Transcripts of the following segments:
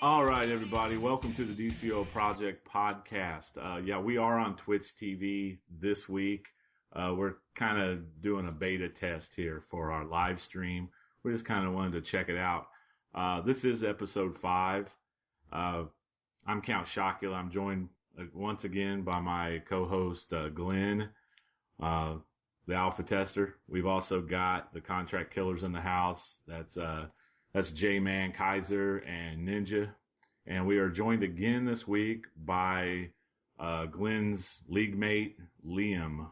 All right, everybody. Welcome to the DCUO Project podcast. We are on Twitch TV this week. We're kind of doing a beta test here for our live stream. We just kind of wanted to check it out. This is episode 5. I'm Count Shocula. I'm joined once again by my co-host, Glenn, the Alpha Tester. We've also got the Contract Killers in the house. That's J-Man, Kaiser, and Ninja. And we are joined again this week by Glenn's league mate, Liam,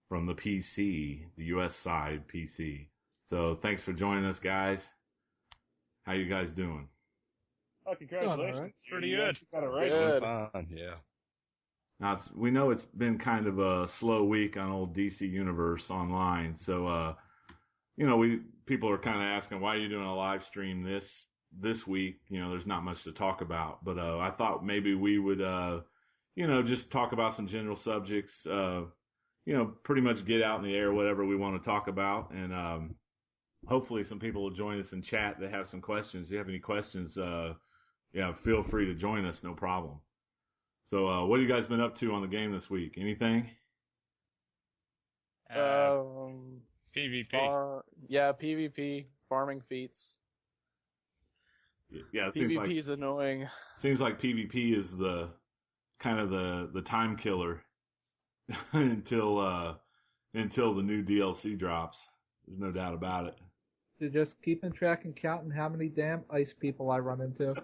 from the PC, the US side PC. So thanks for joining us, guys. How you guys doing? Oh, congratulations. Right. Pretty good. You got it right. Good. Fine, yeah. Now, we know it's been kind of a slow week on old DC Universe online. So, people are kind of asking, why are you doing a live stream this week? There's not much to talk about, but I thought maybe we would, just talk about some general subjects, pretty much get out in the air whatever we want to talk about, and hopefully some people will join us in chat that have some questions. If you have any questions, feel free to join us, no problem. So, what have you guys been up to on the game this week? Anything? PvP. PvP, farming feats. Yeah, it PvP is annoying. Seems like PvP is the kind of the time killer until the new DLC drops. There's no doubt about it. You're just keeping track and counting how many damn ice people I run into.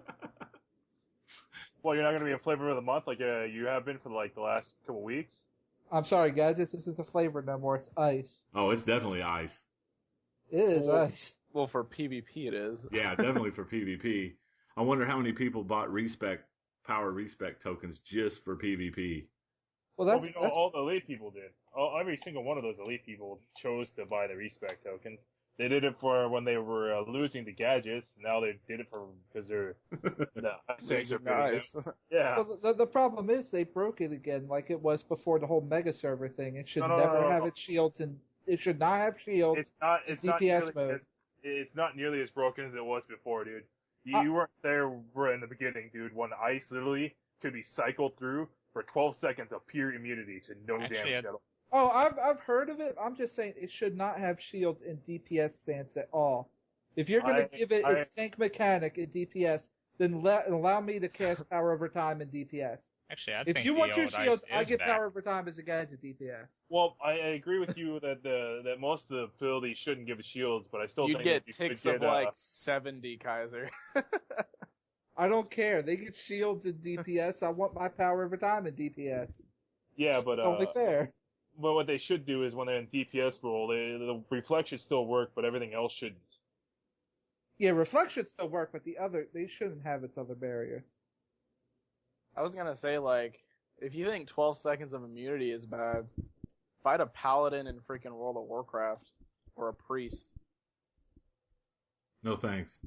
Well, you're not going to be a flavor of the month like you have been for the last couple weeks? I'm sorry, guys. This isn't the flavor no more. It's ice. Oh, it's definitely ice. It is ice. Well, for PvP it is. Yeah, definitely for PvP. I wonder how many people bought power respect tokens just for PvP. Well, we know all the elite people did. Every single one of those elite people chose to buy the respect tokens. They did it for when they were losing the gadgets. Now they did it because they're nice. Yeah. Well, the problem is they broke it again, like it was before the whole mega server thing. It should never have its shields, and it should not have shields. It's in DPS mode. It's not nearly as broken as it was before, dude. You weren't there in the beginning, dude. When ice literally could be cycled through for 12 seconds of pure immunity to no damage at all. Oh, I've heard of it. I'm just saying it should not have shields in DPS stance at all. If you're going to give it its tank mechanic in DPS, then allow me to cast power over time in DPS. Actually, I if think you want your shields, I get back. power over time as a gadget DPS. Well, I agree with you that most of the abilities shouldn't give shields, but I still You'd think get you ticks could of get, 70, Kaiser. I don't care. They get shields in DPS. I want my power over time in DPS. Yeah, but it's only fair. But what they should do is when they're in DPS role, the reflect should still work, but everything else shouldn't. Yeah, reflect should still work, but they shouldn't have its other barriers. I was gonna say, if you think 12 seconds of immunity is bad, fight a paladin in freaking World of Warcraft. Or a priest. No thanks.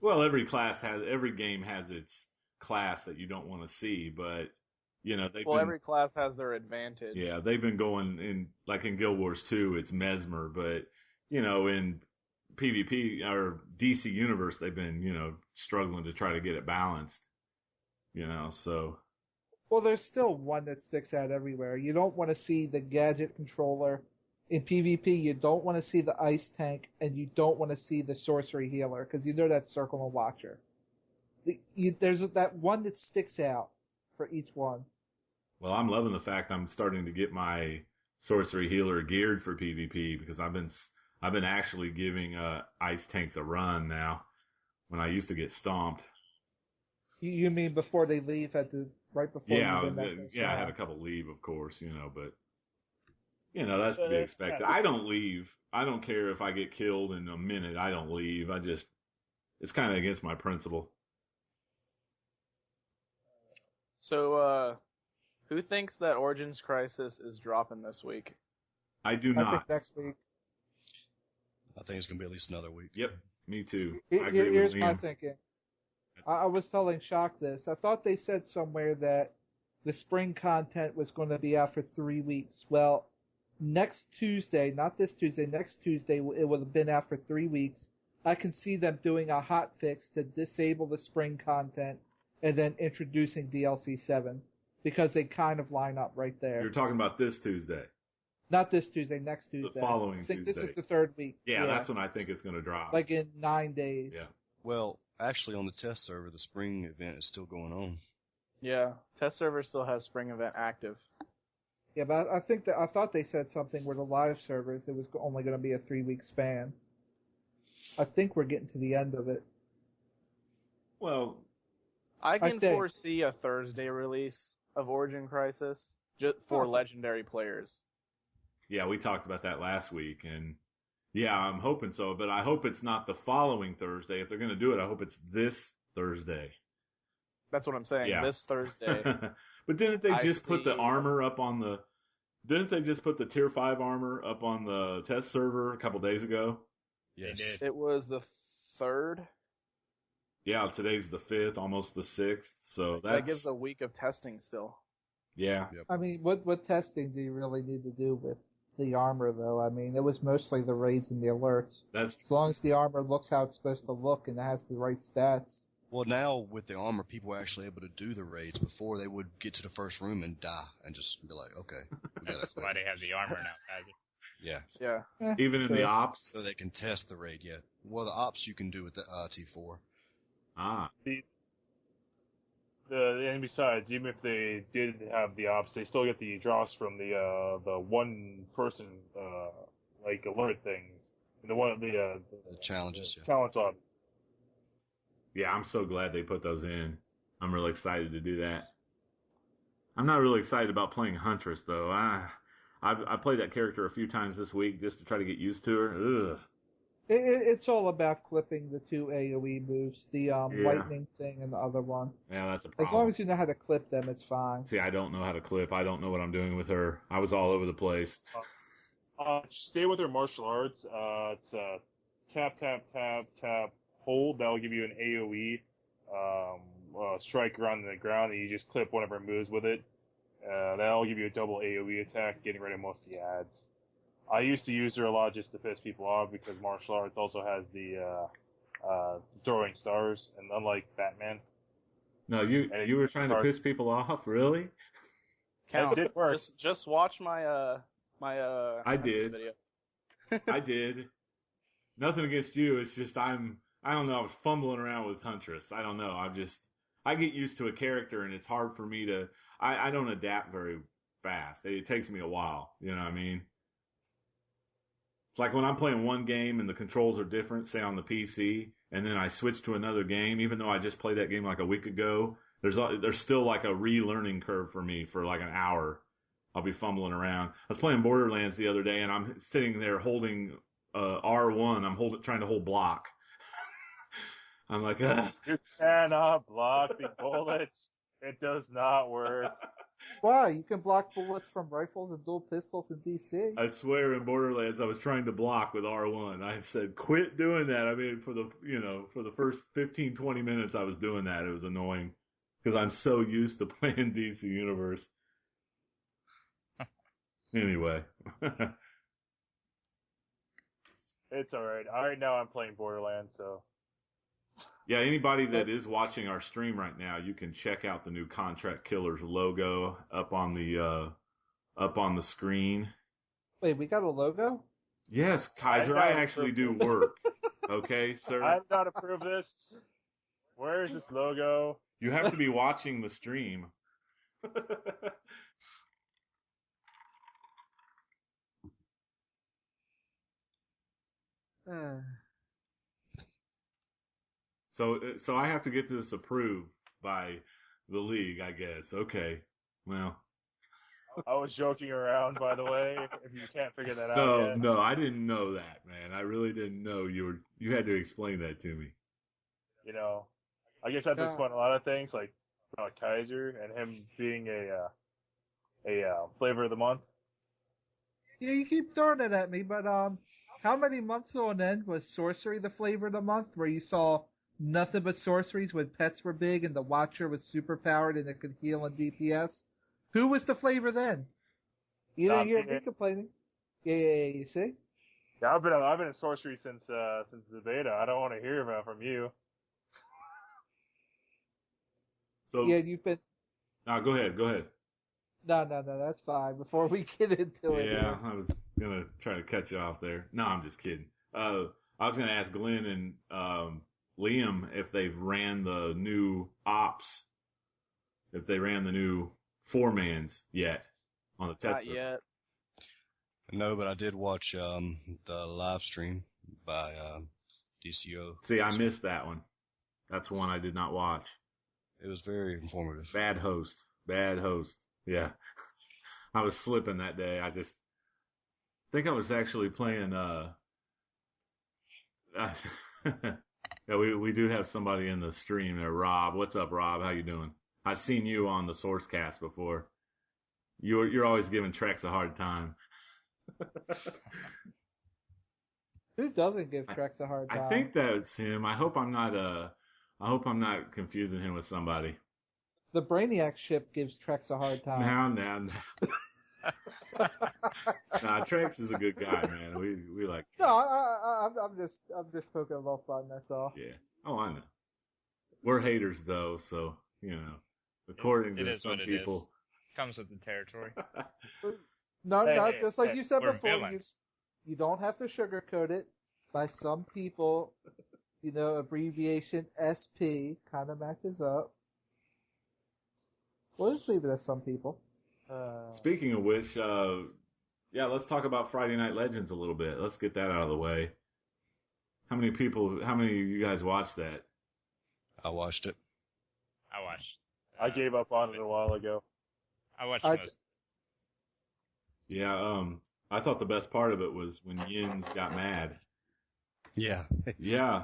Well, every game has its class that you don't want to see, but every class has their advantage. Yeah, they've been going in Guild Wars 2, it's Mesmer, but in PvP or DC Universe, they've been struggling to try to get it balanced. So. Well, there's still one that sticks out everywhere. You don't want to see the gadget controller. In PvP, you don't want to see the ice tank, and you don't want to see the sorcery healer, because that's Circle and Watcher. There's that one that sticks out for each one. Well, I'm loving the fact I'm starting to get my sorcery healer geared for PvP, because I've been actually giving ice tanks a run now, when I used to get stomped. You mean before they leave right before? Yeah, I had a couple leave, of course, but that's to be expected. I don't leave. I don't care if I get killed in a minute. I don't leave. It's kind of against my principle. So, who thinks that Origins Crisis is dropping this week? I do not. I think next week. I think it's going to be at least another week. Yep, me too. Here's my thinking. I was telling Shock this. I thought they said somewhere that the spring content was going to be out for 3 weeks. Well, next Tuesday, not this Tuesday, next Tuesday, it would have been out for 3 weeks. I can see them doing a hot fix to disable the spring content and then introducing DLC 7 because they kind of line up right there. You're talking about this Tuesday. Not this Tuesday, next Tuesday. The following I think Tuesday. this is the third week. Yeah, that's when I think it's going to drop. Like in 9 days. Yeah. Well, actually, on the test server, the spring event is still going on. Yeah, test server still has spring event active. Yeah, but I thought they said something where the live servers, it was only going to be a 3-week span. I think we're getting to the end of it. Well, I can think. foresee a Thursday release of Origin Crisis just for legendary players. yeah, we talked about that last week, and yeah, I'm hoping so, but I hope it's not the following Thursday. If they're going to do it, I hope it's this Thursday. That's what I'm saying. Yeah. This Thursday. But didn't they I just put the see- armor up on the? Didn't they just put the tier 5 armor up on the test server a couple days ago? Yes. They did. It was the 3rd. Yeah, today's the 5th, almost the 6th. So That gives a week of testing still. yeah. I mean, what testing do you really need to do with the armor, though? I mean, it was mostly the raids and the alerts. That's As long as the armor looks how it's supposed to look and it has the right stats. Well, now with the armor, people are actually able to do the raids. Before, they would get to the first room and die and just be like, okay, we gotta That's quit. why they have the armor now, guys. Yeah. Yeah. even in the ops. So they can test the raid, yeah. Well, the ops you can do with the T4. Ah, And besides, even if they did have the ops, they still get the drops from the one person like alert things. The challenges, yeah. challenge on. yeah, I'm so glad they put those in. I'm really excited to do that. I'm not really excited about playing Huntress, though. I played that character a few times this week just to try to get used to her. Ugh. It's all about clipping the 2 AoE moves, the lightning thing and the other one. Yeah, that's a problem. As long as you know how to clip them, it's fine. See, I don't know how to clip. I don't know what I'm doing with her. I was all over the place. Stay with her martial arts. It's tap, tap, tap, tap, hold. That'll give you an AoE strike around the ground, and you just clip one of her moves with it. That'll give you a double AoE attack, getting rid of most of the ads. I used to use her a lot just to piss people off because martial arts also has the throwing stars, and unlike Batman, No, you were trying to piss people off, really? Count. did work. Just watch my I Huntress did. video. I did. Nothing against you. It's just I don't know. I was fumbling around with Huntress. I don't know. I get used to a character, and it's hard for me to. I don't adapt very fast. It takes me a while. You know what I mean? It's like when I'm playing one game and the controls are different, say on the PC, and then I switch to another game, even though I just played that game like a week ago, there's still like a relearning curve for me for like an hour. I'll be fumbling around. I was playing Borderlands the other day, and I'm sitting there holding R1. I'm trying to hold block. I'm like, ugh. You cannot block the bullets. It does not work. Why? You can block bullets from rifles and dual pistols in DC. I swear in Borderlands I was trying to block with R1. I said, quit doing that. I mean, for the first 15, 20 minutes I was doing that. It was annoying because I'm so used to playing DC Universe. Anyway. It's alright. Right now I'm playing Borderlands, so. Yeah, anybody that is watching our stream right now, you can check out the new Contract Killers logo up on the screen. Wait, we got a logo? Yes, Kaiser, I actually do work. Okay, sir? I'm not approve this. Where is this logo? You have to be watching the stream. So I have to get this approved by the league, I guess. Okay. Well. I was joking around, by the way, if you can't figure that out yet. No, I didn't know that, man. I really didn't know you had to explain that to me. You know, I guess I have to explain a lot of things, like about Kaiser and him being a flavor of the month. Yeah, you keep throwing it at me, but how many months on end was Sorcery the flavor of the month, where you saw nothing but sorceries when pets were big and the Watcher was super powered and it could heal and DPS? Who was the flavor then? You didn't hear me complaining. Yeah, you see? Yeah, I've been in sorcery since the beta. I don't want to hear about it from you. So Yeah, you've been. no, go ahead. No, that's fine. Before we get into it, Yeah, here. I was gonna try to cut you off there. No, I'm just kidding. I was gonna ask Glenn and Liam if they've ran the new ops, if they ran the new four-mans yet on the test Not server. yet. No, but I did watch the live stream by DCO. See, I missed that one. That's one I did not watch. It was very informative. Bad host. Yeah. I was slipping that day. I just think I was actually playing, yeah, we do have somebody in the stream there. Rob. What's up, Rob? How you doing? I've seen you on the Sourcecast before. You're always giving Trex a hard time. Who doesn't give Trex a hard time? I think that's him. I hope I'm not confusing him with somebody. The Brainiac ship gives Trex a hard time. Now. Nah, Trex is a good guy, man. We like. No, I'm just poking a little fun. That's all. Yeah. Oh, I know. We're haters though, so according It to is some what it people. Comes with the territory. No, Hey, just like hey, you said we're before, villains. you don't have to sugarcoat it. By some people, abbreviation SP kind of matches up. We'll just leave it as some people. Speaking of which, yeah, let's talk about Friday Night Legends a little bit. Let's get that out of the way. How many of you guys watched that? I watched it. I watched. I gave up on it a while ago. I watched I- most. Yeah, I thought the best part of it was when Yins got mad. Yeah. Yeah,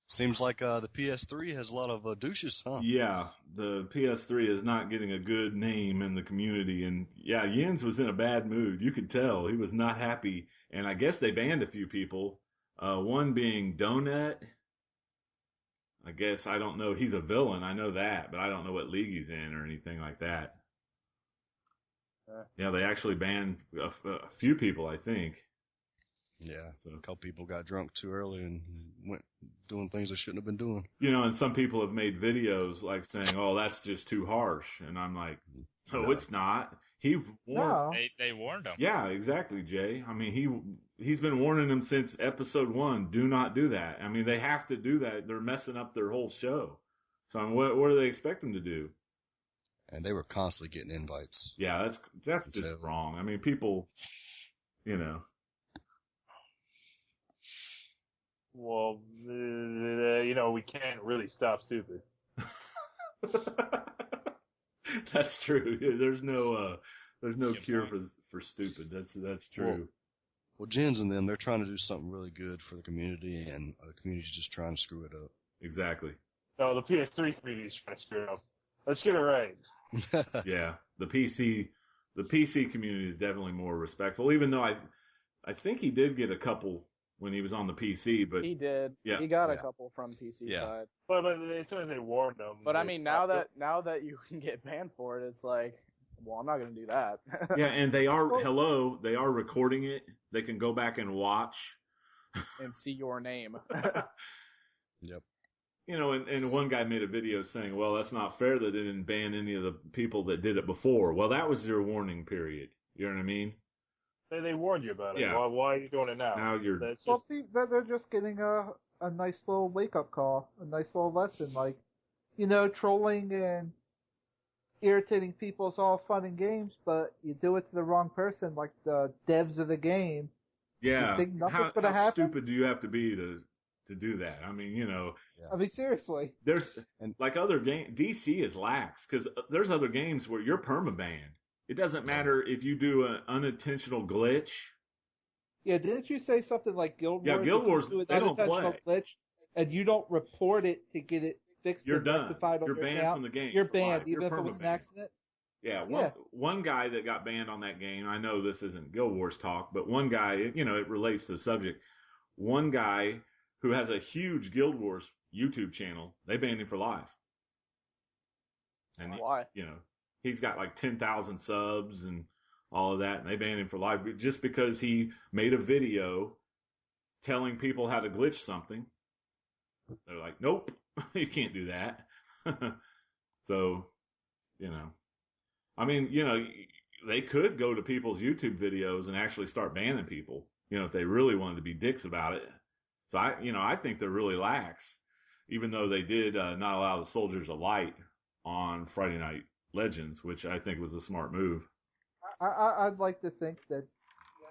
Seems like the PS3 has a lot of douches, huh? yeah, the PS3 is not getting a good name in the community, and yeah, Yins was in a bad mood. You could tell he was not happy, and I guess they banned a few people. One being Donut. I guess I don't know. He's a villain. I know that, but I don't know what league he's in or anything like that. Yeah, they actually banned a few people, I think. Yeah. So, A couple people got drunk too early and went doing things they shouldn't have been doing. and some people have made videos like saying, "Oh, that's just too harsh," and I'm like, "No, No. it's not." He warned. No. They warned them. Yeah, exactly, Jay. I mean, he's been warning them since episode 1. Do not do that. I mean, they have to do that. They're messing up their whole show. So, I mean, what do they expect them to do? And they were constantly getting invites. Yeah, that's just Until- wrong. I mean, people, Well, we can't really stop stupid. That's true. There's no Good cure point. for stupid. That's true. Well, Jens and them, they're trying to do something really good for the community, and the community's just trying to screw it Exactly. No, the PS3 community is trying to screw it up. Let's get it right. up. Yeah. The PC community is definitely more respectful, even though I think he did get a couple when he was on the PC, but He did. Yeah. He got a Yeah. couple from PC Yeah. side. But as soon as they warned them. But I they mean, stopped it. now that you can get banned for it, it's like, well, I'm not gonna do that. yeah, and they are recording it. They can go back and watch. And see your name. Yep. And one guy made a video saying, well, that's not fair that they didn't ban any of the people that did it before. Well, that was your warning period. You know what I mean? They warned you about it. Yeah. Why are you doing it now? Now you're- That's Well, just, see, they're just getting a nice little wake up call, a nice little lesson. Like, trolling and irritating people is all fun and games, but you do it to the wrong person, like the devs of the game. Yeah. You think nothing's how gonna happen? stupid do you have to be to do that? I mean, I mean, seriously. there's And- like other game DC is lax because there's other games where you're permabanned. It doesn't matter if you do an unintentional glitch. Yeah, didn't you say something like Guild Yeah, Wars? Guild if you Wars, do an they don't unintentional play. glitch, and you don't report it to get it fixed You're and done. rectified on You're your banned account, from the game. you're for banned, life. even You're if it was an permabanned. accident. Yeah, Yeah. one guy that got banned on that game, I know this isn't Guild Wars talk, but one guy, it relates to the subject. One guy who has a huge Guild Wars YouTube channel, they banned him for life. And, Why? he's got like 10,000 subs and all of that, and they banned him for life just because he made a video telling people how to glitch something. They're like, nope, you can't do that. So, I mean, they could go to people's YouTube videos and actually start banning people, if they really wanted to be dicks about it. So I think they're really lax, even though they did not allow the Soldiers of Light on Friday Night Legends, which I think was a smart move. I'd like to think that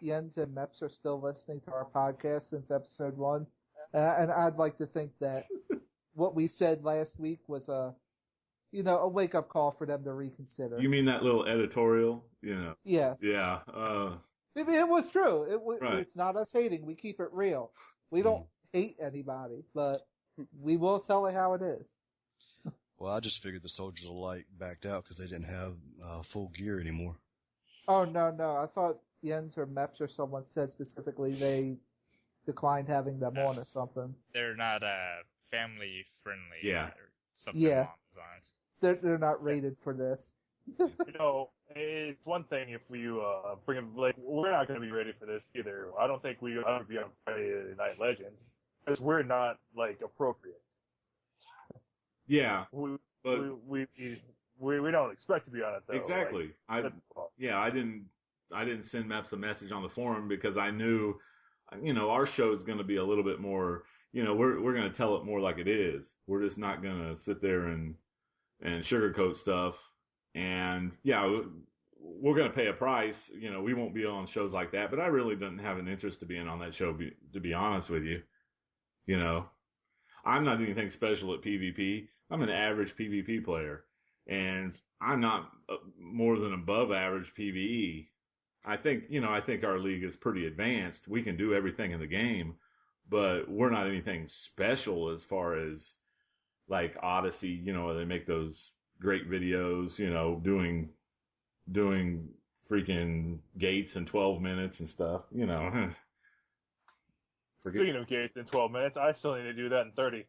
Jens and Meps are still listening to our podcast since episode 1. And I'd like to think that what we said last week was a wake-up call for them to reconsider. You mean that little editorial? Yes. Yeah. It was true. Right. It's not us hating. We keep it real. We don't hate anybody, but we will tell it how it is. Well, I just figured the Soldiers of Light backed out because they didn't have full gear anymore. Oh, no. I thought Jens or Meps or someone said specifically they declined having them on or something. They're not family friendly. Yeah. Or something Yeah. along those lines. They're not rated for this. It's one thing if we bring them, like, we're not going to be ready for this either. I don't think we ought to be on Friday Night Legends because we're not, like, appropriate. Yeah. We But don't expect to be on it though. exactly. Like, I didn't send Meps a message on the forum because I knew, our show is going to be a little bit more, we're going to tell it more like it is. We're just not going to sit there and sugarcoat stuff. And yeah, we're going to pay a price. We won't be on shows like that, but I really didn't have an interest to being on that show, to be honest with you. I'm not anything special at PvP. I'm an average PvP player, and I'm not more than above average PvE. I think our league is pretty advanced. We can do everything in the game, but we're not anything special as far as like Odyssey, they make those great videos, doing freaking gates in 12 minutes and stuff, Speaking of gates in 12 minutes, I still need to do that in 30.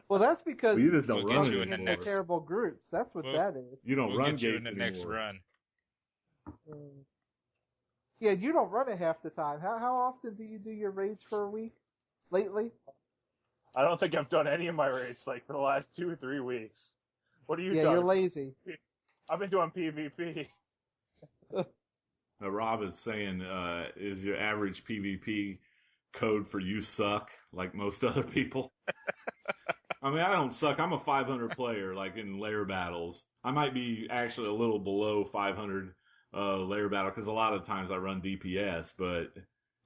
Well, that's because you just don't We'll run get you it in the anymore. next- terrible groups. That's what Well, that is. You don't We'll run get you gates in the next anymore. run. Yeah, you don't run it half the time. How often do you do your raids for a week? Lately? I don't think I've done any of my raids like for the last 2 or 3 weeks. What are you Yeah, talking? you're lazy. I've been doing PvP. Now, Rob is saying, is your average PvP code for you suck like most other people? I mean, I don't suck. I'm a 500 player, like in lair battles. I might be actually a little below 500 lair battle because a lot of times I run DPS, but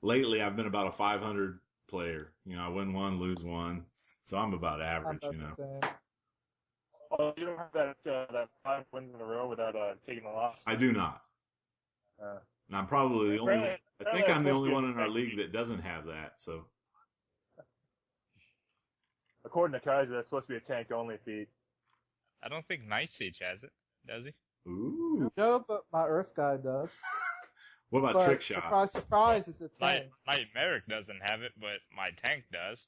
lately I've been about a 500 player. I win one, lose one, so I'm about average. I'm about the same. Oh, you don't have that 5 wins in a row without taking a loss. I do not. And I'm probably the only. I think I'm the only one in our league that doesn't have that. So, according to Kaiser, that's supposed to be a tank-only feat. I don't think Night Siege has it, does he? ooh. No, but my Earth guy does. What about But trick shot? surprise, surprise, it's a My tank. Merrick doesn't have it, but my tank does.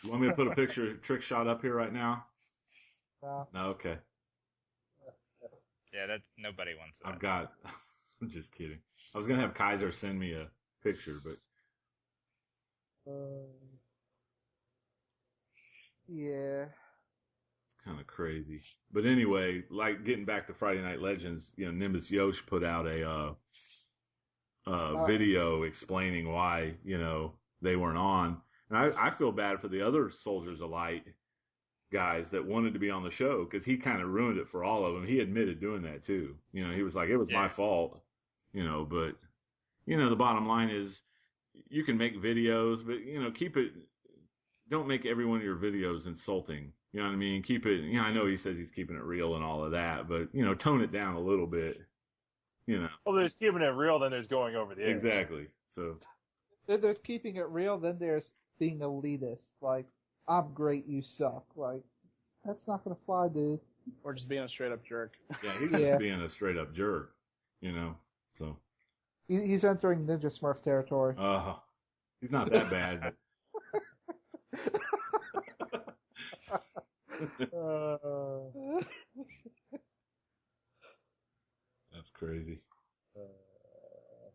You want me to put a picture of trick shot up here right now? No. No, okay. Yeah, that nobody wants that. I've got. I'm just kidding. I was gonna have Kaiser send me a picture, but Yeah. it's kind of crazy. But anyway, like getting back to Friday Night Legends, Nimbus Yosh put out a video explaining why they weren't on, and I feel bad for the other Soldiers of Light guys that wanted to be on the show because he kind of ruined it for all of them. He admitted doing that too. He was like, it was my fault. But the bottom line is you can make videos, but keep it. Don't make every one of your videos insulting. You know what I mean? Keep it. I know he says he's keeping it real and all of that, but tone it down a little bit. Well, there's keeping it real, then there's going over the edge. Exactly. So There's keeping it real, then there's being elitist. Like, I'm great, you suck. Like, that's not gonna fly, dude. Or just being a straight up jerk. yeah, he's just being a straight up jerk. So He's entering Ninja Smurf territory. he's not that bad. That's crazy.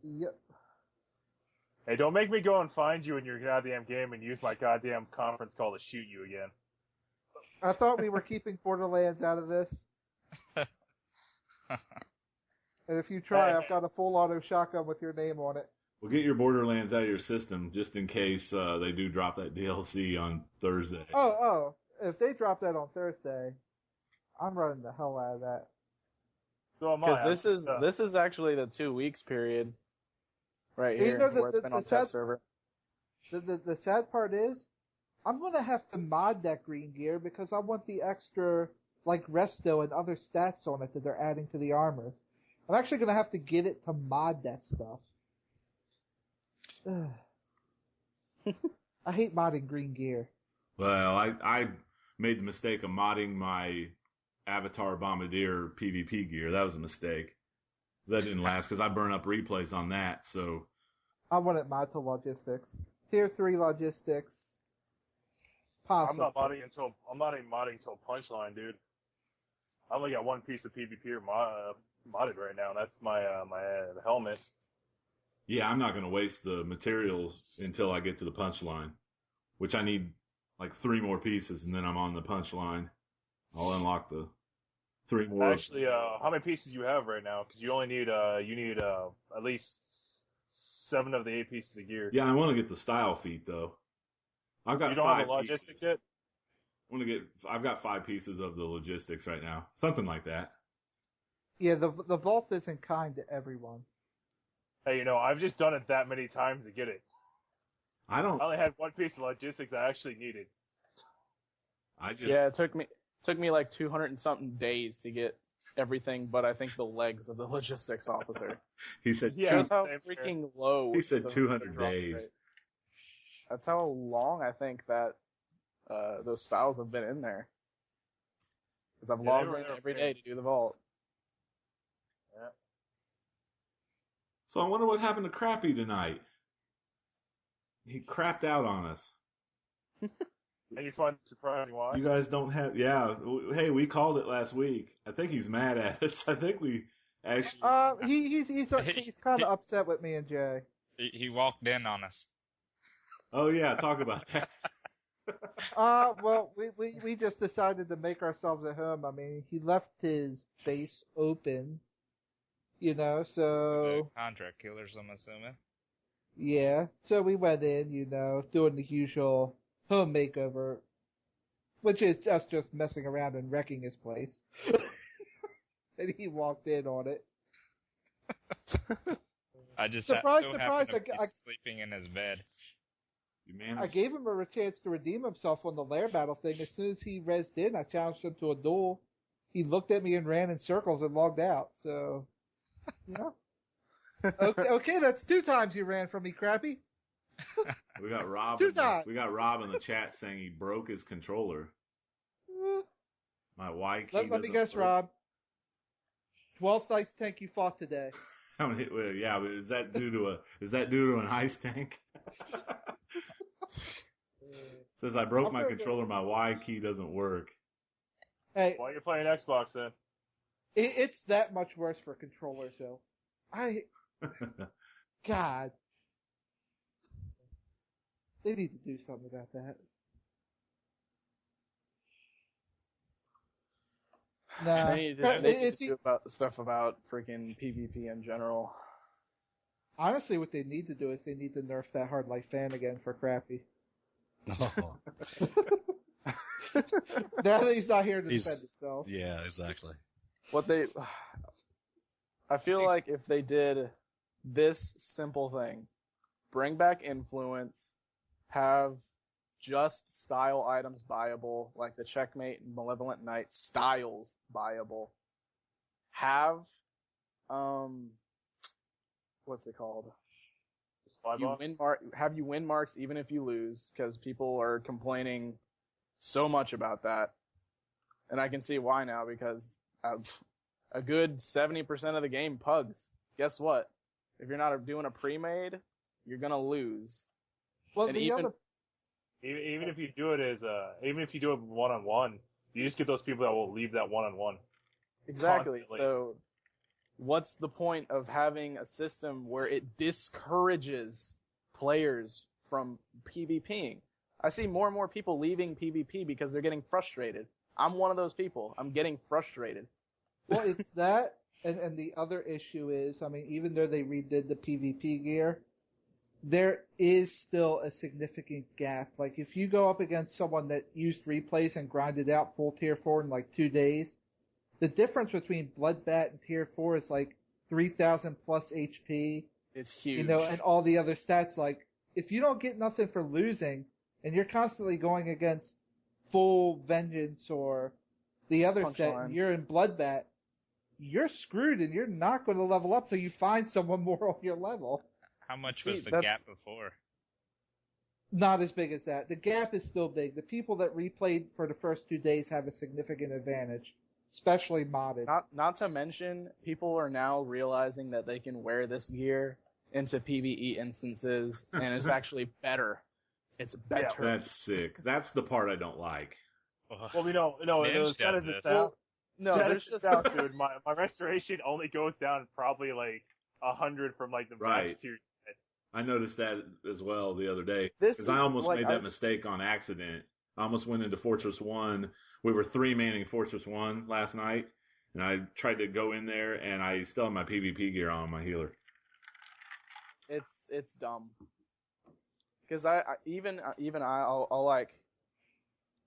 Yep. Hey, don't make me go and find you in your goddamn game and use my goddamn conference call to shoot you again. I thought we were keeping Borderlands out of this. And if you try, I've got a full auto shotgun with your name on it. Well, get your Borderlands out of your system just in case they do drop that DLC on Thursday. Oh, if they drop that on Thursday, I'm running the hell out of that. So am I. Because this is actually the 2 weeks period right here where it's been on test server. The sad part is, I'm gonna have to mod that green gear because I want the extra like resto and other stats on it that they're adding to the armor. I'm actually gonna have to get it to mod that stuff. I hate modding green gear. Well, I made the mistake of modding my Avatar Bombardier PvP gear. That was a mistake. That didn't last because I burned up replays on that. So I want it mod to logistics. Tier 3 logistics. Possible. I'm not even modding until Punchline, dude. I only got one piece of PvP modded right now, and that's my helmet. yeah, I'm not going to waste the materials until I get to the punchline, which I need like 3 more pieces, and then I'm on the punchline. I'll unlock the 3 more. Actually, how many pieces you have right now? Because you only need at least 7 of the 8 pieces of gear. Yeah, I want to get the style feat though. I've got you don't 5 have the logistics pieces. yet? I've got 5 pieces of the logistics right now, something like that. Yeah, the vault isn't kind to everyone. Hey, I've just done it that many times to get it. I only had 1 piece of logistics I actually needed. Yeah, it took me like 200 and something days to get everything, but I think the legs of the logistics officer. He said, Yeah, shows how freaking low. He said the 200 drop days. rate. That's how long I think that those styles have been in there. Because I've logged in every day to do the vault. Yeah. So I wonder what happened to Crappy tonight. He crapped out on us. And you find it surprising why? You guys don't have, yeah. Hey, we called it last week. I think he's mad at us. I think we actually. He's kind of upset with me and Jay. He walked in on us. Oh yeah, talk about that. Well, we just decided to make ourselves at home. I mean, he left his base open, so. Contract killers, I'm assuming. Yeah, so we went in, doing the usual home makeover, which is just messing around and wrecking his place. And he walked in on it. I just surprise, sleeping in his bed. I gave him a chance to redeem himself on the lair battle thing. As soon as he rezzed in, I challenged him to a duel. He looked at me and ran in circles and logged out. So, yeah. Okay, that's 2 times you ran from me, Crappy. We got Rob. 2 times. We got Rob in the chat saying he broke his controller. My Y key. Let me guess, work. Rob. 12th ice tank you fought today. Yeah, but is that due to an ice tank? Says I broke my controller. My Y key doesn't work. Hey, why are you playing Xbox then? It's that much worse for controllers, though. God. They need to do something about that. Nah. They need to do about the stuff about freaking PvP in general. Honestly, what they need to do is they need to nerf that hard life fan again for Crappy. Oh. Now that he's not here to defend himself. Yeah, exactly. I feel like if they did this simple thing, bring back influence, have just style items buyable, like the Checkmate and Malevolent Knight styles buyable, have, what's it called? Have you win marks even if you lose, because people are complaining so much about that. And I can see why now, because a good 70% of the game pugs. Guess what? If you're not doing a pre-made, you're gonna lose. Well, and even if you do it even if you do it 1-on-1, you just get those people that will leave that 1-on-1. Exactly. Constantly. So, what's the point of having a system where it discourages players from PvPing. I see more and more people leaving PvP because they're getting frustrated. I'm one of those people. I'm getting frustrated. Well, it's that, and the other issue is, I mean, even though they redid the PvP gear, there is still a significant gap. Like, if you go up against someone that used replays and grinded out full tier 4 in like 2 days, the difference between Bloodbat and tier 4 is like 3,000 plus HP. It's huge. You know, and all the other stats. Like, if you don't get nothing for losing, and you're constantly going against full Vengeance or the other set, and you're in Bloodbat, you're screwed, and you're not going to level up till you find someone more on your level. How much was the gap before? Not as big as that. The gap is still big. The people that replayed for the first 2 days have a significant advantage, especially modded. Not to mention, people are now realizing that they can wear this gear into PvE instances, and it's actually better. It's better. Yeah, that's sick. That's the part I don't like. Well, we don't. No, Ninja that does is this. down. No, that there's is just down, dude. My restoration only goes down probably like 100 from like the max tier. I noticed that as well the other day. This Because I almost like, made that mistake on accident. I almost went into Fortress 1. We were 3-manning Fortress 1 last night. And I tried to go in there, and I still have my PvP gear on, my healer. It's dumb. Because I'll like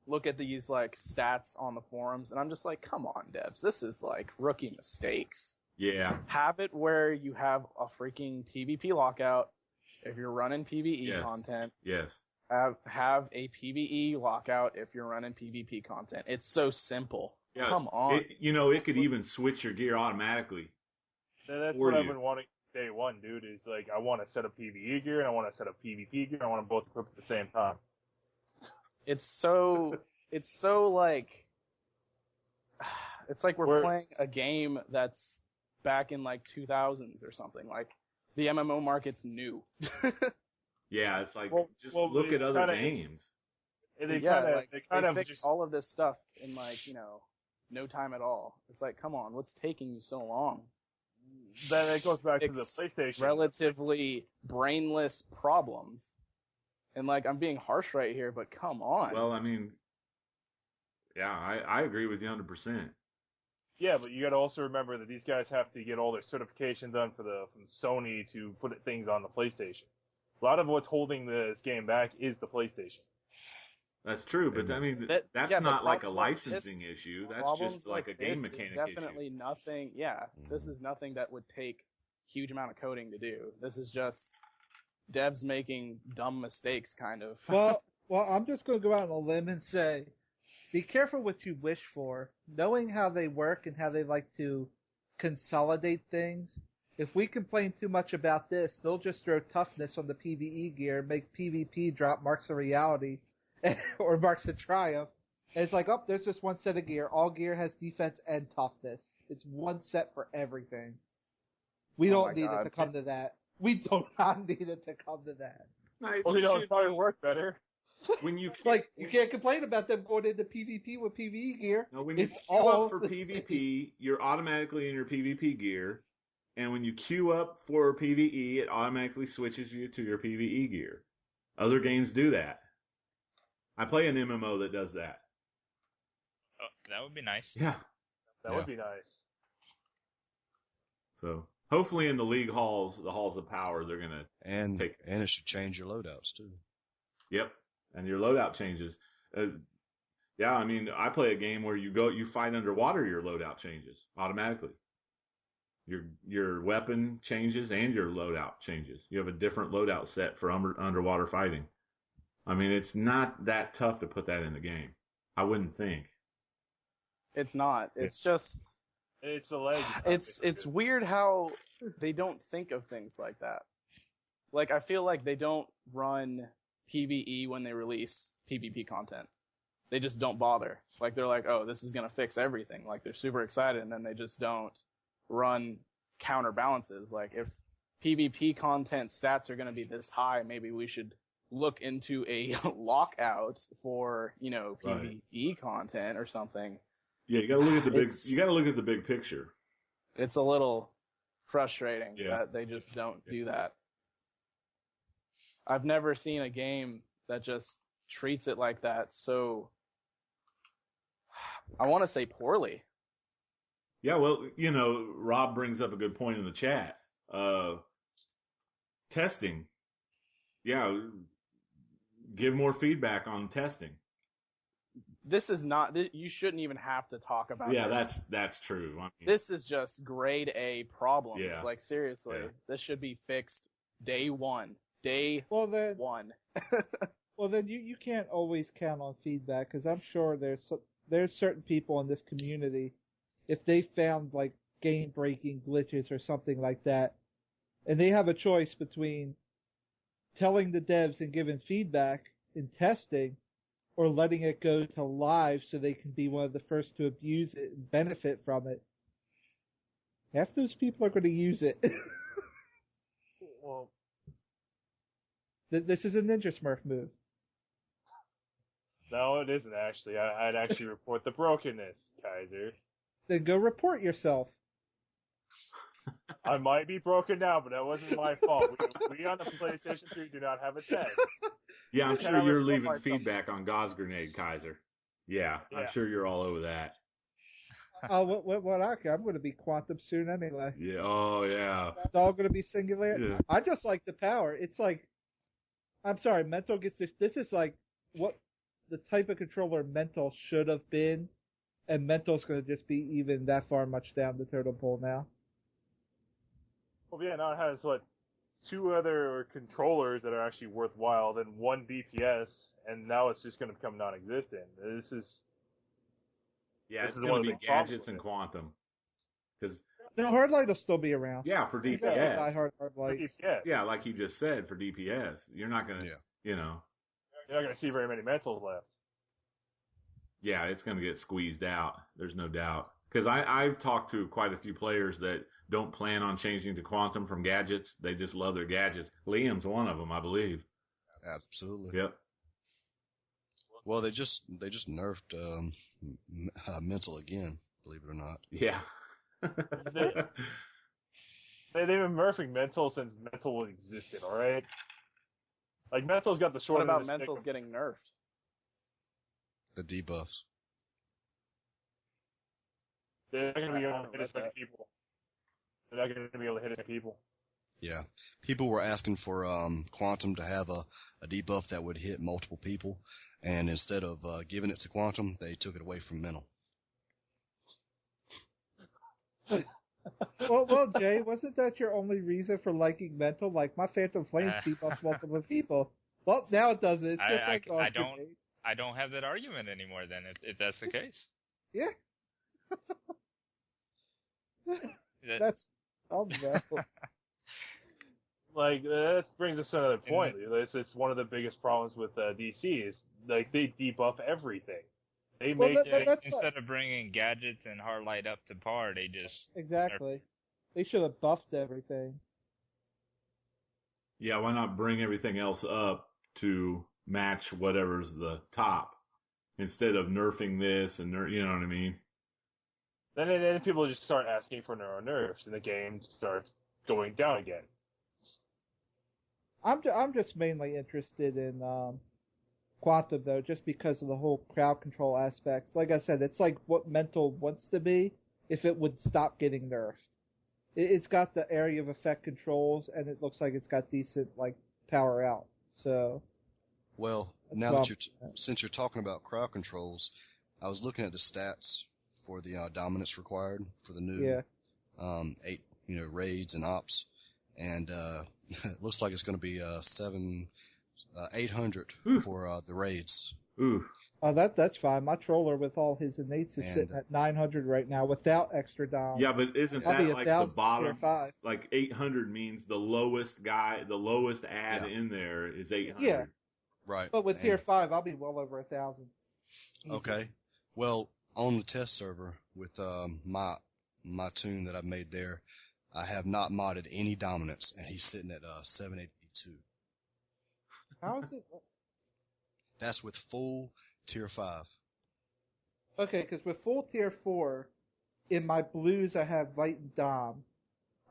look at these like stats on the forums, and I'm just like, come on, devs, this is like rookie mistakes. Yeah. Have it where you have a freaking PvP lockout if you're running PvE content. Yes. Have a PvE lockout if you're running PvP content. It's so simple. Yeah, come on. It could even switch your gear automatically. That's what I've been wanting day one, dude, is like, I want to set up PvE gear and I want to set up PvP gear. I want them both equipped at the same time. It's so like, it's like we're playing a game that's back in like 2000s or something. Like, the MMO market's new. Yeah, it's like, look at other games. They fixed all of this stuff in like, no time at all. It's like, come on, what's taking you so long? Then it goes back to the PlayStation. Relatively brainless problems. And like, I'm being harsh right here, but come on. Well, I mean, yeah, I agree with you 100%. Yeah, but you got to also remember that these guys have to get all their certification done from Sony to put things on the PlayStation. A lot of what's holding this game back is the PlayStation. That's true, but I mean, that's not like a licensing issue. That's just like a game mechanic issue. Definitely nothing. Yeah, this is nothing that would take huge amount of coding to do. This is just devs making dumb mistakes, kind of. Well, I'm just going to go out on a limb and say, be careful what you wish for. Knowing how they work and how they like to consolidate things, if we complain too much about this, they'll just throw toughness on the PvE gear, make PvP drop marks of reality, or marks of triumph. And it's like, there's just one set of gear. All gear has defense and toughness. It's one set for everything. We don't need it to come to that. We do not need it to come to that. Well, it'll probably work better. When you you can't complain about them going into PvP with PvE gear. No, when you queue up for PvP, you're automatically in your PvP gear, and when you queue up for PvE, it automatically switches you to your PvE gear. Other games do that. I play an MMO that does that. Oh, that would be nice. Yeah. That would be nice. So, hopefully in the league halls, the halls of power, they're going to take... And it should change your loadouts, too. Yep. And your loadout changes. Yeah, I mean, I play a game where you fight underwater, your loadout changes automatically. Your weapon changes and your loadout changes. You have a different loadout set for underwater fighting. I mean, it's not that tough to put that in the game. I wouldn't think. It's not. It's just... It's the leg. It's weird how they don't think of things like that. Like, I feel like they don't run PvE when they release PvP content. They just don't bother. Like, they're like, oh, this is gonna fix everything. Like, they're super excited, and then they just don't run counterbalances. Like, if PvP content stats are gonna be this high, maybe we should look into a lockout for, PvE content or something. Yeah, you gotta look at the big. You gotta look at the big picture. It's a little frustrating that they just don't do that. I've never seen a game that just treats it like that. So I want to say poorly. Yeah, well, you know, Rob brings up a good point in the chat. Testing. Yeah, give more feedback on testing. This is not. You shouldn't even have to talk about Yeah, this. that's true. I mean, This is just grade A problems. Yeah. Like seriously, Yeah. this should be fixed day one. Day Well then, one. you can't always count on feedback because I'm sure there's certain people in this community, if they found like game breaking glitches or something like that, and they have a choice between telling the devs and giving feedback in testing, or letting it go to live so they can be one of the first to abuse it and benefit from it. Half those people are going to use it. Well, This is a Ninja Smurf move. no, it isn't actually. I'd actually report the brokenness, Kaiser. Then go report yourself. I might be broken now, but that wasn't my fault. We on the PlayStation 3 do not have a test. yeah, I'm Can sure I you're report leaving myself? feedback on Gauze Grenade, Kaiser. Yeah, I'm Yeah. sure you're all over that. I'm going to be quantum soon anyway. Yeah. Oh, yeah. It's all going to be singularity. Yeah. I just like the power. It's like, I'm sorry, Mental gets this is like what the type of controller Mental should have been, and Mental's going to just be even that far much down the totem pole now. Well, yeah, now it has, two other controllers that are actually worthwhile, then one DPS, and now it's just going to become non-existent. Yeah, This it's is going one to of be the problems gadgets with and it. quantum. Because, No, Hardlight will still be around. yeah, for You got the DPS. diehard Hardlights. DPS. Yeah, like he just said, for DPS. You're not going to, Yeah. you know. You're not going to see very many mentals left. Yeah, it's going to get squeezed out. There's no doubt. Because I've talked to quite a few players that don't plan on changing to quantum from gadgets. They just love their gadgets. Liam's one of them, I believe. Absolutely. Yep. Well, they just nerfed mental again. Believe it or not. Yeah. They've been nerfing mental since mental existed, alright? Like, mental's got the short What end of about the stick Mental's of- getting nerfed? The debuffs. They're not going to be I able haven't to hit as read many that. people. They're not going to be able to hit as many people. Yeah. People were asking for Quantum to have a debuff that would hit multiple people, and instead of giving it to Quantum, they took it away from Mental. Well, Jay, wasn't that your only reason for liking Mental? Like, my Phantom Flames debuffs multiple people. Well, now it doesn't. It's just like Gauze Grenade. I don't have that argument anymore then, if that's the case. Yeah. That- That's, oh no. Like, that brings us to another point. It's one of the biggest problems with DC is, like, they debuff everything. They Well, make yeah, that's instead of bringing gadgets and Hardlight up to par, they just exactly. They should have buffed everything. Yeah, why not bring everything else up to match whatever's the top instead of nerfing this and you know what I mean? then people just start asking for nerfs, and the game starts going down again. I'm just mainly interested in Quantum though, just because of the whole crowd control aspects. Like I said, it's like what Mental wants to be if it would stop getting nerfed. It's got the area of effect controls, and it looks like it's got decent like power out. So Well, That's now well- that since you're talking about crowd controls, I was looking at the stats for the dominance required for the new yeah, 8 raids and ops, and it looks like it's going to be 800 Ooh. for the raids. Ooh. oh that's fine. My troller with all his innates is And- sitting at 900 right now without extra dom. Yeah, but isn't I'll that be like the 1,000 tier bottom? 5. Like 800 means the lowest ad Yeah. in there is 800. Yeah. Right. But with and- tier 5, I'll be well over 1,000. Easy. Okay. Well, on the test server with my tune that I've made there, I have not modded any dominance, and he's sitting at 782. How is it? That's with full tier 5. Okay, because with full tier 4, in my blues I have Vite and Dom.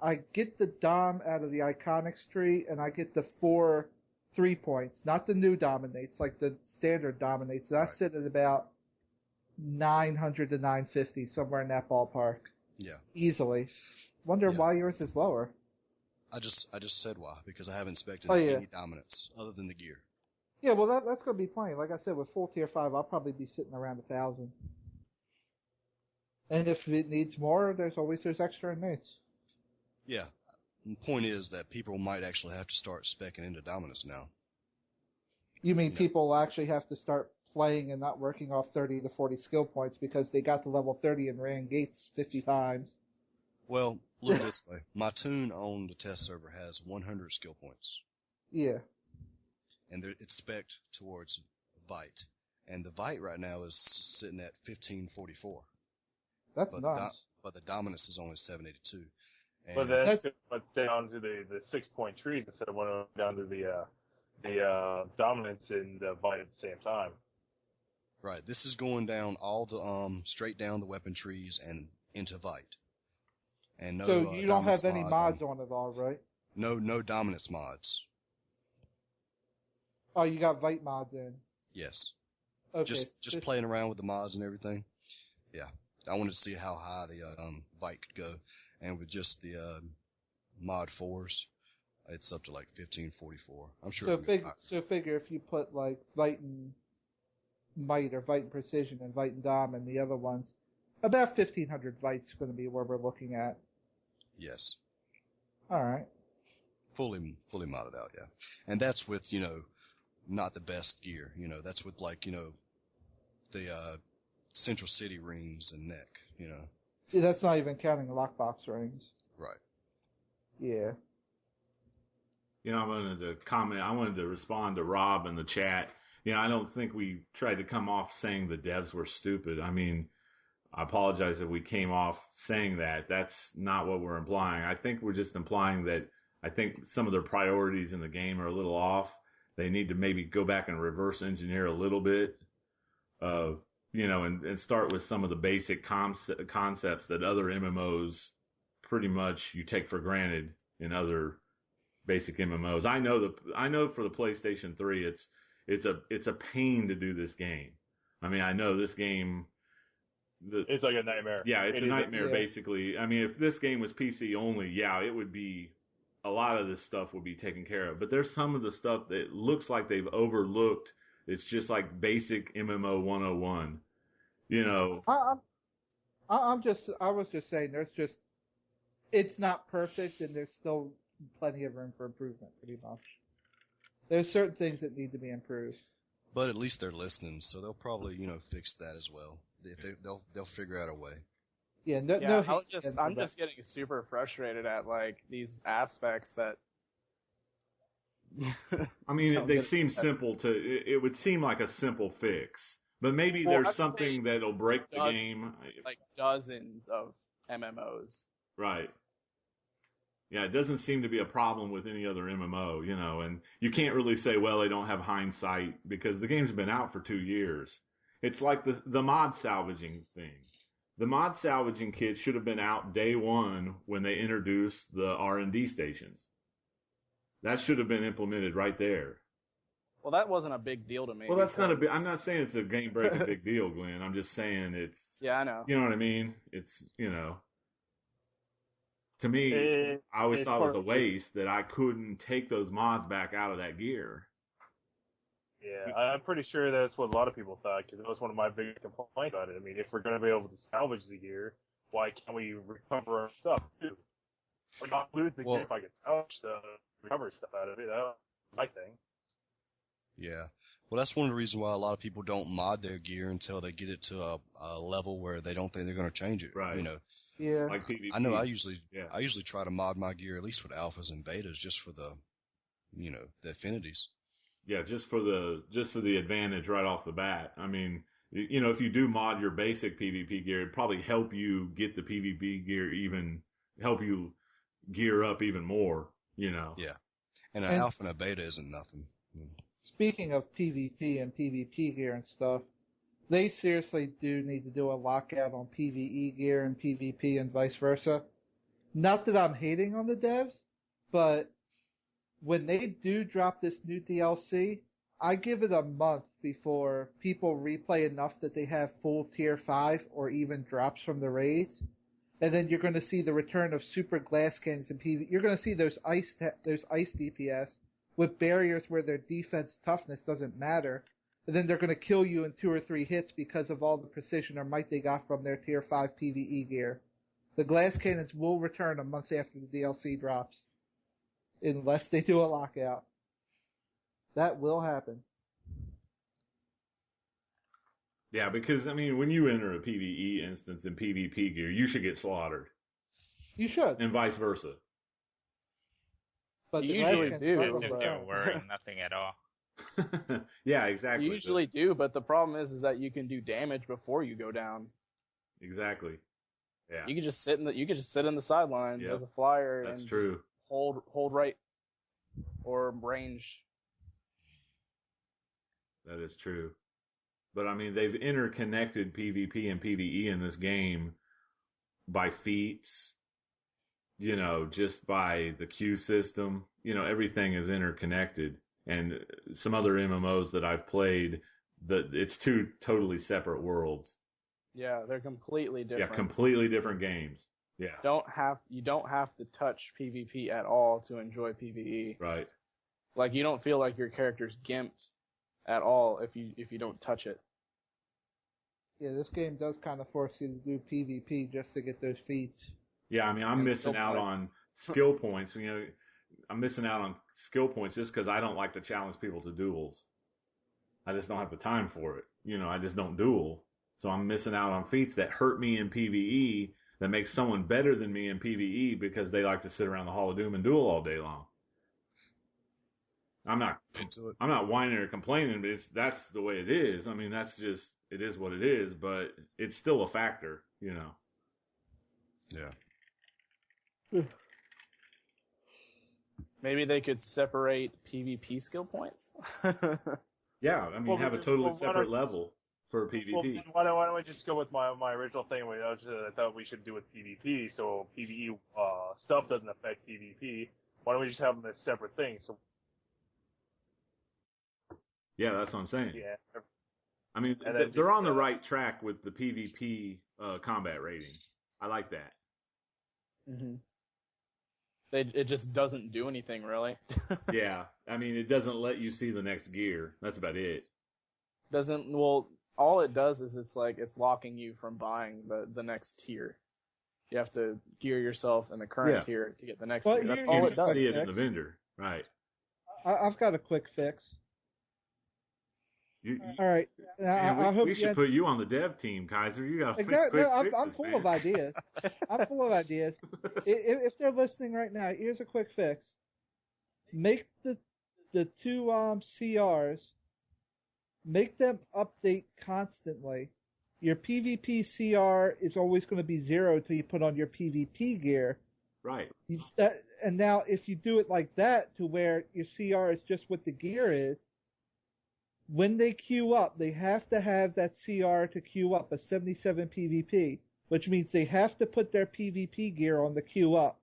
I get the Dom out of the Iconics tree, and I get the 4 3 points, not the new dominates, like the standard dominates. That's Right. sitting at about 900 to 950, somewhere in that ballpark. Yeah. Easily. Wonder Yeah. why yours is lower. I just said why, because I haven't inspected Oh, yeah. any dominance other than the gear. Yeah, well, that's going to be plenty. Like I said, with full tier 5, I'll probably be sitting around 1,000. And if it needs more, there's extra inmates. Yeah. The point is that people might actually have to start speccing into dominance now. You mean No. people will actually have to start playing and not working off 30 to 40 skill points because they got to level 30 and ran gates 50 times? Well, look this way. My tune on the test server has 100 skill points. Yeah. And it's spec'd towards Vite. And the Vite right now is sitting at 1544. That's But nuts. but the dominance is only 782. And But that's down to the 6-point trees instead of one down to the dominance and the Vite at the same time. right, this is going down all the straight down the weapon trees and into Vite. And no So you don't dominance have any mod mods on it all, right? no dominance mods. Oh, you got Vite mods in. Yes. Okay. Just playing around with the mods and everything. Yeah. I wanted to see how high the Vite could go. And with just the mod 4s, it's up to like 1544. I'm sure So figure if you put like Vite and Might or Vite and Precision and Vite and Dom and the other ones, about 1,500 Vite's going to be where we're looking at. Yes. All right. Fully modded out, yeah. And that's with, not the best gear. That's with like, the Central City rings and neck, Yeah, that's not even counting lockbox rings. Right. Yeah. I wanted to respond to Rob in the chat. I don't think we tried to come off saying the devs were stupid. I mean, I apologize if we came off saying that. That's not what we're implying. I think we're just implying that I think some of their priorities in the game are a little off. They need to maybe go back and reverse engineer a little bit, and start with some of the basic concepts that other MMOs pretty much you take for granted in other basic MMOs. I know for the PlayStation 3, it's a pain to do this game. I mean, I know this game. It's like a nightmare. Yeah, it's a nightmare, basically. I mean, if this game was PC only, yeah, it would be, a lot of this stuff would be taken care of. But there's some of the stuff that looks like they've overlooked. It's just like basic MMO 101. I was just saying it's not perfect and there's still plenty of room for improvement, pretty much. There's certain things that need to be improved. But at least they're listening, so they'll probably, fix that as well. They'll figure out a way. Yeah, I'm just getting super frustrated at like these aspects that. I mean, they seem simple it would seem like a simple fix, but maybe there's something that'll break the game. Like dozens of MMOs. Right. Yeah, it doesn't seem to be a problem with any other MMO, and you can't really say, well, they don't have hindsight because the game's been out for 2 years. It's like the mod salvaging thing. The mod salvaging kit should have been out day one when they introduced the R&D stations. That should have been implemented right there. Well, that wasn't a big deal to me. Well, that's not a big. I'm not saying it's a game breaking big deal, Glenn. I'm just saying it's. Yeah, I know. You know what I mean? It's To me, I always thought it was a waste that I couldn't take those mods back out of that gear. Yeah, I'm pretty sure that's what a lot of people thought, because it was one of my biggest complaints about it. I mean, if we're going to be able to salvage the gear, why can't we recover our stuff, too? Or not lose the gear if I can salvage stuff, recover stuff out of it. That was my thing. Yeah. Well, that's one of the reasons why a lot of people don't mod their gear until they get it to a level where they don't think they're going to change it. Right. Yeah. Like PvP. I know I usually try to mod my gear at least with alphas and betas just for the affinities. Yeah, just for the advantage right off the bat. I mean, if you do mod your basic PvP gear, it'd probably help you get the PvP gear help you gear up even more, Yeah. And an alpha and a beta isn't nothing. Speaking of PvP and PvP gear and stuff, they seriously do need to do a lockout on PvE gear and PvP and vice versa. Not that I'm hating on the devs, but when they do drop this new DLC, I give it a month before people replay enough that they have full tier 5 or even drops from the raids. And then you're going to see the return of super glass cannons in PvP. You're going to see those ice DPS with barriers where their defense toughness doesn't matter. And then they're going to kill you in 2 or 3 hits because of all the precision or might they got from their tier 5 PvE gear. The glass cannons will return a month after the DLC drops. Unless they do a lockout. That will happen. Yeah, because, I mean, when you enter a PvE instance in PvP gear, you should get slaughtered. You should. And vice versa. But you usually do. Kids who do worry nothing at all. Yeah, exactly. You usually do, but the problem is that you can do damage before you go down. Exactly. Yeah. You can just sit in the sidelines as a flyer. That's and true. Just hold right or range. That is true. But I mean, they've interconnected PvP and PvE in this game by feats, just by the queue system. Everything is interconnected. And some other MMOs that I've played, it's two totally separate worlds. Yeah, they're completely different. Yeah, completely different games. Yeah. You don't have to touch PvP at all to enjoy PvE. Right. Like you don't feel like your character's gimped at all if you don't touch it. Yeah, this game does kind of force you to do PvP just to get those feats. Yeah, I mean, I'm missing out on skill points. I'm missing out on skill points just because I don't like to challenge people to duels. I just don't have the time for it. I just don't duel. So I'm missing out on feats that hurt me in PvE that make someone better than me in PvE because they like to sit around the Hall of Doom and duel all day long. I'm not whining or complaining, but that's the way it is. I mean, it is what it is, but it's still a factor, Yeah. Maybe they could separate PvP skill points. Yeah, I mean, have a totally separate level for PvP. Well, why don't we just go with my original thing? I thought we should do with PvP, so PvE stuff doesn't affect PvP. Why don't we just have them as separate things? So, yeah, that's what I'm saying. Yeah. I mean, they're on the right track with the PvP combat rating. I like that. Mm-hmm. It just doesn't do anything, really. Yeah, I mean, it doesn't let you see the next gear. That's about it. All it does is it's locking you from buying the next tier. You have to gear yourself in the current tier to get the next tier. That's all it does. See it in the vendor, right? I've got a quick fix. All right. We should put you on the dev team, Kaiser. You got quick fixes, I'm full of ideas. I'm full of ideas. If they're listening right now, here's a quick fix. Make the two CRs, make them update constantly. Your PvP CR is always going to be 0 till you put on your PvP gear. Right. And now if you do it like that to where your CR is just what the gear is, when they queue up, they have to have that CR to queue up, a 77 PvP, which means they have to put their PvP gear on the queue up.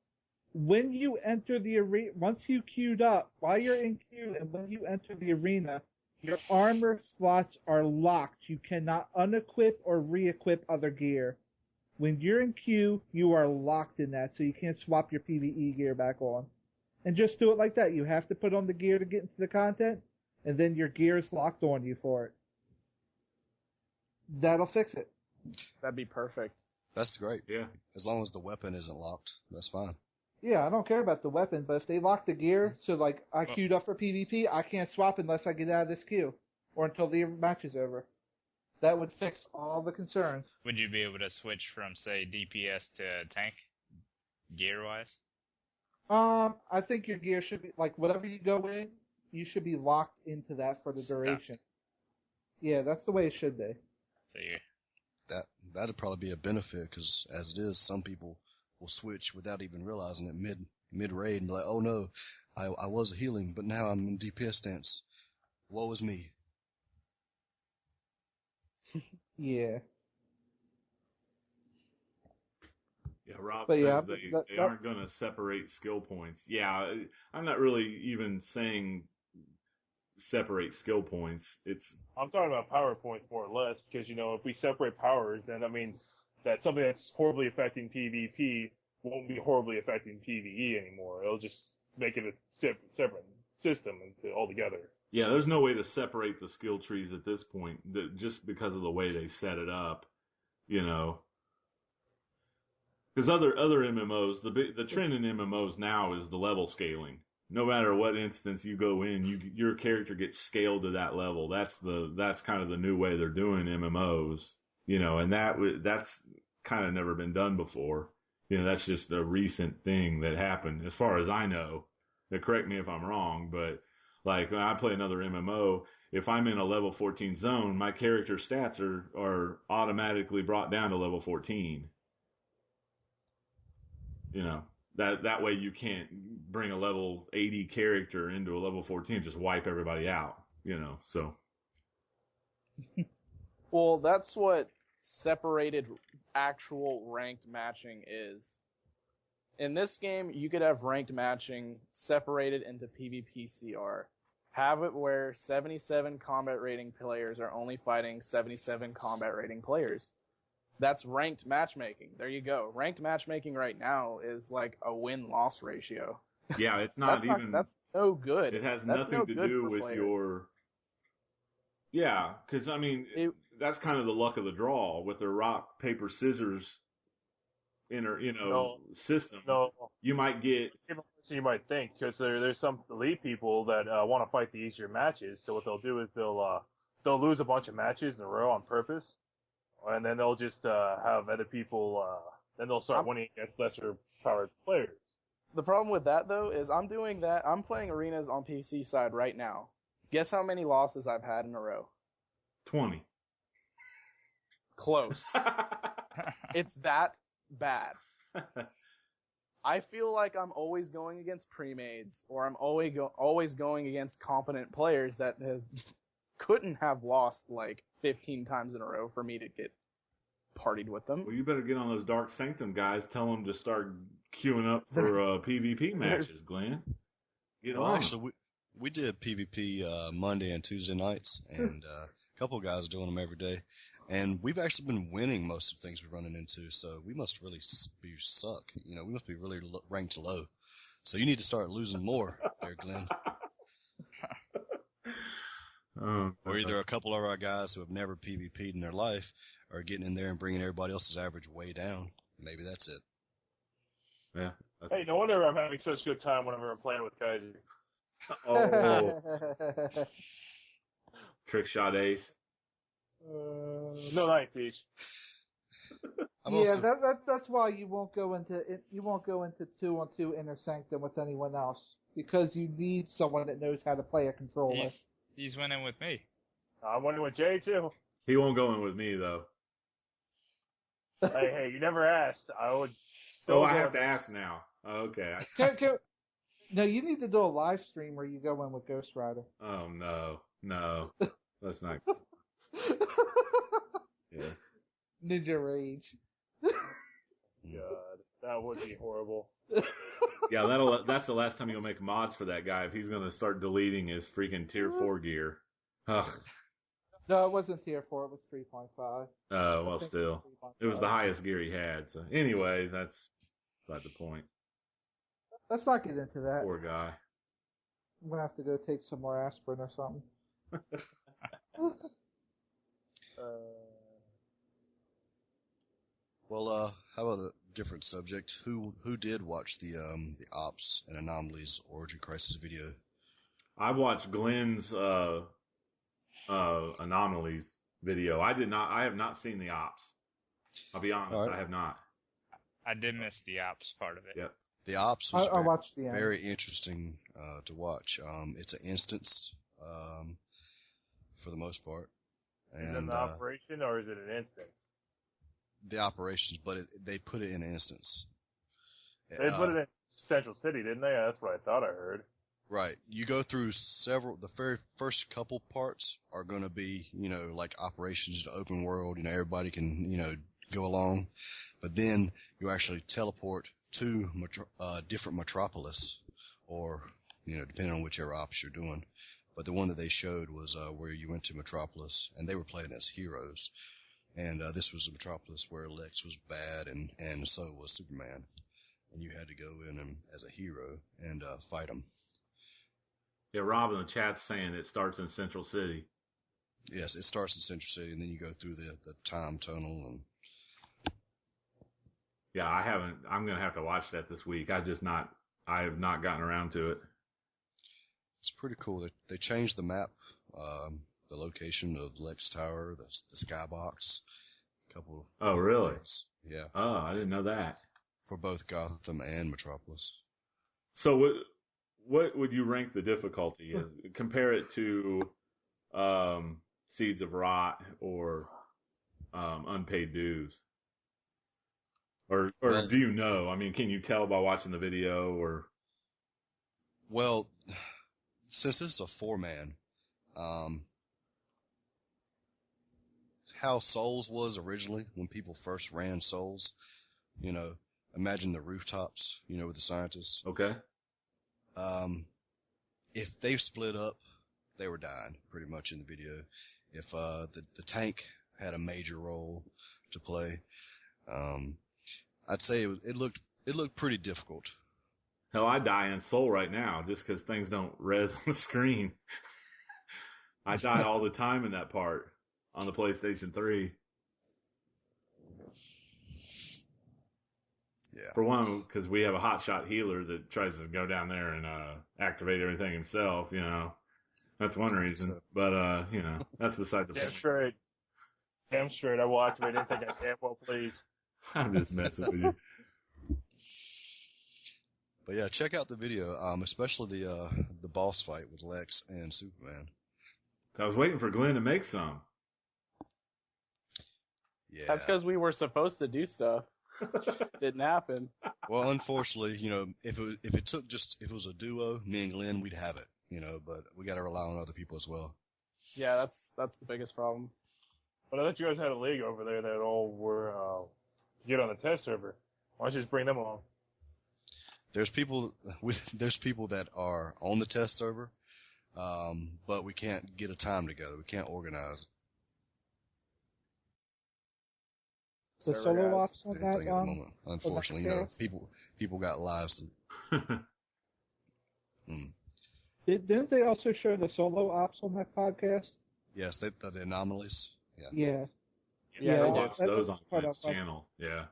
When you enter the arena, once you queued up, while you're in queue and when you enter the arena, your armor slots are locked. You cannot unequip or re-equip other gear. When you're in queue, you are locked in that, so you can't swap your PvE gear back on. And just do it like that. You have to put on the gear to get into the content, and then your gear is locked on you for it. That'll fix it. That'd be perfect. That's great. Yeah. As long as the weapon isn't locked, that's fine. Yeah, I don't care about the weapon, but if they lock the gear, so like I queued up for PvP, I can't swap unless I get out of this queue, or until the match is over. That would fix all the concerns. Would you be able to switch from, say, DPS to tank, gear-wise? I think your gear should be, like, whatever you go in, you should be locked into that for the duration. Yeah, that's the way it should be. So That'd probably be a benefit, because as it is, some people will switch without even realizing it mid raid and be like, oh no, I was healing, but now I'm in DPS stance. Woe is me. Yeah. Yeah, Rob But yeah, says they that, aren't going to separate skill points. Yeah, I'm not really even saying separate skill points. It's I'm talking about power points more or less, because, if we separate powers, then that means that something that's horribly affecting PvP won't be horribly affecting PvE anymore. It'll just make it a separate system altogether. yeah, there's no way to separate the skill trees at this point, just because of the way they set it up, you know. Because other MMOs, the trend in MMOs now is the level scaling. No matter what instance you go in, your character gets scaled to that level. That's kind of the new way they're doing MMOs, you know, and that's kind of never been done before. You know, that's just a recent thing that happened, as far as I know. Now, correct me if I'm wrong, but like when I play another MMO, if I'm in a level 14 zone, my character stats are automatically brought down to level 14. You know, that way you can't bring a level 80 character into a level 14 and just wipe everybody out, you know, so. Well, that's what separated actual ranked matching is. In this game, you could have ranked matching separated into PvPCR. Have it where 77 combat rating players are only fighting 77 combat rating players. That's ranked matchmaking. There you go. Ranked matchmaking right now is like a win-loss ratio. Yeah, it's not even. That's no good. It has That's nothing no to good do for with players. your. Yeah, because I mean, that's kind of the luck of the draw with the rock, paper, scissors system. No, You might get. you might think, because there's some elite people that want to fight the easier matches. So what they'll do is they'll lose a bunch of matches in a row on purpose, and then they'll just have other people. Then they'll start winning against lesser powered players. The problem with that though is I'm doing that. I'm playing arenas on PC side right now. Guess how many losses I've had in a row? 20. Close. It's that bad. I feel like I'm always going against pre-mades, or I'm always going against competent players that couldn't have lost like 15 times in a row for me to get partied with them. Well, you better get on those Dark Sanctum guys. Tell them to start queuing up for PvP matches, Glenn. Get on. Actually, we did PvP Monday and Tuesday nights, and a couple of guys doing them every day. And we've actually been winning most of the things we're running into, so we must really be suck. You know, we must be really ranked low. So you need to start losing more there, Glenn. Or either a couple of our guys who have never PvP'd in their life are getting in there and bringing everybody else's average way down. Maybe that's it. Yeah. Hey, no wonder I'm having such a good time whenever I'm playing with Kaiju. Oh. Trick shot ace. No, nice, Peach. That's why you won't go into 2-on-2 Inner Sanctum with anyone else, because you need someone that knows how to play a controller. He's winning with me. I'm winning with Jay too. He won't go in with me though. Hey, you never asked. I would. I have to ask now. Okay. No, you need to do a live stream where you go in with Ghost Rider. Oh no, that's not. Yeah. Ninja Rage. God, that would be horrible. Yeah, that's the last time you'll make mods for that guy if he's gonna start deleting his freaking tier 4 gear. Ugh. No, it wasn't tier 4. It was 3.5. Well, still, it was the highest gear he had. So anyway, that's beside the point. Let's not get into that. Poor guy. I'm gonna have to go take some more aspirin or something. Well, how about a different subject? Who did watch the Ops and Anomalies Origin Crisis video? I watched Glenn's Anomalies video. I have not seen the Ops. I'll be honest, Right. I have not. I did miss the Ops part of it. Yep. The Ops was I watched the very interesting to watch. It's an instance for the most part. Is it And an operation or is it an instance? the operations, but they put it in an instance. They put it in Central City, didn't they? That's what I thought I heard. Right. You go through the very first couple parts are going to be, like operations to open world. Everybody can, go along, but then you actually teleport to different metropolis, or depending on whichever ops you're doing. But the one that they showed was where you went to Metropolis, and they were playing as heroes. And this was a Metropolis where Lex was bad, and so was Superman. And you had to go in as a hero and fight him. Yeah, Rob in the chat's saying it starts in Central City. Yes, it starts in Central City, and then you go through the time tunnel. And yeah, I haven't. I'm gonna have to watch that this week. I have not gotten around to it. It's pretty cool. They changed the map, the location of Lex Tower, the skybox. Couple. Oh, really? Things. Yeah. Oh, I didn't know that. For both Gotham and Metropolis. So what would you rank the difficulty as? Compare it to Seeds of Rot or Unpaid Dues. Or well, do you know? I mean, can you tell by watching the video or? Well, since this is a 4-man, how Souls was originally when people first ran Souls, imagine the rooftops, with the scientists. Okay. If they split up, they were dying pretty much in the video. If the tank had a major role to play, I'd say it looked pretty difficult. Hell, I die in Soul right now just because things don't res on the screen. I die all the time in that part on the PlayStation 3. Yeah. For one, because we have a hotshot healer that tries to go down there and activate everything himself, That's one reason. But, that's beside the point. Damn straight. I will activate anything I can. Well, please. I'm just messing with you. But yeah, check out the video, especially the boss fight with Lex and Superman. I was waiting for Glenn to make some. Yeah. That's because we were supposed to do stuff. Didn't happen. Well, unfortunately, if it was a duo, me and Glenn, we'd have it, but we got to rely on other people as well. Yeah, that's the biggest problem. But I thought you guys had a league over there that all were get on the test server. Why don't you just bring them along? There's people that are on the test server, but we can't get a time together. We can't organize. The solo ops on that anything at the moment. Unfortunately, people got lives. Didn't they also show the solo ops on that podcast? Yes, the anomalies. Yeah. I watched those on Glenn's channel. Yeah.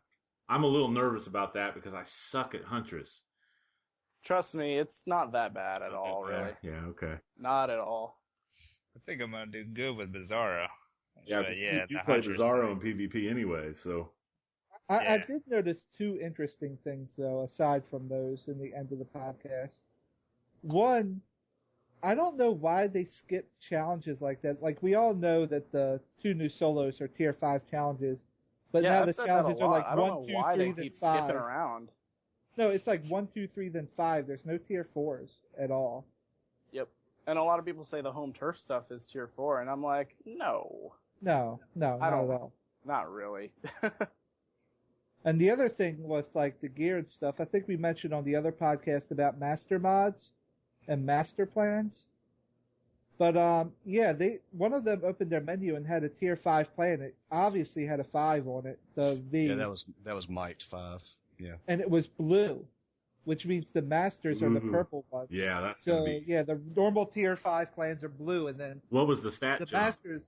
I'm a little nervous about that because I suck at Huntress. Trust me, it's not that bad at all, really. Yeah, okay. Not at all. I think I'm gonna do good with Bizarro. Yeah, but you play Bizarro in PvP anyway, so. I did notice two interesting things, though, aside from those in the end of the podcast. One, I don't know why they skipped challenges like that. Like, we all know that the 2 new solos are tier 5 challenges, but now the challenges are like 1, 2, 3, then 5. Skipping around. No, it's like 1, 2, 3, then 5. There's no tier 4s at all. Yep. And a lot of people say the home turf stuff is tier 4, and I'm like, no. No, not at all. Not really. And the other thing with like the gear and stuff, I think we mentioned on the other podcast about master mods and master plans. But one of them opened their menu and had a tier 5 plan. It obviously had a 5 on it. The V. Yeah, that was Might 5. Yeah. And it was blue, which means the masters are the purple ones. Yeah, that's gonna be. Yeah, the normal tier 5 plans are blue, and then what was the stat jump? Masters.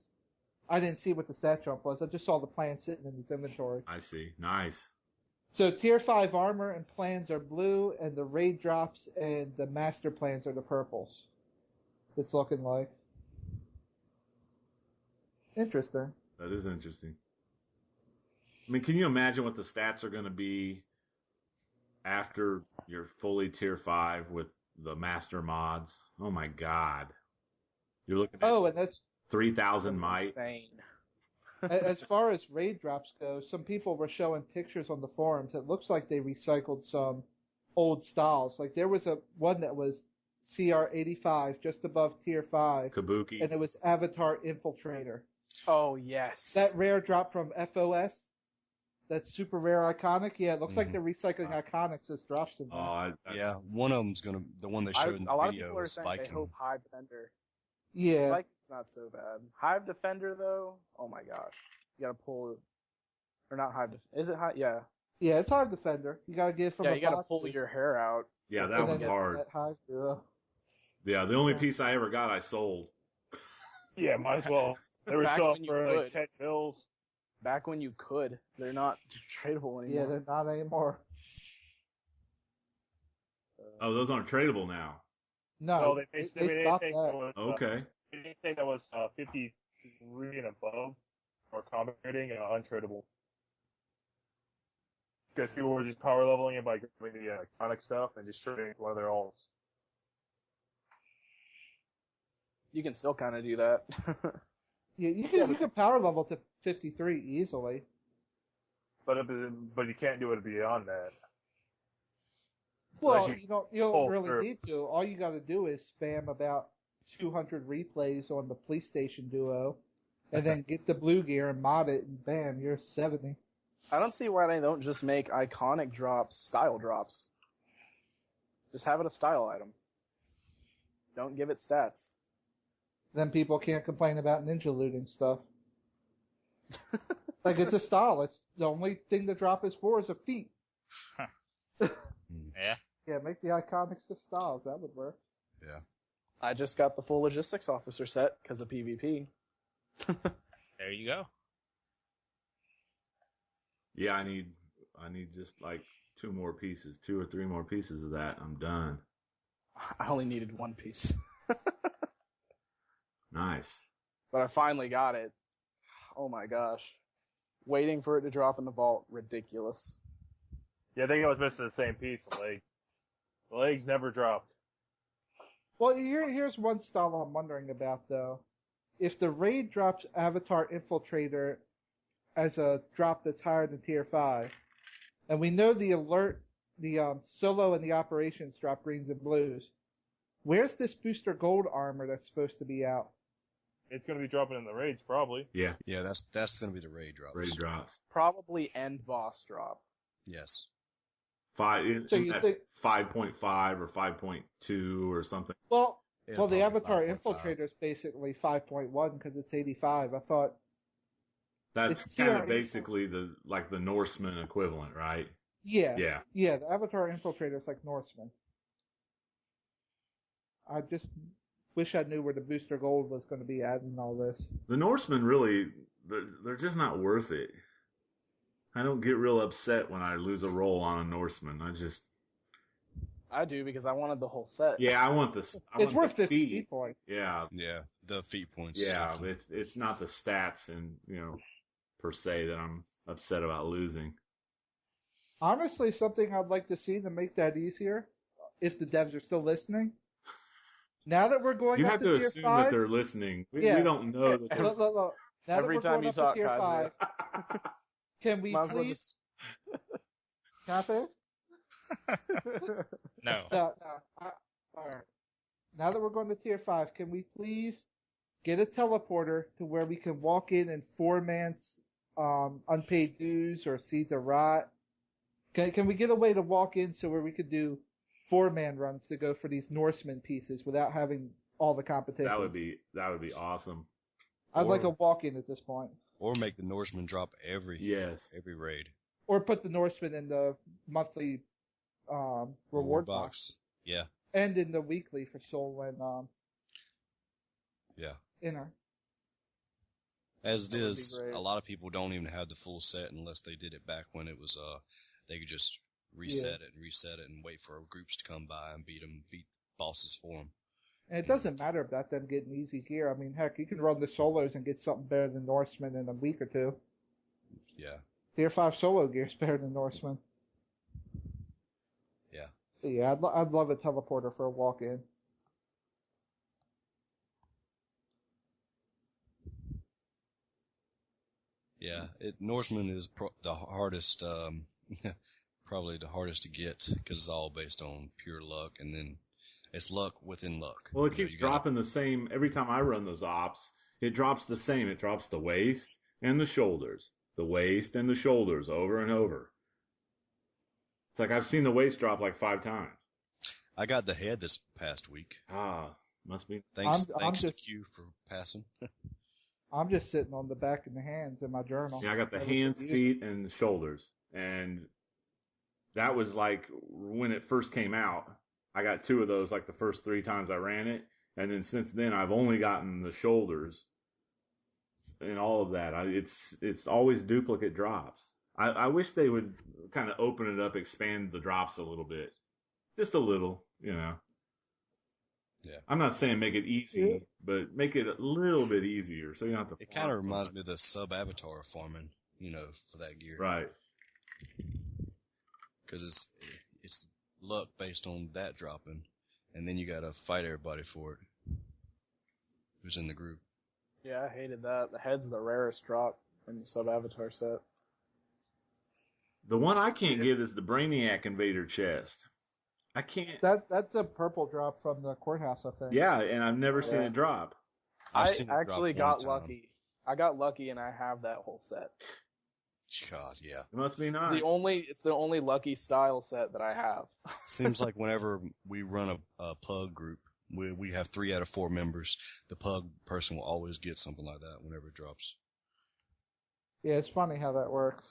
I didn't see what the stat jump was. I just saw the plan sitting in his inventory. I see. Nice. So tier 5 armor and plans are blue, and the raid drops and the master plans are the purples. It's looking like. Interesting. That is interesting. I mean, can you imagine what the stats are going to be after you're fully tier 5 with the master mods? Oh my god. You're looking at and that's 3,000 might. Insane. As far as raid drops go, some people were showing pictures on the forums. It looks like they recycled some old styles. Like there was one that was CR 85, just above tier 5. Kabuki. And it was Avatar Infiltrator. Oh, yes. That rare drop from FOS. that super rare iconic. Yeah, it looks like Mhm. they're recycling iconics as drops in there. Yeah, one of them's the one they showed in A the lot of video people are was saying they Viking. hope Hive Defender. Yeah. Viking's not so bad. Hive Defender though, oh my gosh, you gotta pull, or not Hive. Is it Hive? Yeah. Yeah, it's Hive Defender. You gotta get it from Yeah, a you gotta box. pull your hair out. Yeah, to that and one's then get- hard. That Hive Duo. Yeah, the only piece I ever got, I sold. Yeah, might as well. They were Back selling when you for like could. $10. Back when you could, they're not tradable Yeah, anymore. they're not anymore. Oh, those aren't tradable now. No, they they didn't stopped think that. that was, Okay. anything that was 53 and above or combat rating untradable. Because people were just power leveling it by grabbing the iconic stuff and just trading one of their alts. You can still kind of do that. Yeah, you can power level to 53 easily. But you can't do it beyond that. Well, Like you don't really need to. All you got to do is spam about 200 replays on the police station duo, and then get the blue gear and mod it, and bam, you're 70. I don't see why they don't just make iconic drops style drops. Just have it a style item. Don't give it stats. Then people can't complain about ninja looting stuff. Like, it's a style. It's the only thing the drop is for is a feat. Yeah. Yeah, make the iconics just styles. That would work. Yeah. I just got the full logistics officer set because of PvP. There you go. Yeah, I need just like 2 or 3 more pieces of that. I'm done. I only needed one piece. Nice. But I finally got it. Oh my gosh. Waiting for it to drop in the vault, ridiculous. Yeah, I think I was missing the same piece, the leg. The legs never dropped. Well, here's one style I'm wondering about, though. If the raid drops Avatar Infiltrator as a drop that's higher than Tier 5, and we know the alert, the solo and the operations drop greens and blues, where's this booster gold armor that's supposed to be out? It's going to be dropping in the raids, probably. Yeah, Yeah, that's gonna be the raid drops. raid drops. Probably end boss drop. Yes. 5 So you think 5.5 or 5.2 or something. well, It'll the probably Avatar 5.5. Infiltrator is basically 5.1 because it's 85. I thought That's It's kind CRE. of basically the Norseman equivalent, right? Yeah. Yeah. Yeah, the Avatar Infiltrator is like Norseman. I just wish I knew where the booster gold was going to be at in all this. The Norsemen really, they're just not worth it. I don't get real upset when I lose a roll on a Norseman. I do because I wanted the whole set. I want this. It's worth 50 feet points. Yeah, Yeah. The feet points. yeah. definitely. It's not the stats and per se that I'm upset about losing. Honestly, something I'd like to see to make that easier, if the devs are still listening. Now that we're going You up have to to tier assume 5, that they're listening. We Yeah. don't know that they're. look. Now Every that we're time going you up talk, to tier Kaiser. 5, can we Might as well please? Can I finish? No. No. All right. Now that we're going to tier 5, can we please get a teleporter to where we can walk in and 4-man's unpaid dues or seeds of rot? Can we get a way to walk in so where we could do 4-man runs to go for these Norseman pieces without having all the competition? That would be awesome. I'd like a Or- walk-in at this point. Or make the Norseman drop every Yes. raid. Or put the Norseman in the monthly reward box. Yeah. And in the weekly for Soul and Yeah. Inner. As it That would be is, great. a lot of people don't even have the full set unless they did it back when it was they could just reset it and wait for groups to come by and beat bosses for them. And it doesn't matter about them getting easy gear. I mean, heck, you can run the solos and get something better than Norseman in a week or two. Yeah. Tier 5 solo gear is better than Norseman. Yeah. But yeah, I'd love a teleporter for a walk-in. Yeah. Norseman is the hardest, probably the hardest to get because it's all based on pure luck, and then it's luck within luck. Well, it You know, keeps you gotta- dropping the same every time I run those ops. It drops the same. It drops the waist and the shoulders. the waist and the shoulders over and over. It's like I've seen the waist drop like 5 times. I got the head this past week. Ah, must be. Thanks I'm to just- Q for passing. I'm just sitting on the back of the hands in my journal. Yeah, I got the Never hands, used it. feet, and the shoulders. And that was like when it first came out. I got 2 of those like the first 3 times I ran it. And then since then, I've only gotten the shoulders and all of that. It's always duplicate drops. I wish they would kind of open it up, expand the drops a little bit. Just a little, you know. Yeah. I'm not saying make it easy, Yeah. but make it a little bit easier so you don't have to. It kind of reminds me of the sub-avatar farming, for that gear. Right. Because it's luck based on that dropping, and then you got to fight everybody for it who's in the group. Yeah, I hated that. The head's the rarest drop in the sub-avatar set. The one I can't get is the Brainiac Invader chest. I can't. That's a purple drop from the courthouse, I think. Yeah, and I've never seen Yeah. it drop. I've I seen it drop actually one got time. lucky. I got lucky and I have that whole set. God, yeah. It must be It's nice. the only lucky style set that I have. Seems like whenever we run a pug group, we have 3 out of 4 members. The pug person will always get something like that whenever it drops. Yeah, it's funny how that works.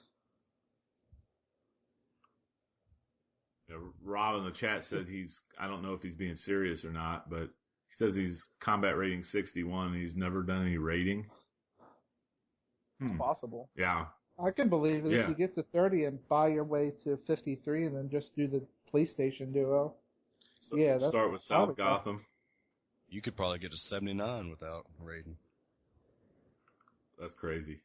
Yeah, Rob in the chat said I don't know if he's being serious or not, but he says he's combat rating 61 and he's never done any rating. Possible. Yeah. I can believe it Yeah. if you get to 30 and buy your way to 53 and then just do the police station duo. Yeah, that's Start with South Gotham. You could probably get to 79 without raiding. That's crazy.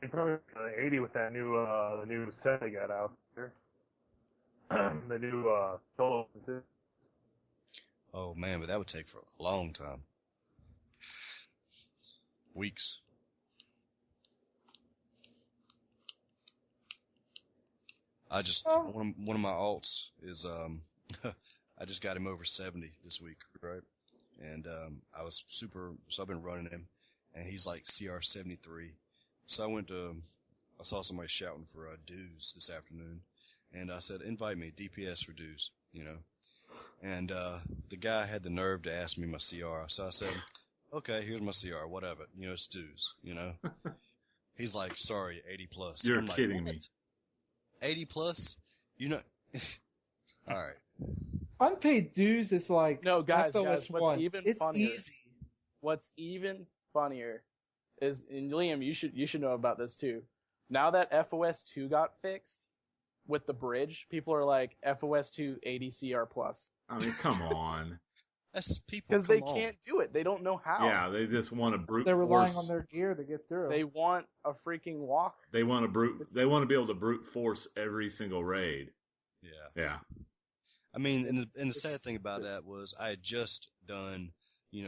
You probably got 80 with that the new set they got out there. The new solo. Oh man, but that would take for a long time. Weeks. One of my alts is I just got him over 70 this week, right? And so I've been running him, and he's like CR 73. So I saw somebody shouting for dues this afternoon, and I said, invite me, DPS for dues, And the guy had the nerve to ask me my CR, so I said, okay, here's my CR, whatever, it's dues, He's like, sorry, 80 plus. You're I'm like, kidding what? me. 80 plus? All right. Unpaid dues is like No, guys, FOS1. what's even It's funnier? easy. What's even funnier is, and Liam, you should know about this too. Now that FOS2 got fixed with the bridge, people are like FOS2 80 CR plus. I mean, come on. That's people. Because they can't do it. They don't know how. Yeah, they just want to brute They're relying force. on their gear to get through. They want a freaking walk. They want to be able to brute force every single raid. Yeah. Yeah. I mean, and the sad thing about that was I had just done,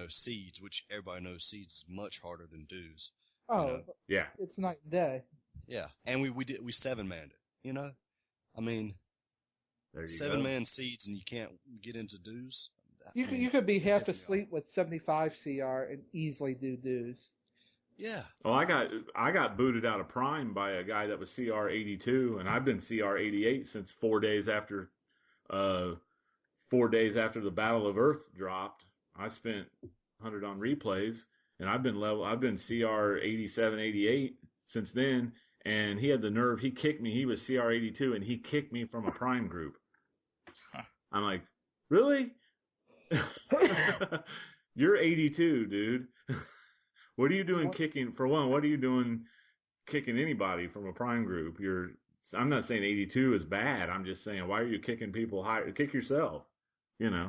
seeds, which everybody knows seeds is much harder than dues. Oh, Yeah. it's night and day. Yeah, and we 7-manned it. I mean, There you 7-man seeds and you can't get into dues. You could be half gets me asleep with 75 CR and easily do dues. Yeah. Oh, I got booted out of Prime by a guy that was CR 82, and I've been CR 88 since 4 days after the Battle of Earth dropped. I spent 100 on replays, and I've been CR 87, 88 since then. And he had the nerve. He kicked me. He was CR 82, and he kicked me from a Prime group. I'm like, really? You're 82, dude. What are you doing kicking? For one, what are you doing kicking anybody from a Prime group? I'm not saying 82 is bad. I'm just saying, why are you kicking people higher? Kick yourself, Right. You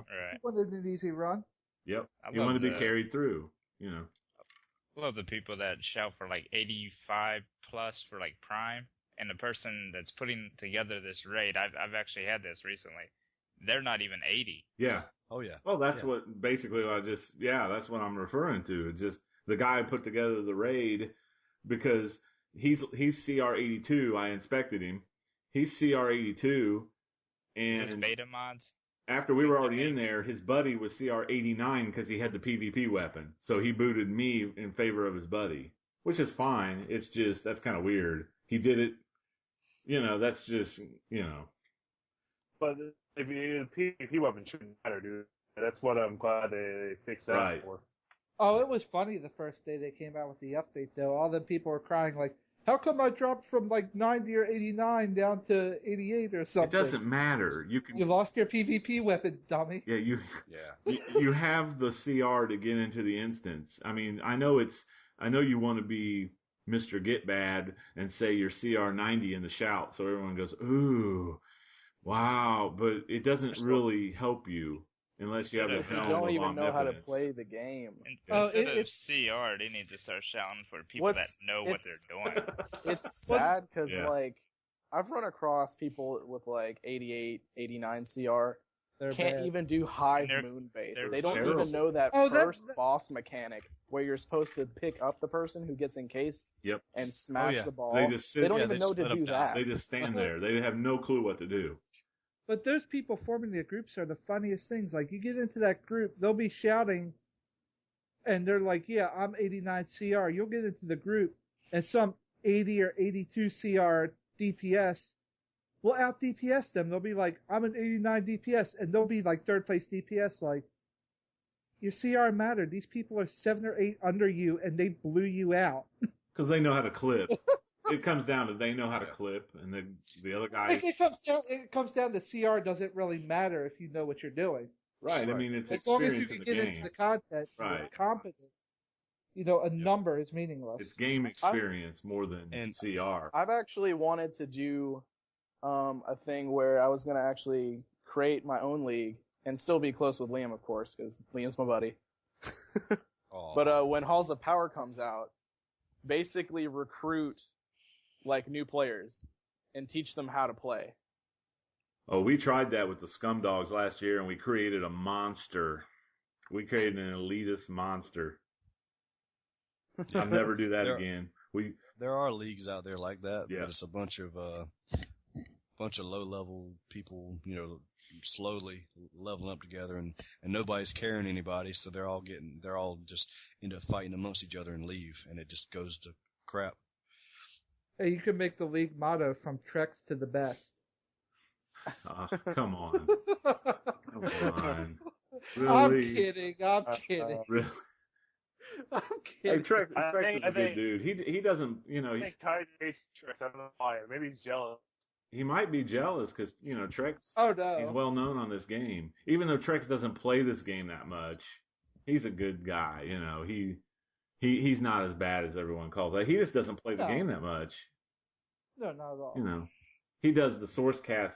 wanted an easy run? Yep. I You want to be carried through, I love the people that shout for like 85 plus for like Prime, and the person that's putting together this raid, I've actually had this recently. They're not even 80. Yeah. Oh yeah. Well, that's what basically that's what I'm referring to. It's just the guy who put together the raid, because he's CR 82. I inspected him. He's CR 82, Is this and beta mods? after we were already in there, his buddy was CR 89 because he had the PvP weapon. So he booted me in favor of his buddy. which is fine. It's just, that's kind of weird. He did it, that's just, But if PvP weapon shouldn't matter, dude. That's what I'm glad they fixed that Right. for. Oh, it was funny the first day they came out with the update, though. All the people were crying, like, how come I dropped from, 90 or 89 down to 88 or something? it doesn't matter. You You lost your PvP weapon, dummy. yeah, you have the CR to get into the instance. I mean, I know you want to be Mr. Get Bad and say you're CR 90 in the shout, so everyone goes, ooh, wow, but it doesn't really help you unless you have a Instead of- You helm don't of even know how to omnipotence. play the game. Instead of CR, they need to start shouting for people that know what they're doing. It's sad because, Yeah. I've run across people with, 88, 89 CR. They're Can't bad. even do Hive And Moon base. they're They don't terrible. even know that Oh, that- first boss mechanic where you're supposed to pick up the person who gets encased Yep. and smash yeah. the ball. They just sit. They don't Yeah, even they know just to let 'em do die. that. They just stand there. They have no clue what to do. But those people forming the groups are the funniest things. Like, you get into that group, they'll be shouting, and they're like, yeah, I'm 89 CR. You'll get into the group, and some 80 or 82 CR DPS will out DPS them. They'll be like, I'm an 89 DPS, and they'll be like third place DPS. Like, your CR mattered. These people are 7 or 8 under you, and they blew you out. Because they know how to clip. It comes down to they know how to Yeah. clip, and the other guy. Like, it comes down to CR doesn't really matter if you know what you're doing. Right. I Right. mean, it's As long as you experience can in the get into game. the content, Right. you're competent. A number is meaningless. It's game experience more than CR. I've actually wanted to do a thing where I was going to actually create my own league and still be close with Liam, of course, because Liam's my buddy. Aw. But when Halls of Power comes out, basically recruit new players and teach them how to play. Oh, we tried that with the Scumdogs last year, and we created a monster. We created an elitist monster. I'll never do that There- again. There are leagues out there like that, Yeah. but it's a bunch of low level people, slowly leveling up together, and nobody's carrying anybody, so they're all just end up fighting amongst each other and leave, and it just goes to crap. Hey, you can make the league motto from Treks to the best. Come on. Come on. I'm Really? kidding. I'm kidding. Really? I'm Hey, kidding. Trex I is a good think- dude. He doesn't, I think Kai hates Tricks. I don't know why. Maybe he's jealous. he might be jealous because, Trex, Oh no. he's well known on this game. Even though Trex doesn't play this game that much, he's a good guy. He's not as bad as everyone calls it. He just doesn't play the No. game that much. No, not at all. He does the Sourcecast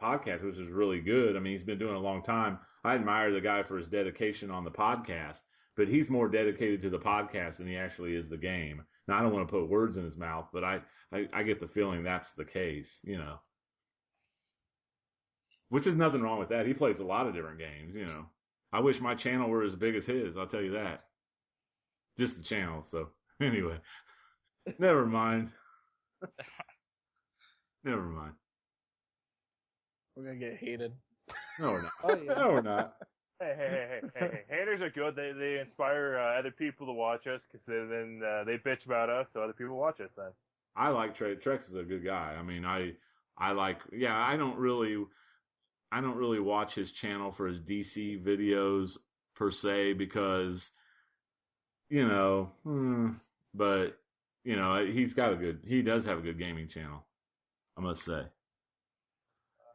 podcast, which is really good. I mean, he's been doing it a long time. I admire the guy for his dedication on the podcast, but he's more dedicated to the podcast than he actually is the game. Now, I don't want to put words in his mouth, but I get the feeling that's the case, Which is nothing wrong with that. He plays a lot of different games, I wish my channel were as big as his, I'll tell you that. Just the channel, so anyway. Never mind. Never mind. We're going to get hated. No, we're not. Oh yeah. No, we're not. Hey. Haters are good. They inspire other people to watch us because then they bitch about us, so other people watch us then. I like Trex. Trex is a good guy. I mean, I like, I don't really watch his channel for his DC videos per se because, but, he does have a good gaming channel, I must say.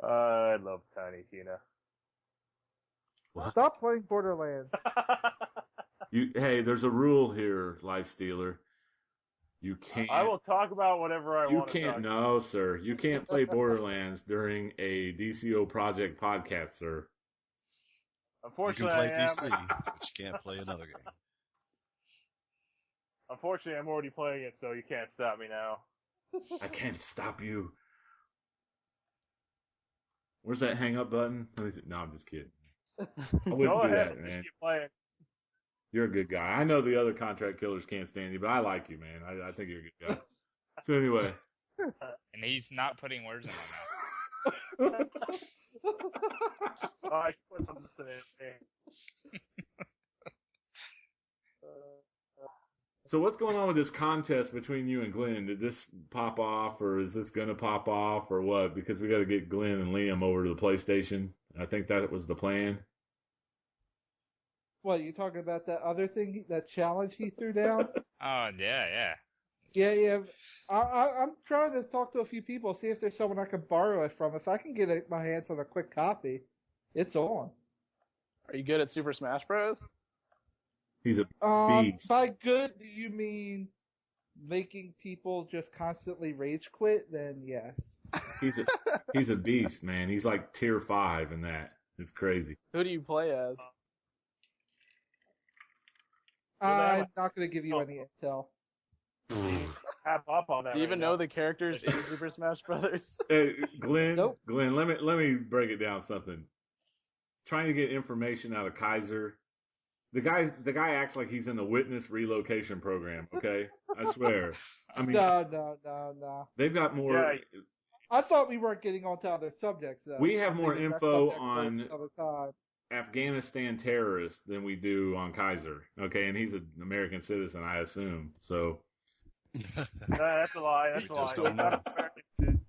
I love Tiny Tina. Stop playing Borderlands. Hey, there's a rule here, Life Stealer. You can't. I will talk about whatever I You want to talk can't. No, sir. You can't play Borderlands during a DCO Project podcast, sir. You can Unfortunately, play I am. DC, but you can't play another game. Unfortunately, I'm already playing it, so you can't stop me now. I can't stop you. Where's that hang up button? No, I'm just kidding. I wouldn't Go do ahead, that, man. keep playing. You're a good guy. I know the other contract killers can't stand you, but I like you, man. I think you're a good guy. So anyway. And he's not putting words in my mouth. Oh, I should put something in there. So what's going on with this contest between you and Glenn? Did this pop off, or is this going to pop off, or what? Because we got to get Glenn and Liam over to the PlayStation. I think that was the plan. What, you talking about that other thing, that challenge he threw down? Oh yeah. Yeah. I'm trying to talk to a few people, see if there's someone I can borrow it from. If I can get my hands on a quick copy, it's on. Are you good at Super Smash Bros? He's a beast. By good, do you mean making people just constantly rage quit? Then yes. He's a beast, man. He's like tier 5 in that. It's crazy. Who do you play as? I'm not going to give you any intel. Tap up on that. Do you even know the characters in Super Smash Brothers? Glenn, Nope. Glenn, let me break it down something. Trying to get information out of Kaiser. The guy acts like he's in the witness relocation program, okay? I swear. I mean, No. they've got more. Yeah. I thought we weren't getting onto other subjects, though. We have I'm more leaving that info subject for on another time. Afghanistan terrorists than we do on Kaiser, okay? And he's an American citizen, I assume. So No, that's a lie. That's He a lie. just don't know. Not an American.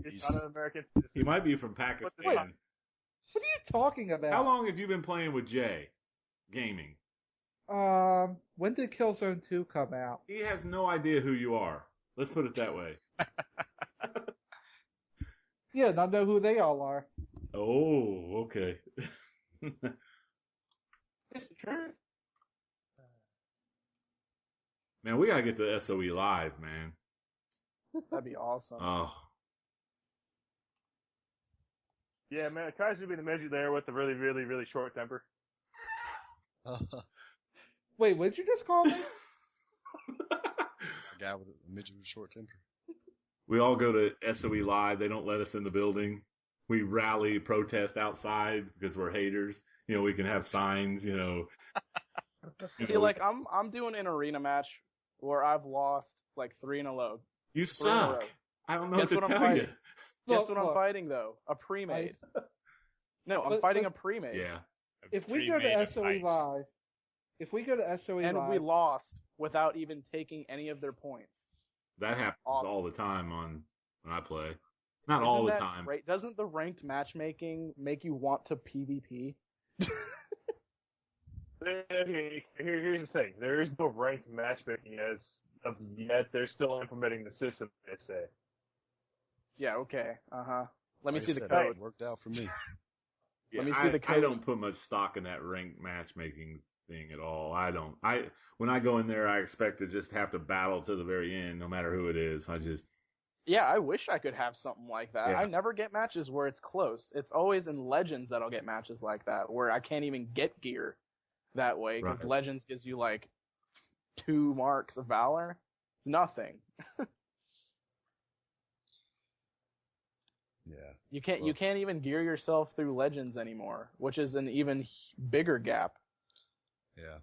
He's not an American citizen. he might be from Pakistan. What are you talking about? How long have you been playing with Jay? Gaming. When did Killzone 2 come out? He has no idea who you are. Let's put it that way. Yeah, and I know who they all are. Oh, okay. It's the truth. Man, we gotta get the SOE live, man. That'd be awesome. Oh, Yeah, man. Kaiser be the midget there with the really, really, really short temper. Wait, what did you just call me? A guy with a midget with a short temper. we all go to SOE live. They don't let us in the building. We rally, protest outside because we're haters. You know, we can have signs. You know. See, like I'm doing an arena match where I've lost like 3 in a row. You 3 in a row. suck. I don't know Guess what what to I'm tell you. fighting? Guess Look, what I'm fighting though? A pre-made. No, I'm But- fighting but- a pre-made. Yeah. If we go to SOE Live, And Live, we lost without even taking any of their points. That happens Awesome. all the time when I play. Not Isn't all the that time. Great? Doesn't the ranked matchmaking make you want to PvP? Okay, here's the thing. There is no ranked matchmaking as of yet. They're still implementing the system, they say. Yeah, okay. Uh-huh. Let me Like I see the said, code. It worked out for me. Yeah, Let me see the I code. don't put much stock in that ranked matchmaking thing at all. I don't. When I go in there, I expect to just have to battle to the very end, no matter who it is. Yeah, I wish I could have something like that. Yeah. I never get matches where it's close. It's always in Legends that I'll get matches like that, where I can't even get gear that way, because Right. Legends gives you like 2 marks of Valor. It's nothing. Yeah. You can't even gear yourself through Legends anymore, which is an even bigger gap. Yeah.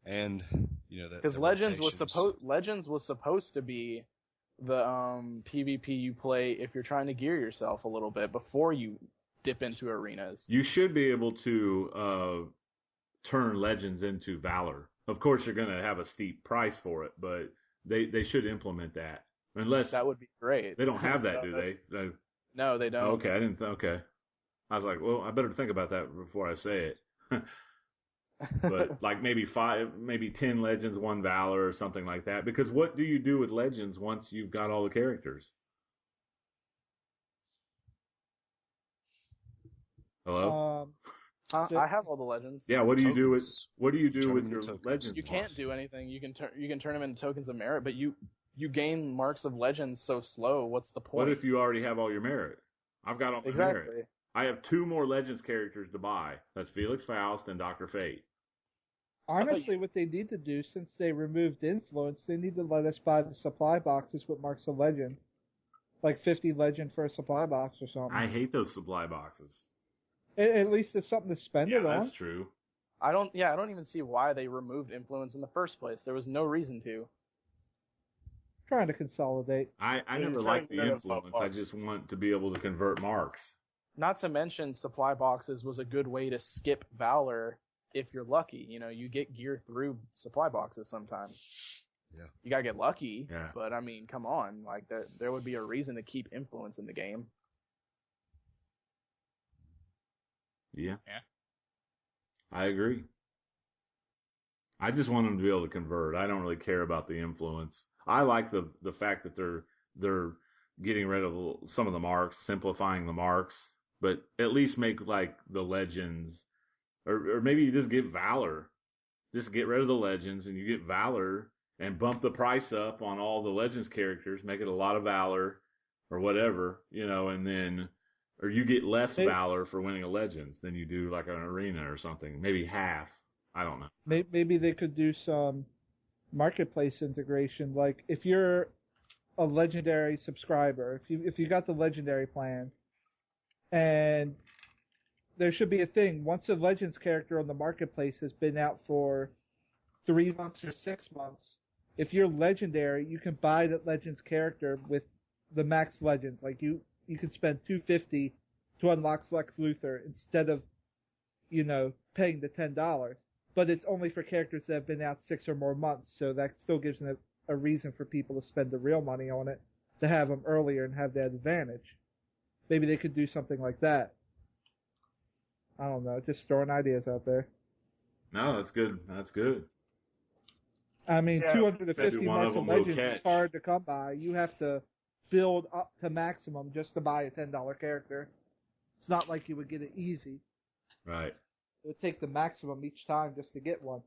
And, you know, that. Because the Legends rotations- was supposed to be the PvP you play if you're trying to gear yourself a little bit before you dip into arenas. You should be able to turn Legends into Valor. Of course, you're going to have a steep price for it, but they should implement that. Unless That would be great. they don't have that, do they? No, they don't. Okay, I didn't. Okay, I was like, well, I better think about that before I say it. But like maybe 10 Legends, 1 Valor, or something like that. Because what do you do with Legends once you've got all the characters? Hello. I have all the Legends. Yeah. What do you do with Tokens. What do you do Turn with them your into tokens. Legends? You can't do anything. You can turn them into tokens of merit, but you gain marks of Legends so slow. What's the point? What if you already have all your merit? I've got all my exactly? merit. I have 2 more Legends characters to buy. That's Felix Faust and Dr. Fate. honestly, what they need to do, since they removed influence, they need to let us buy the supply boxes with marks of legend. Like 50 legend for a supply box or something. I hate those supply boxes. At least it's something to spend Yeah, it on. that's true. I don't even see why they removed influence in the first place. There was no reason to. Trying to consolidate. I never you're liked trying the to influence. pop I up. just want to be able to convert marks. Not to mention, supply boxes was a good way to skip Valor if you're lucky. You know, you get gear through supply boxes sometimes. Yeah. You gotta get lucky. Yeah. But I mean, come on, like there would be a reason to keep influence in the game. Yeah. Yeah. I agree. I just want them to be able to convert. I don't really care about the influence. I like the fact that they're getting rid of some of the marks, simplifying the marks, but at least make like the legends, or maybe you just get Valor. Just get rid of the legends and you get Valor and bump the price up on all the legends characters, make it a lot of Valor or whatever, and then, or you get less Valor for winning a legends than you do like an arena or something, maybe half. I don't know. Maybe they could do some marketplace integration. Like if you're a legendary subscriber, if you got the legendary plan, and there should be a thing once a Legends character on the marketplace has been out for 3 months or 6 months. If you're legendary, you can buy that Legends character with the max Legends. Like you can spend $250 to unlock Lex Luthor instead of, paying the $10. But it's only for characters that have been out 6 or more months, so that still gives them a reason for people to spend the real money on it, to have them earlier and have that advantage. Maybe they could do something like that. I don't know, just throwing ideas out there. No, that's good. That's good. I mean, Yeah, 250 maybe one marks of of them will Legends is catch. hard to come by. You have to build up to maximum just to buy a $10 character. It's not like you would get it easy. Right. It would take the maximum each time just to get one.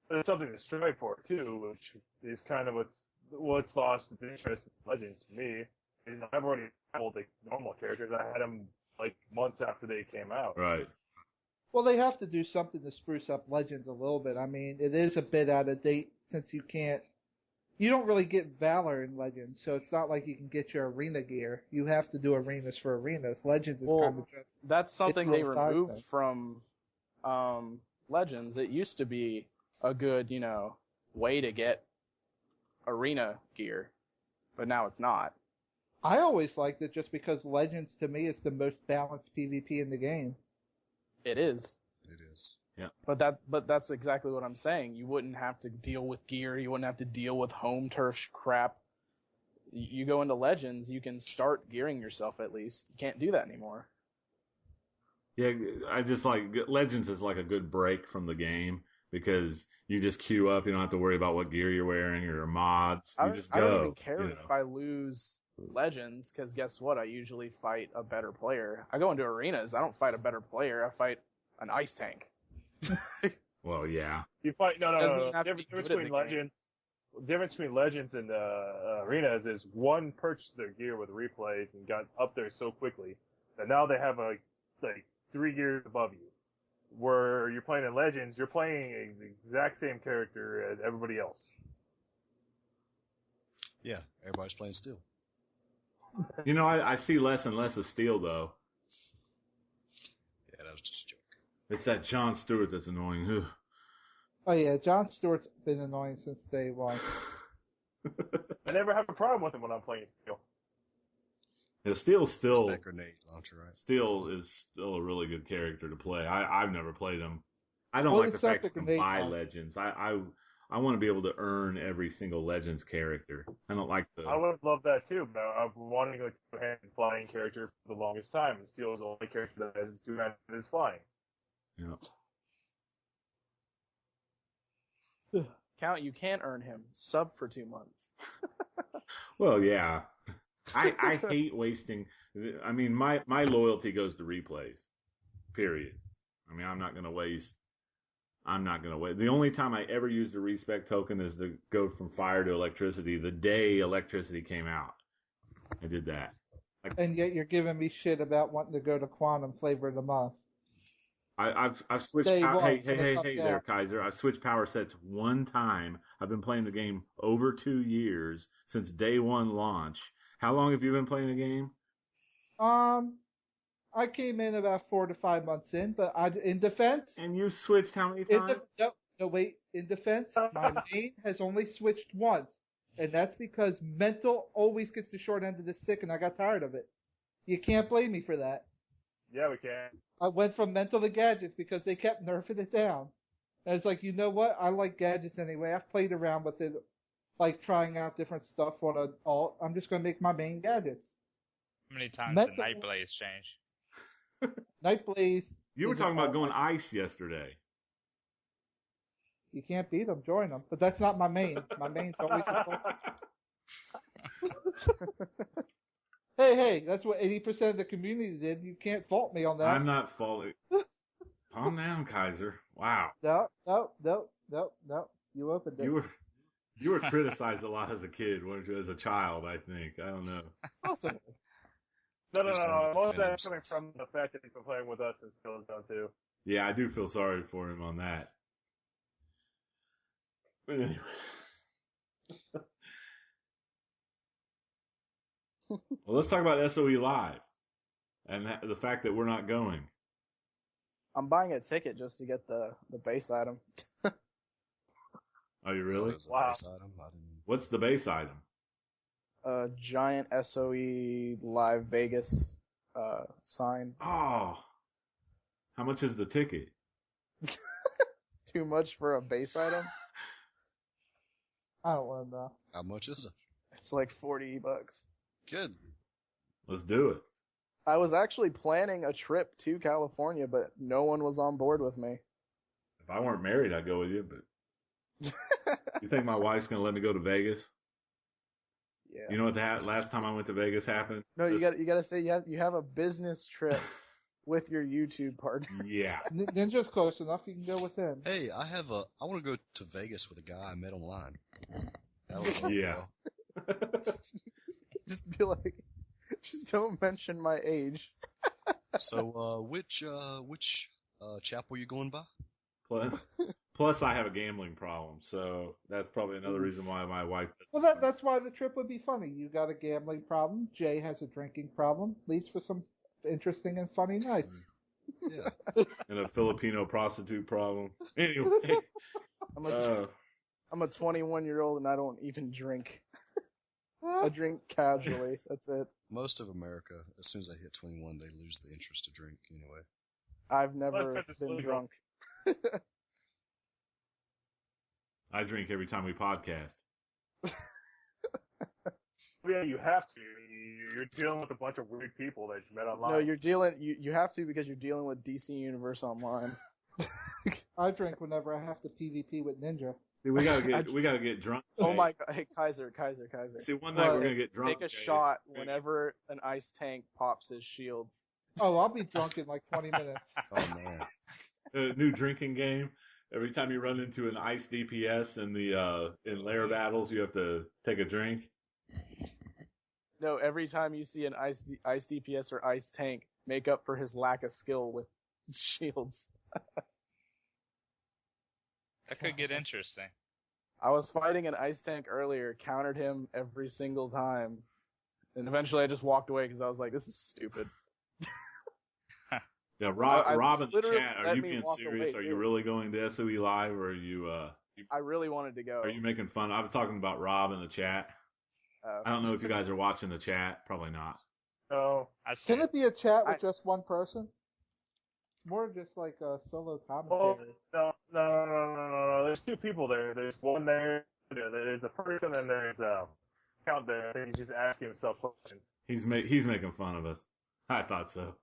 But it's something to strive for too, which is kind of what's lost the interest in Legends to me. Is I've already leveled the normal characters. I had them like months after they came out. Right. Well, they have to do something to spruce up Legends a little bit. I mean, it is a bit out of date since you don't really get Valor in Legends, so it's not like you can get your arena gear. You have to do arenas for arenas. Legends is kind of just... That's something it's a they little side removed thing. from Legends. It used to be a good, way to get arena gear, but now it's not. I always liked it just because Legends to me is the most balanced PvP in the game. It is. It is. But that's exactly what I'm saying. You wouldn't have to deal with gear. You wouldn't have to deal with home turf crap. You go into Legends, you can start gearing yourself at least. You can't do that anymore. Yeah, I just like Legends is like a good break from the game because you just queue up. You don't have to worry about what gear you're wearing or mods. You just go. I don't even care if I lose Legends, because guess what? I usually fight a better player. I go into arenas. I don't fight a better player. I fight an ice tank. Well, yeah. You fight no. Doesn't even have to Difference be good at between the game. Legends. Difference between Legends and arenas is one purchased their gear with replays and got up there so quickly that now they have like 3 gears above you. Where you're playing in Legends, you're playing the exact same character as everybody else. Yeah, everybody's playing steel. I see less and less of Steel though. Yeah, that was just a joke. It's that Jon Stewart that's annoying. Ugh. Oh yeah, Jon Stewart's been annoying since day one. I never have a problem with him when I'm playing Steel. Yeah, Steel's It's still that grenade launcher, right? Steel is still a really good character to play. I've never played him. I don't Well, like the it's not fact the that you can grenade buy launcher. Legends. I want to be able to earn every single Legends character. I don't like the. I would love that too, but I've been wanting a two-handed flying character for the longest time, and Steel is the only character that has two-handed is flying. Count, you can't earn him. Sub for 2 months. Well, yeah. I hate wasting. I mean, my loyalty goes to replays. Period. I mean, I'm not gonna waste. The only time I ever used a respec token is to go from fire to electricity the day electricity came out. I did that. And yet you're giving me shit about wanting to go to Quantum Flavor of the Month. I've switched. Day Hey, one, hey, when it hey, comes hey there, out. Kaiser. I've switched power sets one time. I've been playing the game over 2 years since day one launch. How long have you been playing the game? I came in about 4 to 5 months in, but in defense, And you switched how many in times? no, wait, in defense, my main has only switched once, and that's because mental always gets the short end of the stick, and I got tired of it. You can't blame me for that. Yeah, we can. I went from mental to gadgets because they kept nerfing it down. And it's like, you know what? I like gadgets anyway. I've played around with it, like trying out different stuff on an alt. I'm just going to make my main gadgets. How many times did Mental, Nightblaze change? Nightblaze. You were is an talking about alt going like- ice yesterday. You can't beat them, join them. But that's not my main. My main's always Hey, that's what 80% of the community did. You can't fault me on that. I'm not faulting. Calm down, Kaiser. Wow. No. You opened it. You were criticized a lot as a kid, weren't you? As a child, I think. I don't know. Awesome. No. Just wanted to Most of defend that's coming from the fact that he's been playing with us in Skillzone too. Yeah, I do feel sorry for him on that. But anyway. Well, let's talk about SOE Live and the fact that we're not going. I'm buying a ticket just to get the base item. Are you Oh, really? there's a Wow. base item? I didn't... What's the base item? A giant SOE Live Vegas sign. Oh, how much is the ticket? Too much for a base item? I don't want to know. How much is it? It's like $40. Good. Let's do it. I was actually planning a trip to California, but no one was on board with me. If I weren't married, I'd go with you, but you think my wife's going to let me go to Vegas? Yeah. You know what last time I went to Vegas happened? No, you gotta say you have a business trip with your YouTube partner. Yeah. Ninja's close enough. You can go with him. Hey, I want to go to Vegas with a guy I met online. That'll go Yeah. well. Just be like, just don't mention my age. So, which chapel you going by? Plus, I have a gambling problem, so that's probably another reason why my wife. Well, that's why the trip would be funny. You got a gambling problem. Jay has a drinking problem. Leads for some interesting and funny nights. Yeah. And a Filipino prostitute problem. Anyway. I'm a 21-year-old and I don't even drink. I drink casually. That's it. Most of America, as soon as they hit 21, they lose the interest to drink anyway. I've never Well, it's been legal. drunk. I drink every time we podcast. Yeah, you have to. You're dealing with a bunch of weird people that you met online. No, you have to because you're dealing with DC Universe Online. I drink whenever I have to PvP with Ninja. See, we gotta get drunk. Oh Jay. my god, hey Kaiser. See, one night we're gonna get drunk. Take a Jay. shot whenever an ice tank pops his shields. Oh, I'll be drunk in like 20 minutes. Oh man. A new drinking game. Every time you run into an ice DPS in the in lair battles, you have to take a drink. No, every time you see an ice DPS or ice tank, make up for his lack of skill with shields. That could get interesting. I was fighting an ice tank earlier, countered him every single time, and eventually I just walked away because I was like, "This is stupid." Yeah, I Rob in the literally chat, are let you me being walk serious? away, Are you too. really going to SOE Live, or are you I really wanted to go. are you making fun? I was talking about Rob in the chat. I don't know if you guys are watching the chat. Probably not. No. I see. Can it be a chat with just one person? More just like a solo commentary. Well, no. There's two people there. There's one there. There's a person, and there's count there. I think he's just asking himself questions. He's making fun of us. I thought so.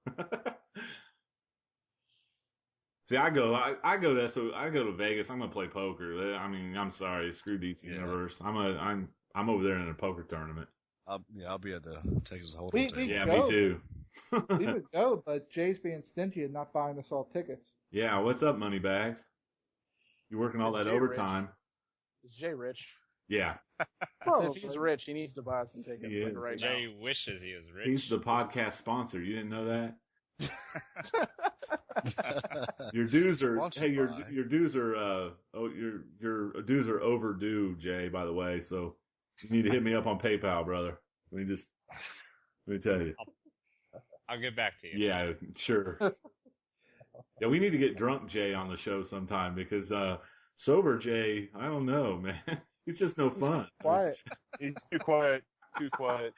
See, I go to Vegas. I'm gonna play poker. I mean, I'm sorry, screw DC Yeah. Universe. I'm over there in a poker tournament. I'll be at the Texas Hold'em We- table. Yeah, go. me too. We would go, but Jay's being stingy and not buying us all tickets. Yeah, what's up, Moneybags? You working all Is that Jay overtime? Is Jay rich? Yeah, If he's rich, he needs to buy some tickets He like is. right Jay wishes he was rich. he's the podcast sponsor. You didn't know that? Your dues are Sponsored by- your dues are your dues are overdue, Jay. By the way, so you need to hit me up on PayPal, brother. Let me tell you. I'll get back to you. Yeah, sure. Yeah, we need to get drunk Jay on the show sometime because sober Jay, I don't know, man. He's just no fun. Quiet. He's too quiet. Too quiet.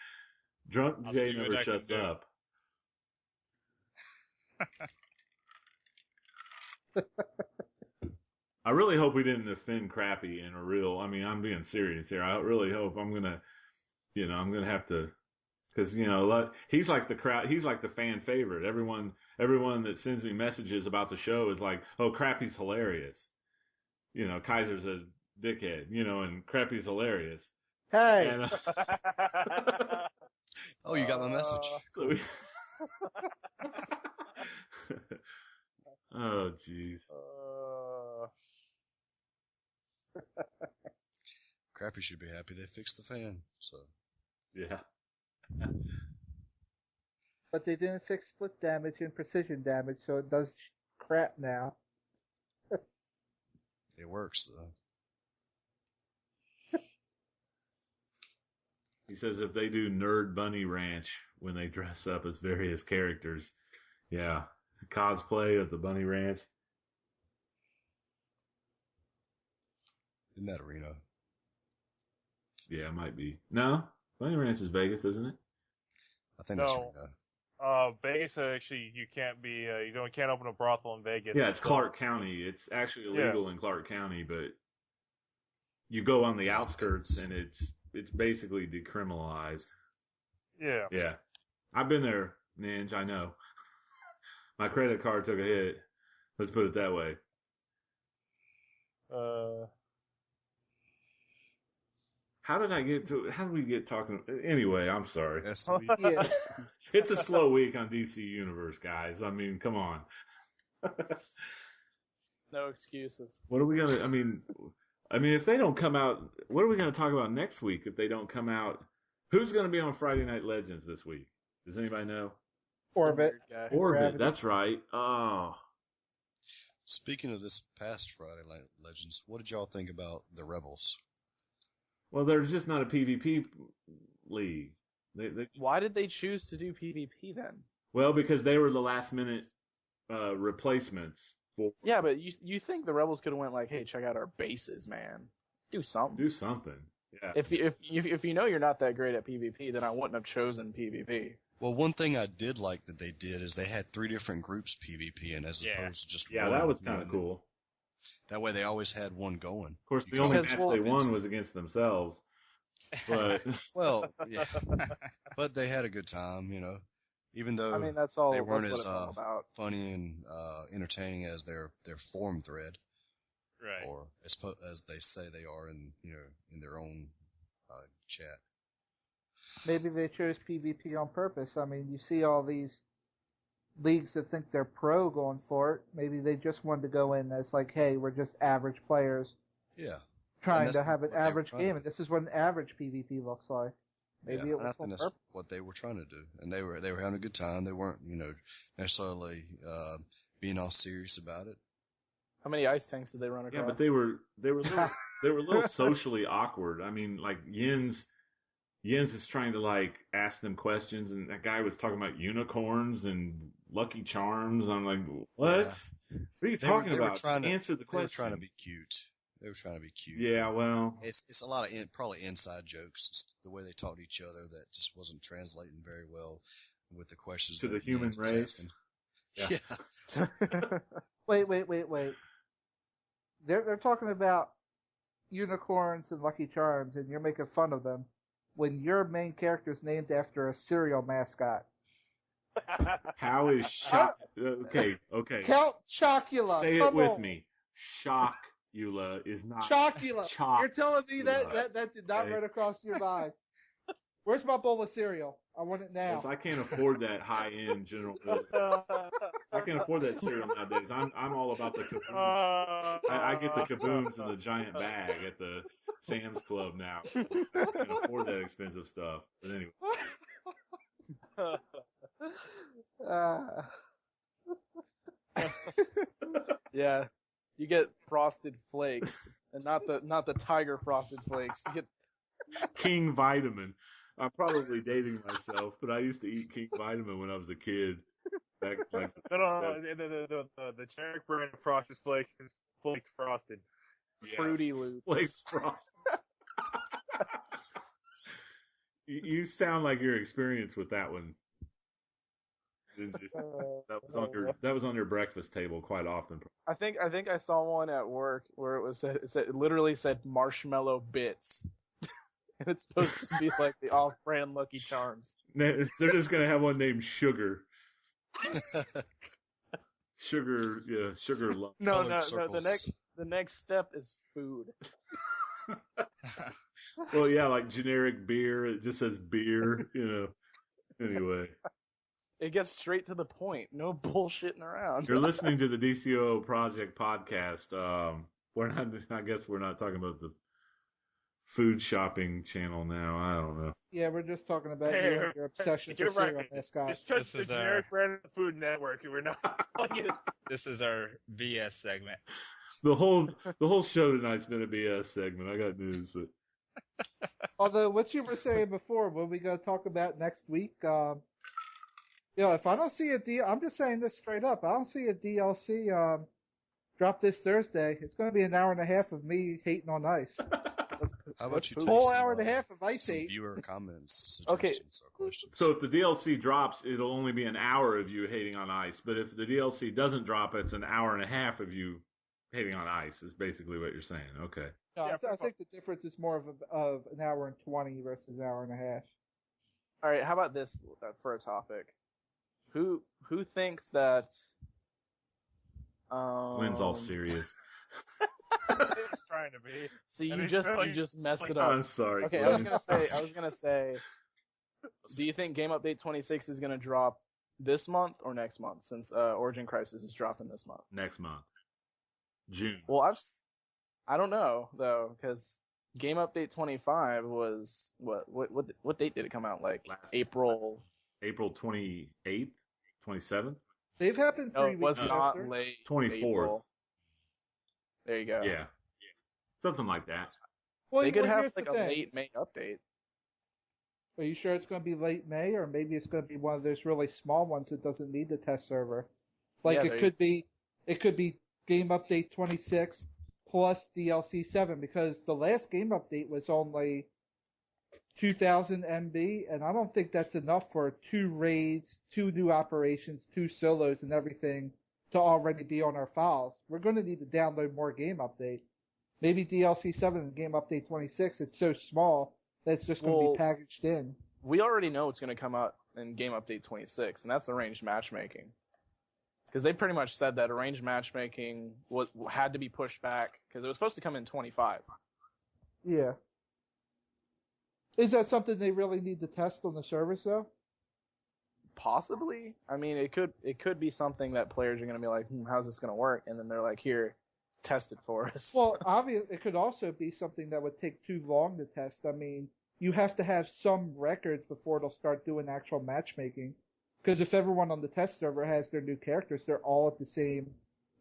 Drunk I'll Jay see what never I can shuts do. up. I really hope we didn't offend Crappy in a real. I mean, I'm being serious here. I really hope I'm gonna have to, because he's like the crowd. He's like the fan favorite. Everyone that sends me messages about the show is like, "Oh, Crappy's hilarious." Kaiser's a dickhead. And Crappy's hilarious. Hey, And, Oh, you got my message. so we- oh, jeez. Crappy should be happy they fixed the fan. So Yeah. but they didn't fix split damage and precision damage, so it does crap now. it works though. He says if they do Nerd Bunny Ranch when they dress up as various characters, yeah, cosplay at the Bunny Ranch. Isn't that Reno? Yeah, it might be. No, Bunny Ranch is Vegas, isn't it? I think that's No. Reno. Vegas, actually, you can't be, can't open a brothel in Vegas. Yeah, it's Clark County. It's actually illegal in Clark County, but you go on the outskirts and it's basically decriminalized. Yeah. Yeah. I've been there, Ninja, I know. My credit card took a hit. Let's put it that way. How did we get talking? Anyway, I'm sorry. Yes, Yeah. It's a slow week on DC Universe, guys. I mean, come on. No excuses. What are we going to, I mean, if they don't come out, what are we going to talk about next week if they don't come out? Who's going to be on Friday Night Legends this week? Does anybody know? Orbit. Guy. Orbit, Gravity. that's right. Oh. Speaking of this past Friday Night Legends, what did y'all think about the Rebels? Well, they're just not a PvP league. Why did they choose to do PvP then? Well, because they were the last minute replacements for. Yeah, but you think the Rebels could have went like, hey, check out our bases, man. Do something. Do something. Yeah. If you know you're not that great at PvP, then I wouldn't have chosen PvP. Well, one thing I did like that they did is they had 3 different groups PvP in as opposed to just one. That was kind of cool. That way they always had one going. Of course, the only match they won was against themselves. But well, yeah, but they had a good time, Even though that's all. they weren't that's what as it's all about. funny and entertaining as their forum thread, Right. or as they say they are in in their own chat. Maybe they chose PvP on purpose. I mean, you see all these leagues that think they're pro going for it. Maybe they just wanted to go in as like, hey, we're just average players. Yeah. Trying to have an average game, and this is what an average PvP looks like. Maybe it was I think that's what they were trying to do, and they were having a good time. They weren't, necessarily being all serious about it. How many ice tanks did they run across? yeah, but they were a little socially awkward. I mean, like Yin's is trying to like ask them questions, and that guy was talking about unicorns and Lucky Charms. I'm like, what? Yeah. What are you talking about? Answer the question. They were trying to be cute. Yeah, well, it's a lot of probably inside jokes. It's the way they talk to each other that just wasn't translating very well with the questions to that the human Jens was race. asking. Yeah. Wait. They're talking about unicorns and Lucky Charms, and you're making fun of them when your main character is named after a cereal mascot. How is okay? Count Chocula. Say Come it with on. me. Shockula is not Chocula. You're telling me Chocula. that did not Okay. run across your mind. Where's my bowl of cereal? I want it now. Yes, I can't afford that high-end General Mills. I can't afford that cereal nowadays. I'm all about the kabooms. I get the kabooms in the giant bag at the Sam's Club now. I can't afford that expensive stuff. But anyway. Yeah, you get Frosted Flakes, and not the Tiger Frosted Flakes. You get King Vitamin. I'm probably dating myself, but I used to eat King Vitamin when I was a kid. Back like the generic brand of Frosted Flakes is Flakes Frosted. Fruity Loops. Flakes Frosted. You sound like you're experienced with that one. Didn't you? That was on your breakfast table quite often. I think I saw one at work where it literally said marshmallow bits. And it's supposed to be like the off-brand Lucky Charms. They're just gonna have one named Sugar. Sugar, yeah, Sugar Lump. No, Colored no, no. circles. The next step is food. Well, yeah, like generic beer. It just says beer, Anyway, It gets straight to the point. No bullshitting around. you're listening to the DCUO Project podcast. I guess we're not talking about the food shopping channel now. I don't know. Yeah, we're just talking about Hey, you and your obsession for you're right. cereal mascots. Just because This the is generic brand of the Food Network, we're not. This is our BS segment. The whole show tonight's been a BS segment. I got news, but Although what you were saying before, when we go talk about next week, if I don't see a deal, I'm just saying this straight up. I don't see a DLC drop this Thursday. It's going to be an hour and a half of me hating on ice. How about you A take whole some, hour and a half of ice some hate. viewer comments, Okay. suggestions, or questions? so if the DLC drops, it'll only be an hour of you hating on ice. But if the DLC doesn't drop, it's an hour and a half of you hating on ice. Is basically what you're saying. Okay. No, Yeah, I think the difference is more of an hour and 20 versus an hour and a half. All right, how about this for a topic? Who thinks that? Lynn's all serious. He's trying to be. See, And you he's really- just messed it I'm up. sorry. Okay, Glenn. I was gonna say. Do you think Game Update 26 is gonna drop this month or next month? Since Origin Crisis is dropping this month. Next month, June. Well, I don't know though, because Game Update 25 was what date did it come out? Like April. April 28th, 27th, They've happened No, 3 it was weeks not after. late. 24th. April. There you go. Yeah, something like that. Well, They could well, have here's like the a thing. late May update. Are you sure it's going to be late May, or maybe it's going to be one of those really small ones that doesn't need the test server? Like Yeah, it could be Game Update 26 plus DLC 7, because the last Game Update was only 2,000 MB, and I don't think that's enough for 2 raids, 2 new operations, 2 solos, and everything to already be on our files. We're going to need to download more Game Update. Maybe DLC 7 and Game Update 26, it's so small that it's just going to be packaged in. We already know it's going to come out in Game Update 26, and that's arranged matchmaking. Because they pretty much said that arranged matchmaking had to be pushed back, because it was supposed to come in 25. Yeah. Is that something they really need to test on the service, though? Possibly. I mean, it could be something that players are going to be like, how's this going to work? And then they're like, here, test it for us. Well, obviously, it could also be something that would take too long to test. I mean, you have to have some records before it'll start doing actual matchmaking. Because if everyone on the test server has their new characters, they're all at the same,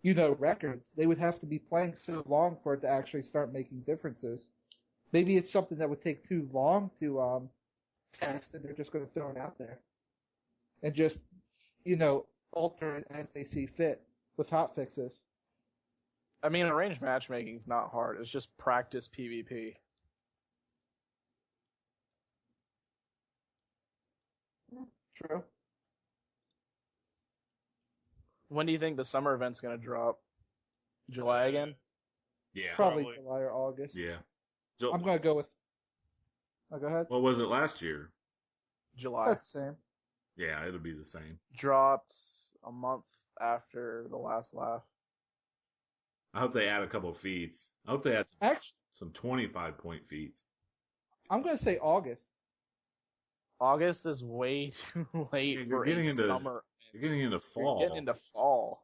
records. They would have to be playing so long for it to actually start making differences. Maybe it's something that would take too long to test, and they're just going to throw it out there. And just, alter it as they see fit with hotfixes. I mean, arranged matchmaking is not hard. It's just practice PvP. True. When do you think the summer event's going to drop? July again? Yeah. Probably Probably. July or August. Yeah. I'm going to go with... Oh, go ahead. What was it last year? July. That's the same. Yeah, it'll be the same. Dropped a month after the last laugh. I hope they add a couple of feats. I hope they add Actually, some 25-point feats. I'm going to say August. August is way too late You're for getting a into- summer. You're getting into You're fall. getting into fall.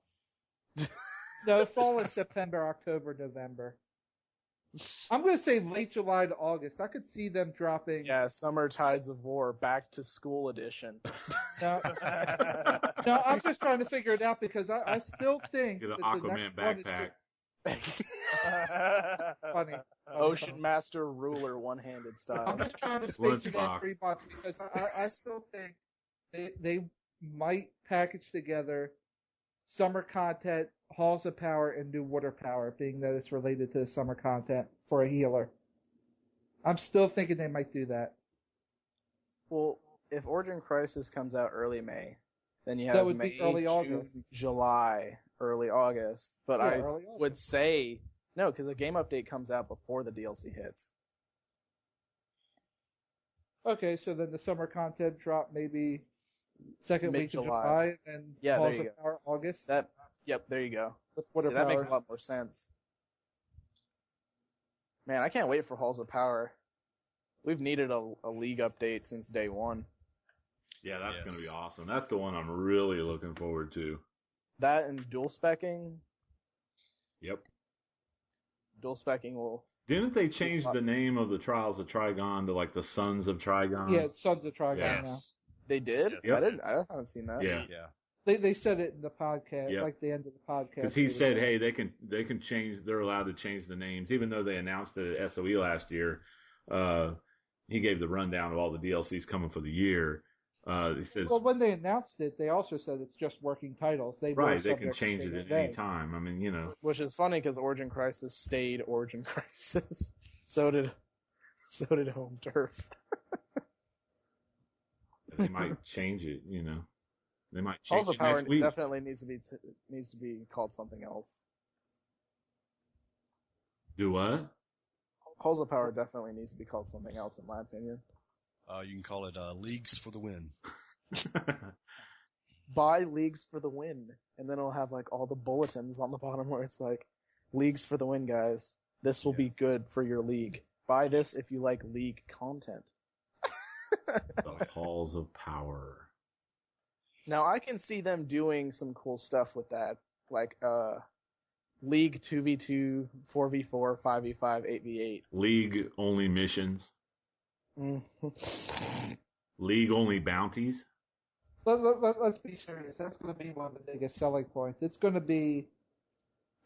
No, fall is September, October, November. I'm going to say late July to August. I could see them dropping... Yeah, Summer Tides of War, back to school edition. No, no, I'm just trying to figure it out because I still think Get an that the Aquaman next one is backpack. funny. Ocean Master Ruler one-handed I'm style. just trying to Lunchbox. space it out 3 months because I still think they might package together summer content, Halls of Power, and New Water Power, being that it's related to the summer content for a healer. I'm still thinking they might do that. Well, if Origin Crisis comes out early May, Then you That have would May, be early June, August. July, early August. But Yeah, I early August. would say no, because the game update comes out before the DLC hits. Okay, so then the summer content drop maybe second week of Mid-July. July, and Yeah, there Halls you of go. Power August. Yep, there you go. With Water See, that makes Power. a lot more sense. Man, I can't wait for Halls of Power. We've needed a League update since day one. Yeah, that's going to be Yes. awesome. That's the one I'm really looking forward to. That and dual specking. Yep. Dual specking will. Didn't they change the name of the Trials of Trigon to like the Sons of Trigon? Yeah, it's Sons of Trigon Yes. now. They did? Yes, Yep. I haven't seen that. Yeah. Yeah. They said it in the podcast, Yep. like the end of the podcast. Because he they said, were- hey, they can change. They're allowed to change the names, even though they announced it at SOE last year. He gave the rundown of all the DLCs coming for the year. He says, Well, when they announced it, they also said it's just working titles. They were right, they can subject to change it at today. any time. I mean, you know, Which is funny because Origin Crisis stayed Origin Crisis. so did Home Turf. they might change it. You know, they might change Halls of it Power next week. definitely needs to be called something else. Do what? Halls of Power definitely needs to be called something else, in my opinion. You can call it Leagues for the Win. Buy Leagues for the Win, and then it'll have like all the bulletins on the bottom where it's like, Leagues for the Win, guys. This will be good for your league. Buy this if you like league content. The Halls of Power. Now I can see them doing some cool stuff with that, like League 2v2, 4v4, 5v5, 8v8. League only missions. League only bounties. Let's be serious. That's going to be one of the biggest selling points. It's going to be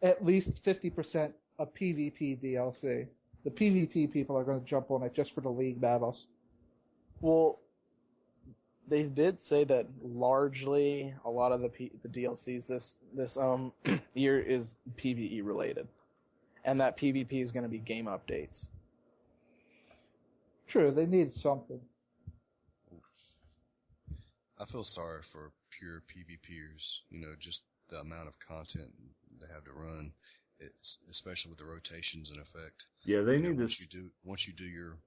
at least 50% of PvP DLC. The PvP people are going to jump on it just for the league battles. Well, they did say that largely a lot of the DLCs this year is PvE related, and that PvP is going to be game updates. True, they need something. I feel sorry for pure PvPers. You know, just the amount of content they have to run, especially with the rotations in effect. Yeah, they You know, need this. once you do your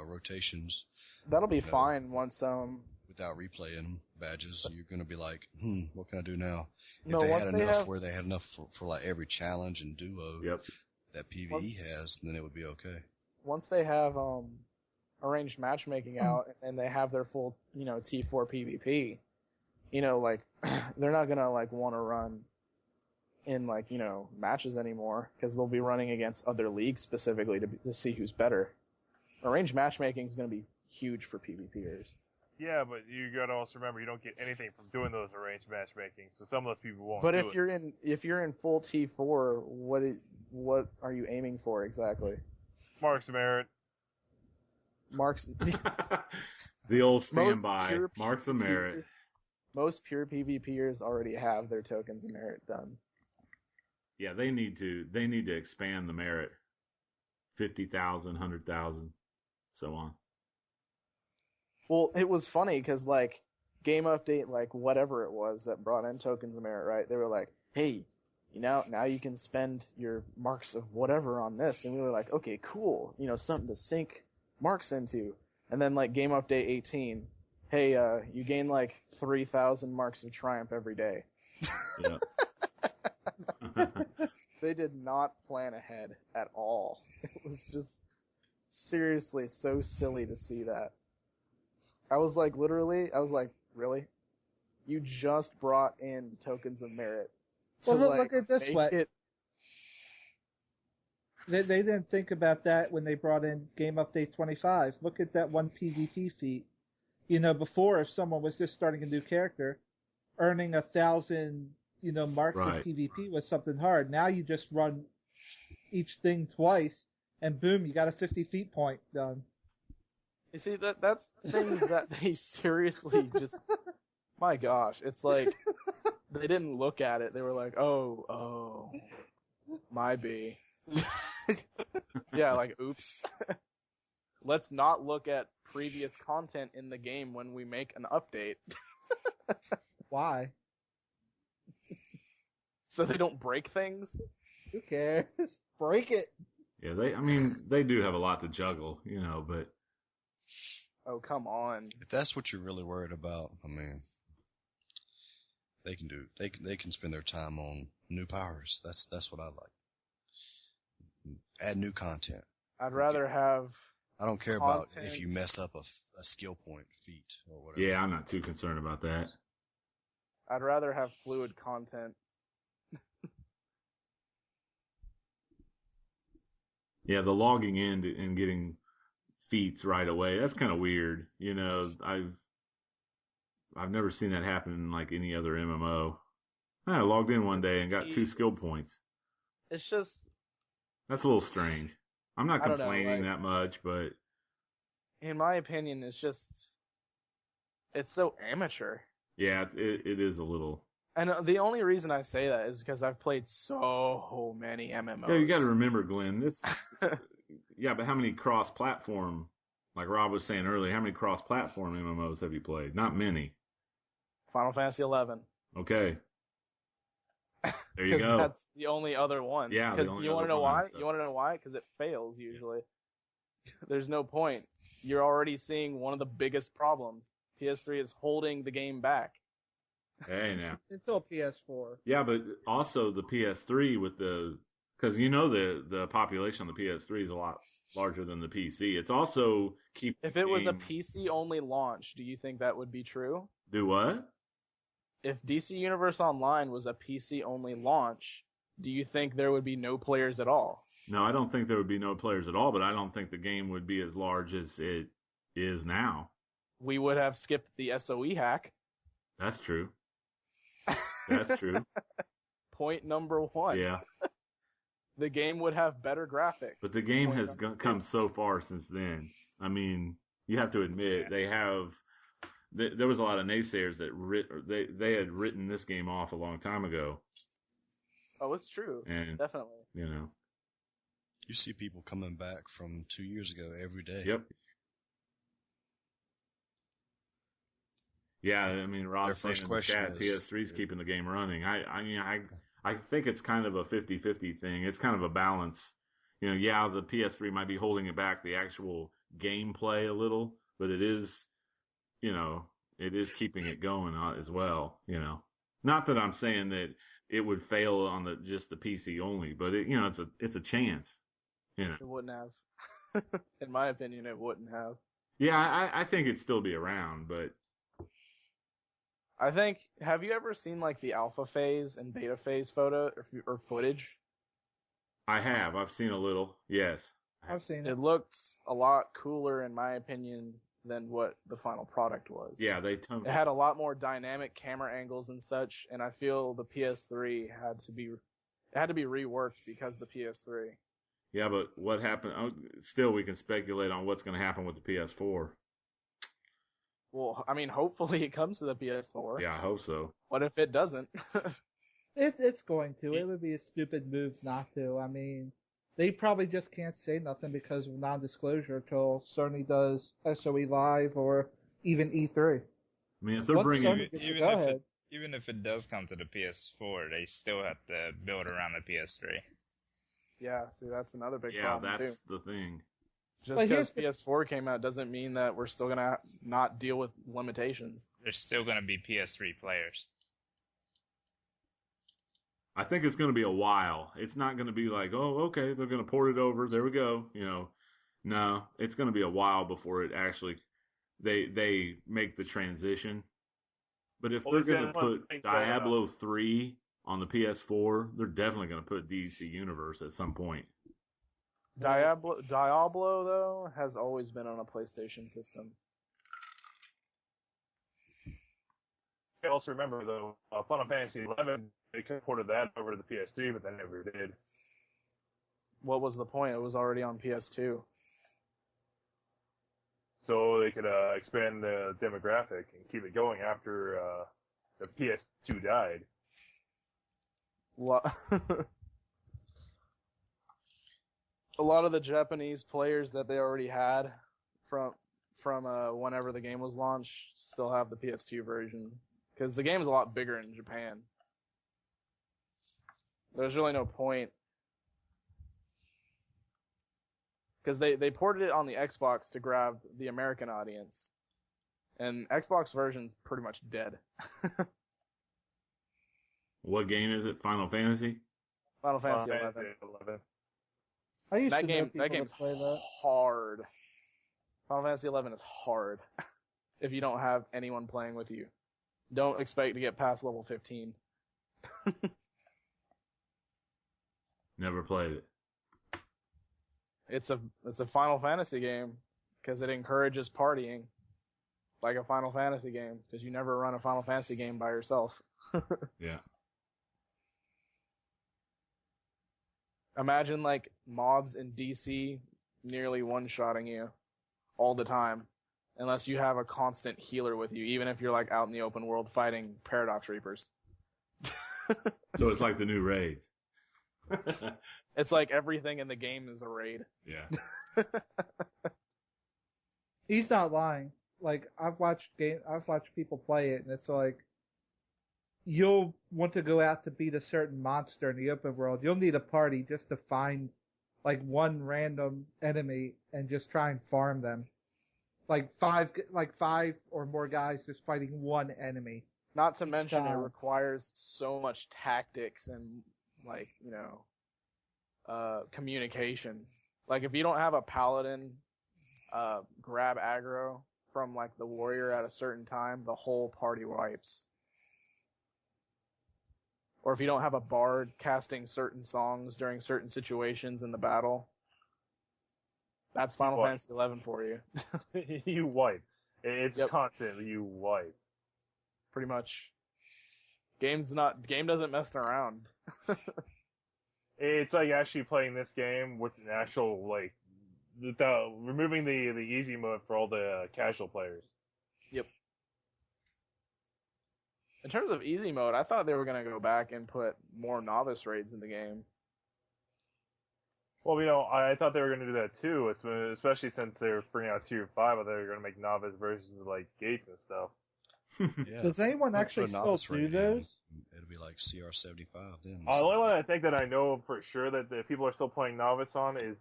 rotations That'll be You know, fine once without replaying badges, you're gonna be like, what can I do now? If No, they once had they enough have- where they had enough for like every challenge and duo Yep. that PvE Once- has, then it would be okay. once they have arranged matchmaking out and they have their full T4 PvP, like they're not gonna like want to run in like matches anymore because they'll be running against other leagues specifically to see who's better. Arranged matchmaking is gonna be huge for PvPers. Yeah, but you gotta also remember you don't get anything from doing those arranged matchmaking, so some of those people won't. But do if it. you're in full T4, what are you aiming for exactly? Marks of merit. Marks. The old Most standby. pure Marks of merit. Most pure PvPers already have their tokens of merit done. Yeah, they need to expand the merit. 50,000, 100,000, so on. Well, it was funny because like game update, like whatever it was that brought in tokens of merit, right? They were like, hey, now you can spend your marks of whatever on this, and we were like, okay, cool, something to sink marks into. And then like game update 18, hey, you gain like 3,000 marks of triumph every day. Yeah. They did not plan ahead at all. It was just seriously so silly to see that. I was like, really? You just brought in tokens of merit. Well, look at this make way. it- They didn't think about that when they brought in Game Update 25. Look at that one PvP feat. Before, if someone was just starting a new character, earning 1,000, marks Right. of PvP was something hard. Now you just run each thing twice, and boom, you got a 50 feet point done. You see, that's things that they seriously just, my gosh, it's like, they didn't look at it. They were like, oh, my B. Yeah, like, oops. Let's not look at previous content in the game when we make an update. Why? So they don't break things? Who cares? Break it. Yeah, they do have a lot to juggle, but Oh, come on. If that's what you're really worried about, I mean, they can spend their time on new powers. That's what I like. Add new content. I'd rather have I don't care about if you mess up a skill point feat or whatever. yeah, I'm not too concerned about that. I'd rather have fluid content. Yeah, the logging in and getting feats right away, that's kind of weird. I've never seen that happen in like any other MMO. I logged in one day and got 2 skill points. It's just... That's a little strange. I'm not complaining that much, but... In my opinion, it's so amateur. Yeah, it is a little... And the only reason I say that is because I've played so many MMOs. Yeah, you got to remember, Glenn, yeah, but how many cross-platform, like Rob was saying earlier, how many cross-platform MMOs have you played? Not many. Final Fantasy 11. Okay. There you go. That's the only other one. Yeah, because you want to know why? So. You want to know why? Because it fails usually. There's no point. You're already seeing one of the biggest problems. PS3 is holding the game back. Hey, now. Until PS4. Yeah, but also the PS3 with because the population on the PS3 is a lot larger than the PC. It's also If it was a PC only launch, do you think that would be true? Do what? If DC Universe Online was a PC only launch, do you think there would be no players at all? No, I don't think there would be no players at all, but I don't think the game would be as large as it is now. We would have skipped the SOE hack. That's true. That's true. Point number 1. Yeah. The game would have better graphics. But the game has come so far since then. I mean, you have to admit, there was a lot of naysayers that they had written this game off a long time ago. Oh, it's true. And, definitely. You see people coming back from 2 years ago every day. Yep. Yeah, I mean, Rob's saying in the chat, PS3's keeping the game running. I think it's kind of a 50-50 thing. It's kind of a balance. The PS3 might be holding it back, the actual gameplay a little, but it is keeping it going as well, Not that I'm saying that it would fail on just the PC only, but it's a chance, It wouldn't have. In my opinion, it wouldn't have. Yeah, I think it'd still be around, but I think, have you ever seen like the alpha phase and beta phase photo or footage? I have. I've seen a little. Yes. I've seen it. It looked a lot cooler, in my opinion, than what the final product was. Yeah, it had a lot more dynamic camera angles and such, and I feel the PS3 had to be reworked because of the PS3. Yeah, but what happened? Still, we can speculate on what's going to happen with the PS4. Well, I mean, hopefully it comes to the PS4. Yeah, I hope so. What if it doesn't? It's going to. It would be a stupid move not to. I mean, they probably just can't say nothing because of non-disclosure until Sony does SOE Live or even E3. I mean, if they're bringing even if it does come to the PS4, they still have to build around the PS3. Yeah, see, that's another big problem, too. Yeah, that's the thing. Just because PS4 came out doesn't mean that we're still going to not deal with limitations. There's still going to be PS3 players. I think it's going to be a while. It's not going to be like, oh, okay, they're going to port it over. There we go. No, it's going to be a while before it actually they make the transition. But if they're going to put Diablo 3 on the PS4, they're definitely going to put DC Universe at some point. Diablo, though, has always been on a PlayStation system. Also remember, though, Final Fantasy 11, they ported that over to the PS3, but they never did. What was the point? It was already on PS2. So they could expand the demographic and keep it going after the PS2 died. A lot of the Japanese players that they already had from whenever the game was launched still have the PS2 version Because the game's a lot bigger in Japan. There's really no point. Because they ported it on the Xbox to grab the American audience. And Xbox version's pretty much dead. What game is it? Final Fantasy? Final Fantasy 11. I used That to know game, people that game's that play that. hard. Final Fantasy 11 is hard. If you don't have anyone playing with you. Don't expect to get past level 15. Never played it. It's a Final Fantasy game because it encourages partying like a Final Fantasy game because you never run a Final Fantasy game by yourself. Yeah. Imagine like mobs in DC nearly one-shotting you all the time unless you have a constant healer with you, even if you're like out in the open world fighting Paradox Reapers. So it's like the new raids. It's like everything in the game is a raid. Yeah. He's not lying. Like I've watched people play it, and it's like you'll want to go out to beat a certain monster in the open world. You'll need a party just to find like one random enemy and just try and farm them. Like five or more guys just fighting one enemy. Not to Each mention it time. requires so much tactics and like, communication. Like if you don't have a paladin grab aggro from like the warrior at a certain time, the whole party wipes. Or if you don't have a bard casting certain songs during certain situations in the battle, that's Final Fantasy 11 for you. You wipe. It's Yep. constant. You wipe. Pretty much. Game doesn't mess around. It's like actually playing this game with an actual like removing the easy mode for all the casual players. Yep. In terms of easy mode, I thought they were going to go back and put more novice raids in the game. Well, I thought they were going to do that too, especially since they're bringing out Tier 5. I thought they were going to make novice versions of like gates and stuff. Yeah. Does anyone Put actually a still novice do rating in, those? It'll be like CR75 then. The only one I think that I know for sure that the people are still playing novice on is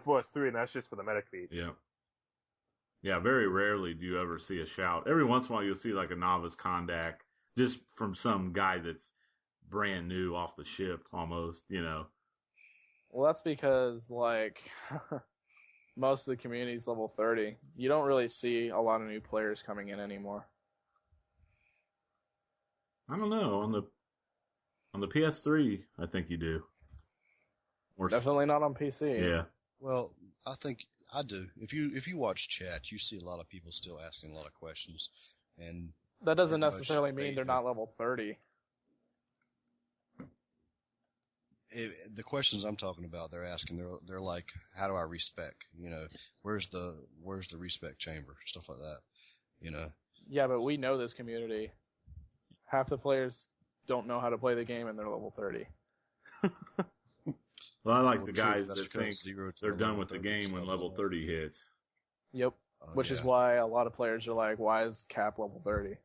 FOS 3, and that's just for the medic feed. Yeah. Yeah, very rarely do you ever see a shout. Every once in a while you'll see like a novice condac just from some guy that's brand new off the ship almost, Well, that's because, like, most of the community's level 30. You don't really see a lot of new players coming in anymore. I don't know. On the PS3, I think you do. Or Definitely not on PC. Yeah. Well, I think I do. If you watch chat, you see a lot of people still asking a lot of questions, and That doesn't pretty much necessarily mean they're not level 30. the questions I'm talking about, they're asking. They're like, how do I respec? Where's the respec chamber? Stuff like that. Yeah, but we know this community. Half the players don't know how to play the game and they're level 30. Well, I like Well, the true, guys that's that because think 0 to they're done level with the 30 is game when level level 30 hits. Yep. Which is why a lot of players are like, why is cap level 30?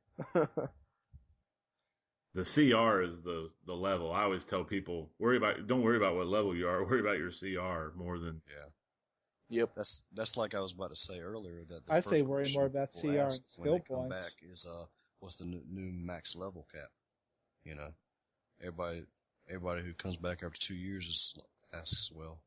The CR is the level. I always tell people, don't worry about what level you are, worry about your CR more than. Yeah. Yep. That's like I was about to say earlier that the I'd first say worry question more about people CR ask and when skill they come points. back is what's the new max level cap? Everybody who comes back after 2 years asks, well,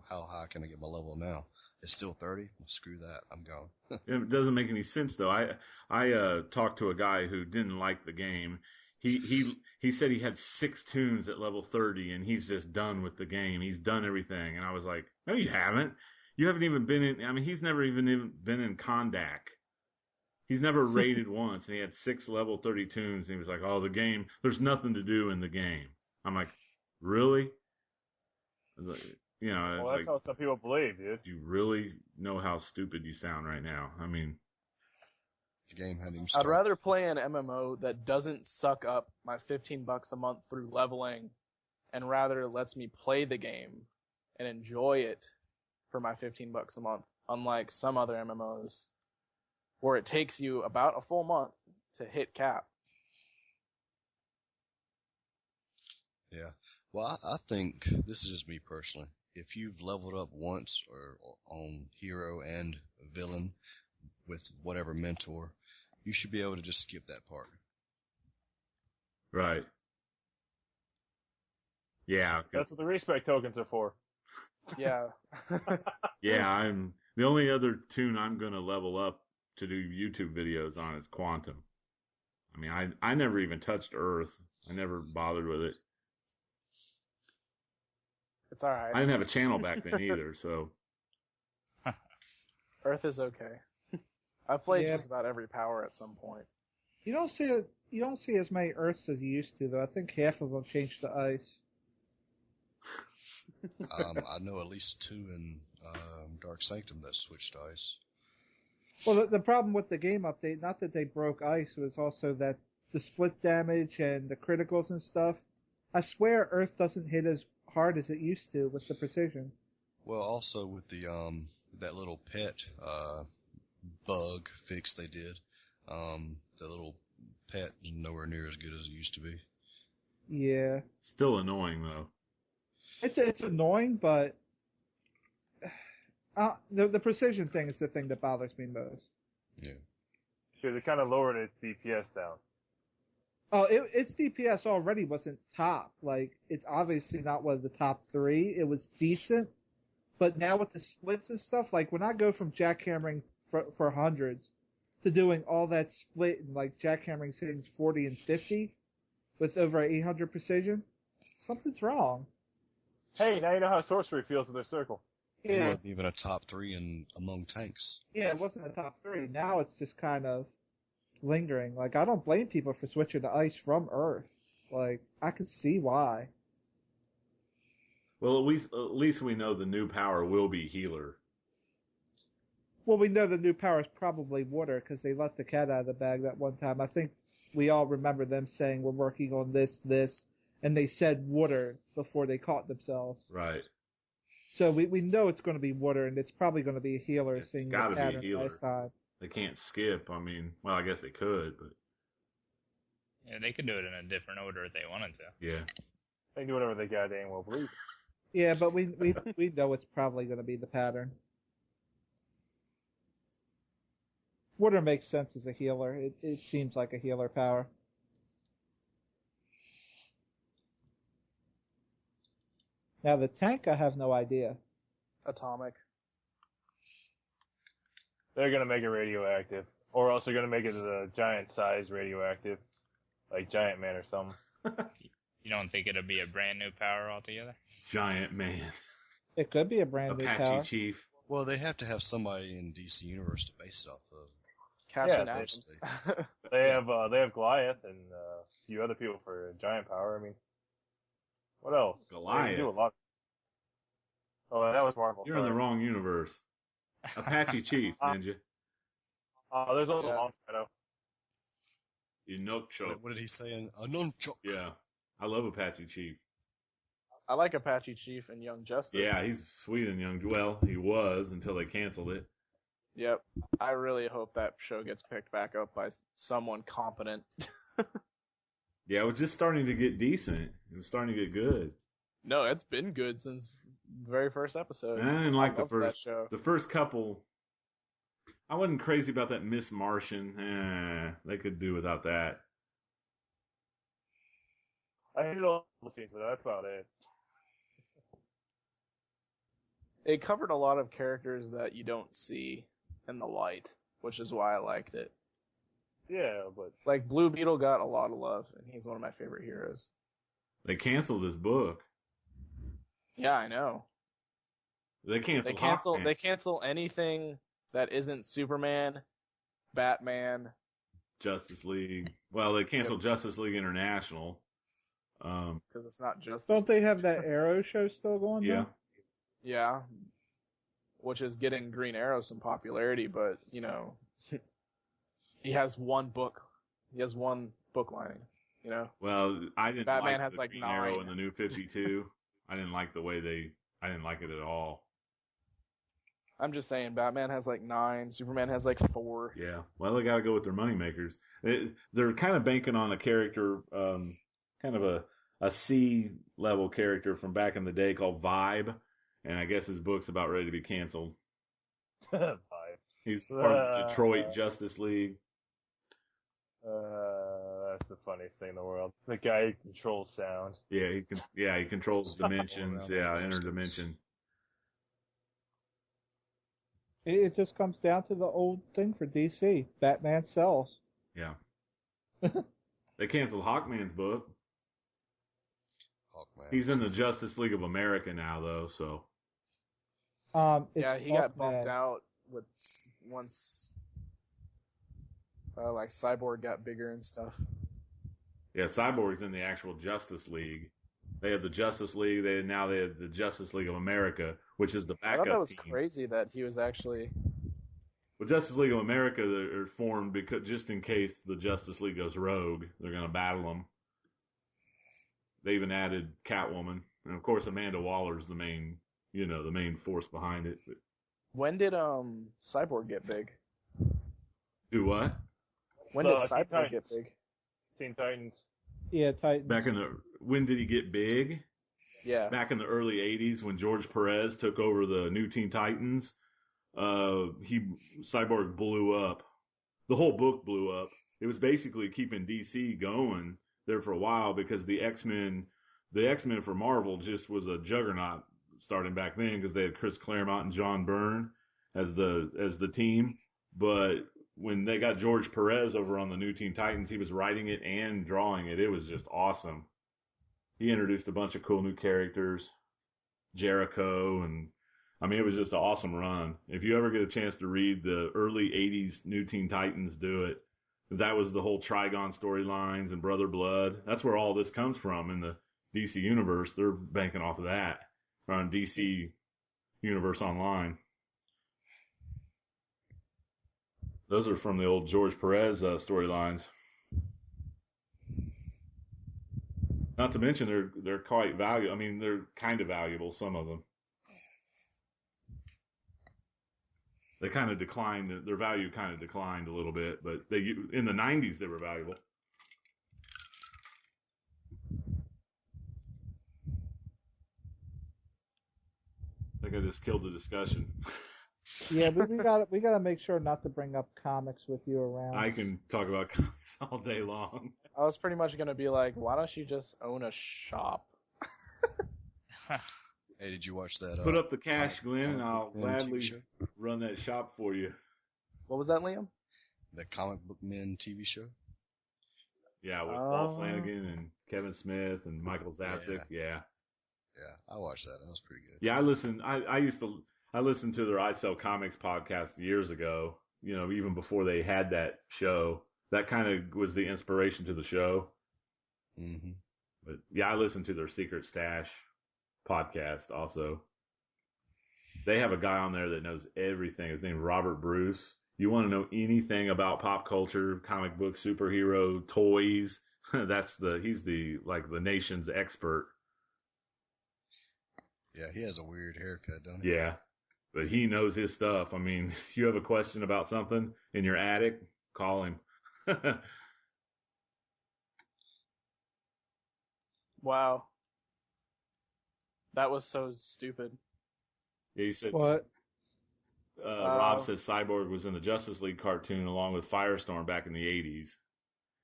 how high can I get my level now? It's still 30? Screw that. I'm gone. It doesn't make any sense though. I talked to a guy who didn't like the game. He said he had 6 tunes at level 30 and he's just done with the game. He's done everything. And I was like, no, you haven't. You haven't even been in. I mean, he's never even been in Kondak. He's never raided once, and he had 6 level 30 tunes. And he was like, "Oh, the game. There's nothing to do in the game." I'm like, "Really?" I was like, Well, it's that's like, how some people believe, dude. do you really know how stupid you sound right now? I mean, The game hadn't even I'd started. rather play an MMO that doesn't suck up my $15 a month through leveling and rather lets me play the game and enjoy it for my $15 a month, unlike some other MMOs where it takes you about a full month to hit cap. Yeah. Well, I think this is just me personally. If you've leveled up once or on hero and villain with whatever mentor, you should be able to just skip that part. Right. Yeah. That's what the respect tokens are for. Yeah. Yeah. The only other tune I'm going to level up to do YouTube videos on is Quantum. I mean, I never even touched Earth. I never bothered with it. It's alright. I didn't have a channel back then either, so. Earth is okay. I've played Yeah. just about every power at some point. You don't see as many Earths as you used to, though. I think half of them changed to ice. I know at least 2 in Dark Sanctum that switched to ice. Well, the problem with the game update, not that they broke ice, was also that the split damage and the criticals and stuff. I swear Earth doesn't hit as hard as it used to with the precision. Well, also with the that little pet bug fix they did, the little pet is nowhere near as good as it used to be. Yeah. Still annoying, though. It's annoying, but the precision thing is the thing that bothers me most. Yeah. Because it kind of lowered its DPS down. Oh, its DPS already wasn't top. Like, it's obviously not one of the top 3. It was decent, but now with the splits and stuff, like when I go from jackhammering for hundreds to doing all that split and like jackhammering hitting 40 and 50 with over 800 precision, something's wrong. Hey, now you know how sorcery feels with their circle. It Yeah, wasn't even a top 3 among tanks. yeah, it wasn't a top 3. Now it's just kind of lingering. Like, I don't blame people for switching to ice from Earth. Like, I can see why. Well, at least we know the new power will be healer. Well, we know the new power is probably water because they let the cat out of the bag that one time. I think we all remember them saying we're working on this, and they said water before they caught themselves. Right. So we know it's going to be water, and it's probably going to be a healer, It's seeing the gotta be a pattern healer. last time. They can't skip. I mean, well, I guess they could, but Yeah, they could do it in a different order if they wanted to. yeah. They can do whatever they goddamn well believe. Yeah, but we know it's probably going to be the pattern. Water makes sense as a healer. It seems like a healer power. Now the tank, I have no idea. Atomic. They're gonna make it radioactive. Or else they're gonna make it a giant size radioactive. Like Giant Man or something. You don't think it'll be a brand new power altogether? Giant man. It could be a brand new Apache power. Chief. Well, they have to have somebody in DC Universe to base it off of. Captain Yeah, Atom. They have Goliath and a few other people for giant power. I mean, what else? Goliath? They do a lot. Oh, that was Marvel. You're in the wrong universe. Apache Chief, Ninja. There's also Yeah. Long Shadow. You nunchuck. What did he say? A nunchuck. Yeah. I love Apache Chief. I like Apache Chief and Young Justice. Yeah, he's sweet and young. Well, he was until they canceled it. Yep. I really hope that show gets picked back up by someone competent. Yeah, it was just starting to get decent. It was starting to get good. No, it's been good since the very first episode. And I didn't like the loved that first show. the first couple. I wasn't crazy about that Miss Martian. They could do without that. I hated all the scenes, but that's about it. It covered a lot of characters that you don't see in the light, which is why I liked it. Yeah, but Like, Blue Beetle got a lot of love, and he's one of my favorite heroes. They canceled his book. Yeah, I know. They canceled. They cancel anything that isn't Superman, Batman. Justice League. Well, they canceled Justice League International. Because it's not just. Don't they have that Arrow show still going? Yeah. though? Yeah. Which is getting Green Arrow some popularity, but, you know, he has one book. He has one book lining, you know? Well, I didn't Batman like has the like Green Arrow 9. in the New 52. I didn't like the way I didn't like it at all. I'm just saying, Batman has like 9, Superman has like 4. Yeah. Well, they got to go with their moneymakers. They're kind of banking on a character, kind of a C level character from back in the day called Vibe, and I guess his book's about ready to be canceled. Vibe. He's part of the Detroit Justice League. That's the funniest thing in the world. The guy who controls sound. Yeah, he controls dimensions. Yeah, interdimension. It just comes down to the old thing for DC. Batman sells. Yeah. They canceled Hawkman's book. Hawkman. He's in the Justice League of America now, though. So. Yeah, he got bumped out with once. Like Cyborg got bigger and stuff. Yeah, Cyborg's in the actual Justice League. They have the Justice League. They have the Justice League of America, which is the backup I thought that was team. crazy that he was actually. Well, Justice League of America are formed because just in case the Justice League goes rogue, they're going to battle them. They even added Catwoman, and of course Amanda Waller's the main force behind it. But When did Cyborg get big? do what? When did Teen Cyborg Titans. get big? Teen Titans. Yeah, Titans. When did he get big? Yeah. Back in the early '80s when George Perez took over the new Teen Titans. Cyborg blew up. The whole book blew up. It was basically keeping DC going there for a while because the X-Men for Marvel just was a juggernaut starting back then because they had Chris Claremont and John Byrne as the team. But when they got George Perez over on the new Teen Titans, he was writing it and drawing it. It was just awesome. He introduced a bunch of cool new characters, Jericho, and I mean, it was just an awesome run. If you ever get a chance to read the early 80s New Teen Titans, do it. That was the whole Trigon storylines and Brother Blood. That's where all this comes from in the DC universe. They're banking off of that on DC Universe Online. Those are from the old George Perez storylines. Not to mention they're quite valuable. I mean, they're kind of valuable, some of them. They kind of declined, their value kind of declined a little bit, but in the 90s they were valuable. I think I just killed the discussion. Yeah, we gotta make sure not to bring up comics with you around. I can talk about comics all day long. I was pretty much gonna be like, why don't you just own a shop? Hey, did you watch that? Put up the cash, Glenn, and I'll gladly run that shop for you. What was that, Liam? The Comic Book Men TV show? Yeah, with Paul Flanagan and Kevin Smith and Michael Zapsik. Yeah, I watched that. That was pretty good. Yeah, I listened to their I Sell Comics podcast years ago, even before they had that show. That kind of was the inspiration to the show. Mm-hmm. But yeah, I listened to their Secret Stash podcast also. They have a guy on there that knows everything. His name's Robert Bruce. You want to know anything about pop culture, comic book, superhero, toys? He's the nation's expert. Yeah, he has a weird haircut, doesn't he? Yeah, but he knows his stuff. I mean, if you have a question about something in your attic, call him. Wow. That was so stupid. Yeah, he said What? Rob says Cyborg was in the Justice League cartoon along with Firestorm back in the 80s.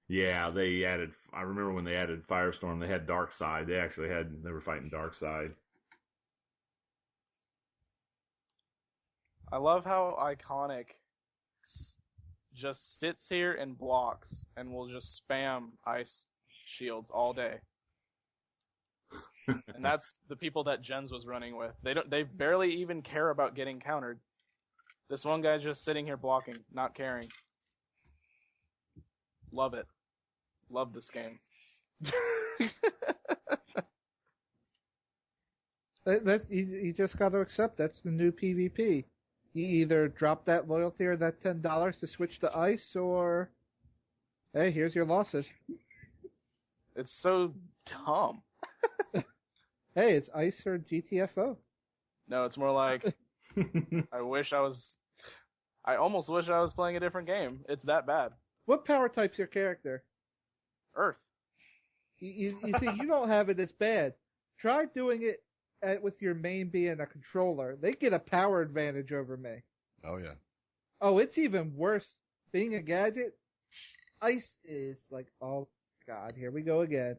Yeah, I remember when they added Firestorm, they had Darkseid. They were fighting Darkseid. I love how Iconic just sits here and blocks and will just spam ice shields all day. And that's the people that Jens was running with. They barely even care about getting countered. This one guy's just sitting here blocking, not caring. Love it. Love this game. You just got to accept that's the new PvP. You either drop that loyalty or that $10 to switch to ice, or hey, here's your losses. It's so dumb. Hey, it's ice or GTFO. No, it's more like I almost wish I was playing a different game. It's that bad. What power type's your character? Earth. You see, you don't have it as bad. Try doing it with your main being a controller. They get a power advantage over me. Oh yeah. Oh, it's even worse. Being a gadget, ice is like, oh god, here we go again.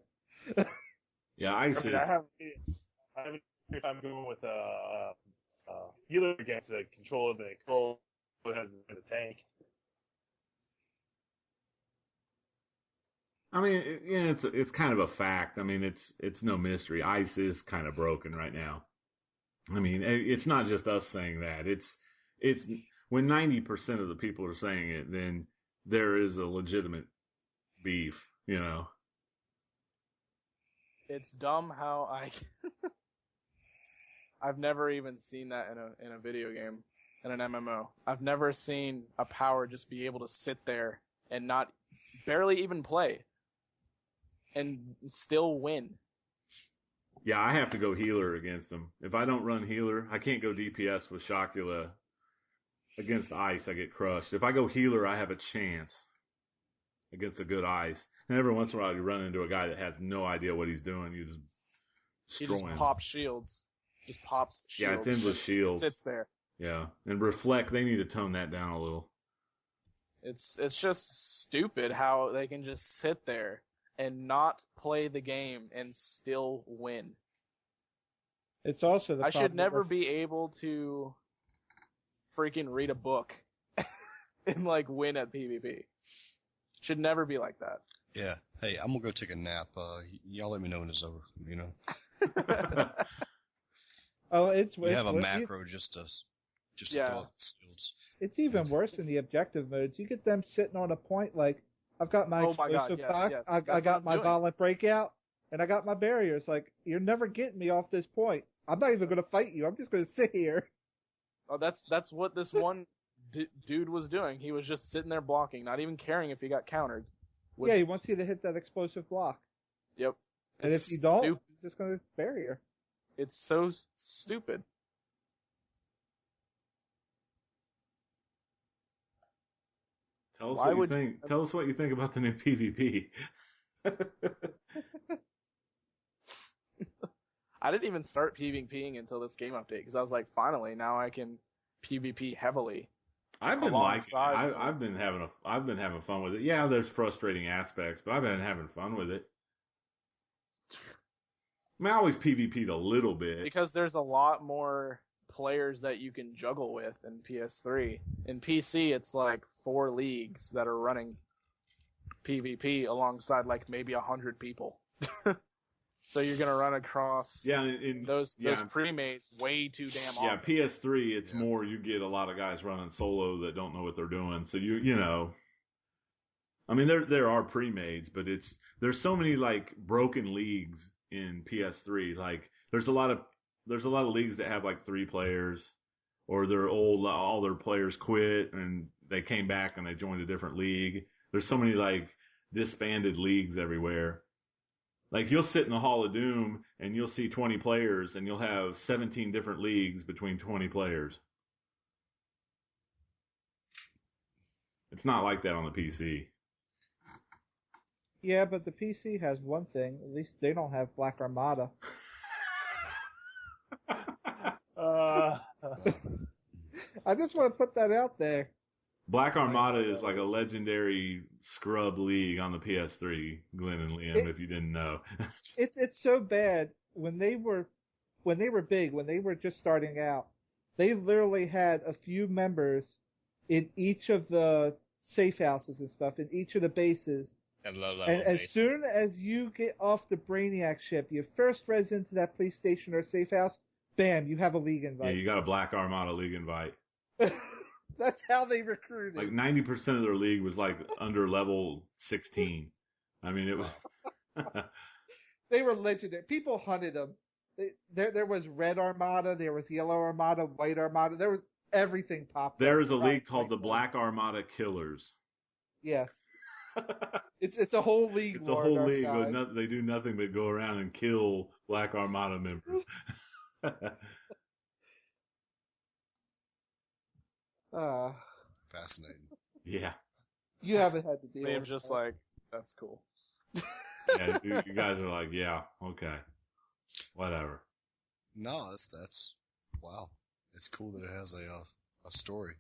Yeah, ice I mean, is. I have a hard time going with healer against the controller. The controller has the tank. I mean, it's kind of a fact. I mean, it's no mystery. Ice is kind of broken right now. I mean, it's not just us saying that. It's when 90% of the people are saying it, then there is a legitimate beef. You know. It's dumb how I've never even seen that in a video game, in an MMO. I've never seen a power just be able to sit there and not barely even play and still win. Yeah, I have to go healer against them. If I don't run healer, I can't go DPS with Shocula. Against ice, I get crushed. If I go healer, I have a chance against a good ice. And every once in a while, you run into a guy that has no idea what he's doing. You just He destroy just him. pops shields. Just pops shields. Yeah, it's endless shields. Sits there. Yeah, and reflect. They need to tone that down a little. It's just stupid how they can just sit there and not play the game and still win. It's also the I should problem never with- be able to freaking read a book and like win at PvP. Should never be like that. Yeah. Hey, I'm gonna go take a nap. Y'all let me know when it's over. You know. Oh, it's We have a it's- macro just to Yeah. throw up shields. It's even worse in the objective modes. You get them sitting on a point like, I've got my Oh my God, explosive yes, dock, yes. I That's got what my I'm doing. violent breakout, and I got my barriers. Like, you're never getting me off this point. I'm not even going to fight you. I'm just going to sit here. Oh, that's what this one dude was doing. He was just sitting there blocking, not even caring if he got countered. With- Yeah, he wants you to hit that explosive block. Yep. And It's if you don't, stu- he's just going to barrier. it's so stupid. Tell us Why what you would- think. Tell us what you think about the new PvP. I didn't even start PvPing until this game update because I was like, finally, now I can PvP heavily. I've been liking it. Alongside- I've been having fun with it. Yeah, there's frustrating aspects, but I've been having fun with it. I mean, I always PvP'd a little bit. Because there's a lot more players that you can juggle with in PS3. In PC, it's like 4 leagues that are running PvP alongside like maybe 100 people. So you're gonna run across Yeah, in those yeah, pre-mates way too damn yeah, often. PS3, it's Yeah. more you get a lot of guys running solo that don't know what they're doing. So you know, I mean there are pre-mades, but there's so many like broken leagues in PS3. Like there's a lot of leagues that have like 3 players, or they're old, all their players quit and they came back and they joined a different league. There's so many like disbanded leagues everywhere. Like you'll sit in the Hall of Doom and you'll see 20 players and you'll have 17 different leagues between 20 players. It's not like that on the PC. Yeah, but the PC has one thing. At least they don't have Black Armada. I just want to put that out there. Black Armada is like a legendary scrub league on the PS3, Glenn and Liam, if you didn't know. It's so bad when they were big, when they were just starting out. They literally had a few members in each of the safe houses and stuff, in each of the bases. At low level. And as soon as you get off the Brainiac ship, you first res into that police station or safe house, bam, you have a league Yeah, invite. you got a Black Armada league invite. That's how they recruited. Like 90% of their league was like under level 16. I mean, it was. They were legendary. People hunted them. There was Red Armada, there was Yellow Armada, White Armada. There was everything popped up. There's a league Right, called the like, Black Armada Killers. Yes. It's a whole league. It's a war whole on our league. side. They do nothing but go around and kill Black Armada members. Fascinating. Yeah. You haven't had to deal with Liam's just that. like, that's cool. Yeah, you guys are like, yeah, okay, whatever. No, that's wow. It's cool that it has a story.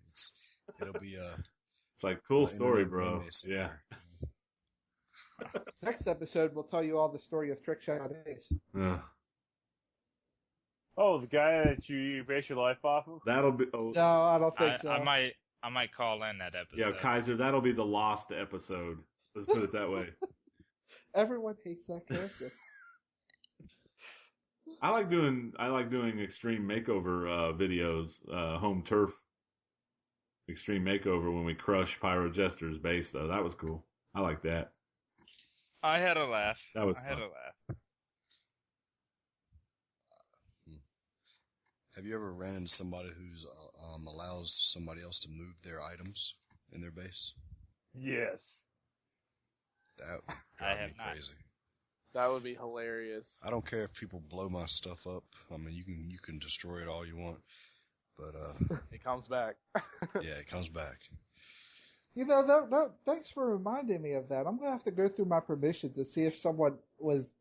It'll be It's like, cool a story, internet bro. meme Yeah. somewhere. Next episode, we'll tell you all the story of Trickshot Ace. Ugh. Oh, the guy that you base your life off of? That'll be, oh, No, I don't think I so. I might call in that episode. yeah, Kaiser, that'll be the lost episode. Let's put it that way. Everyone hates that character. I like doing extreme makeover videos, home turf extreme makeover when we crush Pyro Jester's base though. That was cool. I like that. I had a laugh. That was I had fun. a laugh. Have you ever ran into somebody who's allows somebody else to move their items in their base? Yes. That would I drive have me not. crazy. That would be hilarious. I don't care if people blow my stuff up. I mean, you can destroy it all you want, but It comes back. yeah, it comes back. You know, that thanks for reminding me of that. I'm gonna have to go through my permissions and see if someone was,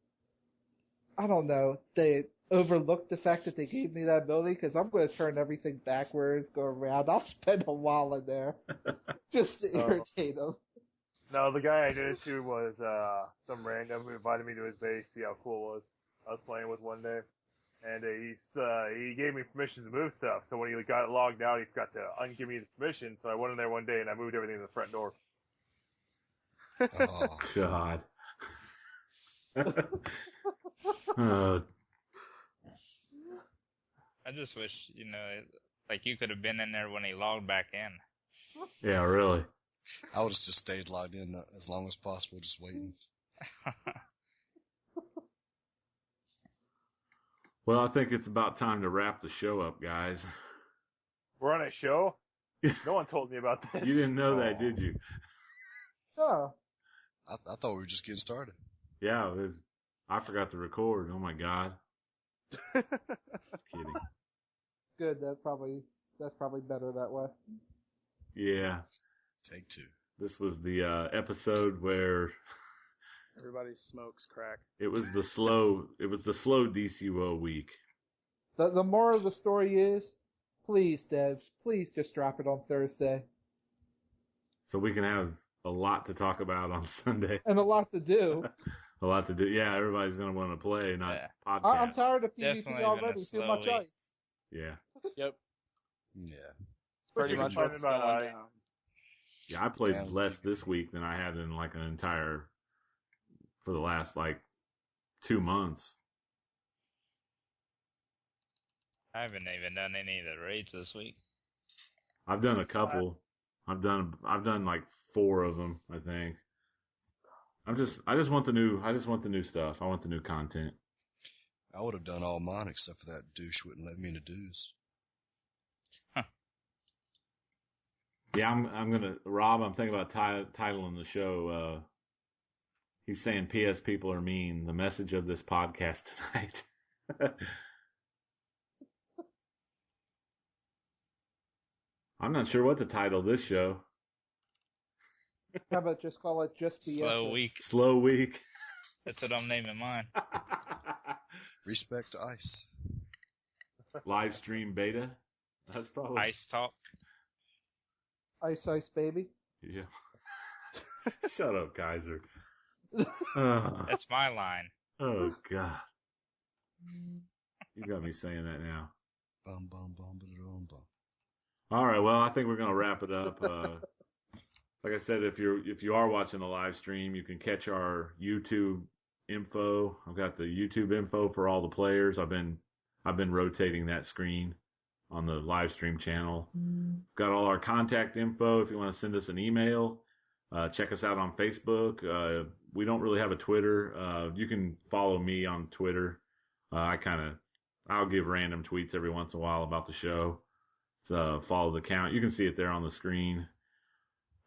I don't know, they overlooked the fact that they gave me that ability, because I'm gonna turn everything backwards, go around. I'll spend a while in there just to Oh. irritate them. No, the guy I did it to was some random who invited me to his base, see how cool it was. I was playing with one day, and he gave me permission to move stuff. So when he got logged out, he forgot to ungive me the permission. So I went in there one day and I moved everything to the front door. Oh, God. I just wish, like you could have been in there when he logged back in. Yeah, really. I would have just stayed logged in as long as possible, just waiting. Well, I think it's about time to wrap the show up, guys. We're on a show? No one told me about this. You didn't know Oh. that, did you? Oh, I thought we were just getting started. Yeah, I forgot to record. Oh my God. Just kidding. good. That's probably better that way. Yeah. Take two. This was the episode where Everybody smokes crack. it was the slow DCUO week. The moral of the story is, please, devs, please just drop it on Thursday. So we can have a lot to talk about on Sunday. And a lot to do. A lot to do. Yeah, everybody's going to want to play, not Yeah. podcast. I'm tired of PvP Definitely been a already. Too slow much week. ice. Yeah. Yep. Yeah. Pretty Yeah. much Talking what's about going ice. down. Yeah, I played Damn. less this week than I had in like an entire, for the last like 2 months. I haven't even done any of the raids this week. I've done a couple. I've done like 4 of them, I think. I just want the new stuff. I want the new content. I would have done all mine except for that douche wouldn't let me into dues. Yeah, Rob, I'm thinking about titling the show, he's saying PS people are mean. The message of this podcast tonight. I'm not sure what to title this show. How about just call it just BS? Slow week. Slow week. That's what I'm naming mine. Respect to ice. Live stream beta. That's probably Ice talk. Ice Ice Baby. Yeah. Shut up, Kaiser. That's my line. Oh God. You got me saying that now. Bum bum bum bum bum. All right. Well, I think we're gonna wrap it up. Like I said, if you are watching the live stream, you can catch our YouTube info. I've got the YouTube info for all the players. I've been rotating that screen on the live stream channel. Got all our contact info if you want to send us an email. Check us out on Facebook. We don't really have a Twitter. You can follow me on Twitter. I'll give random tweets every once in a while about the show. So follow the account. You can see it there on the screen.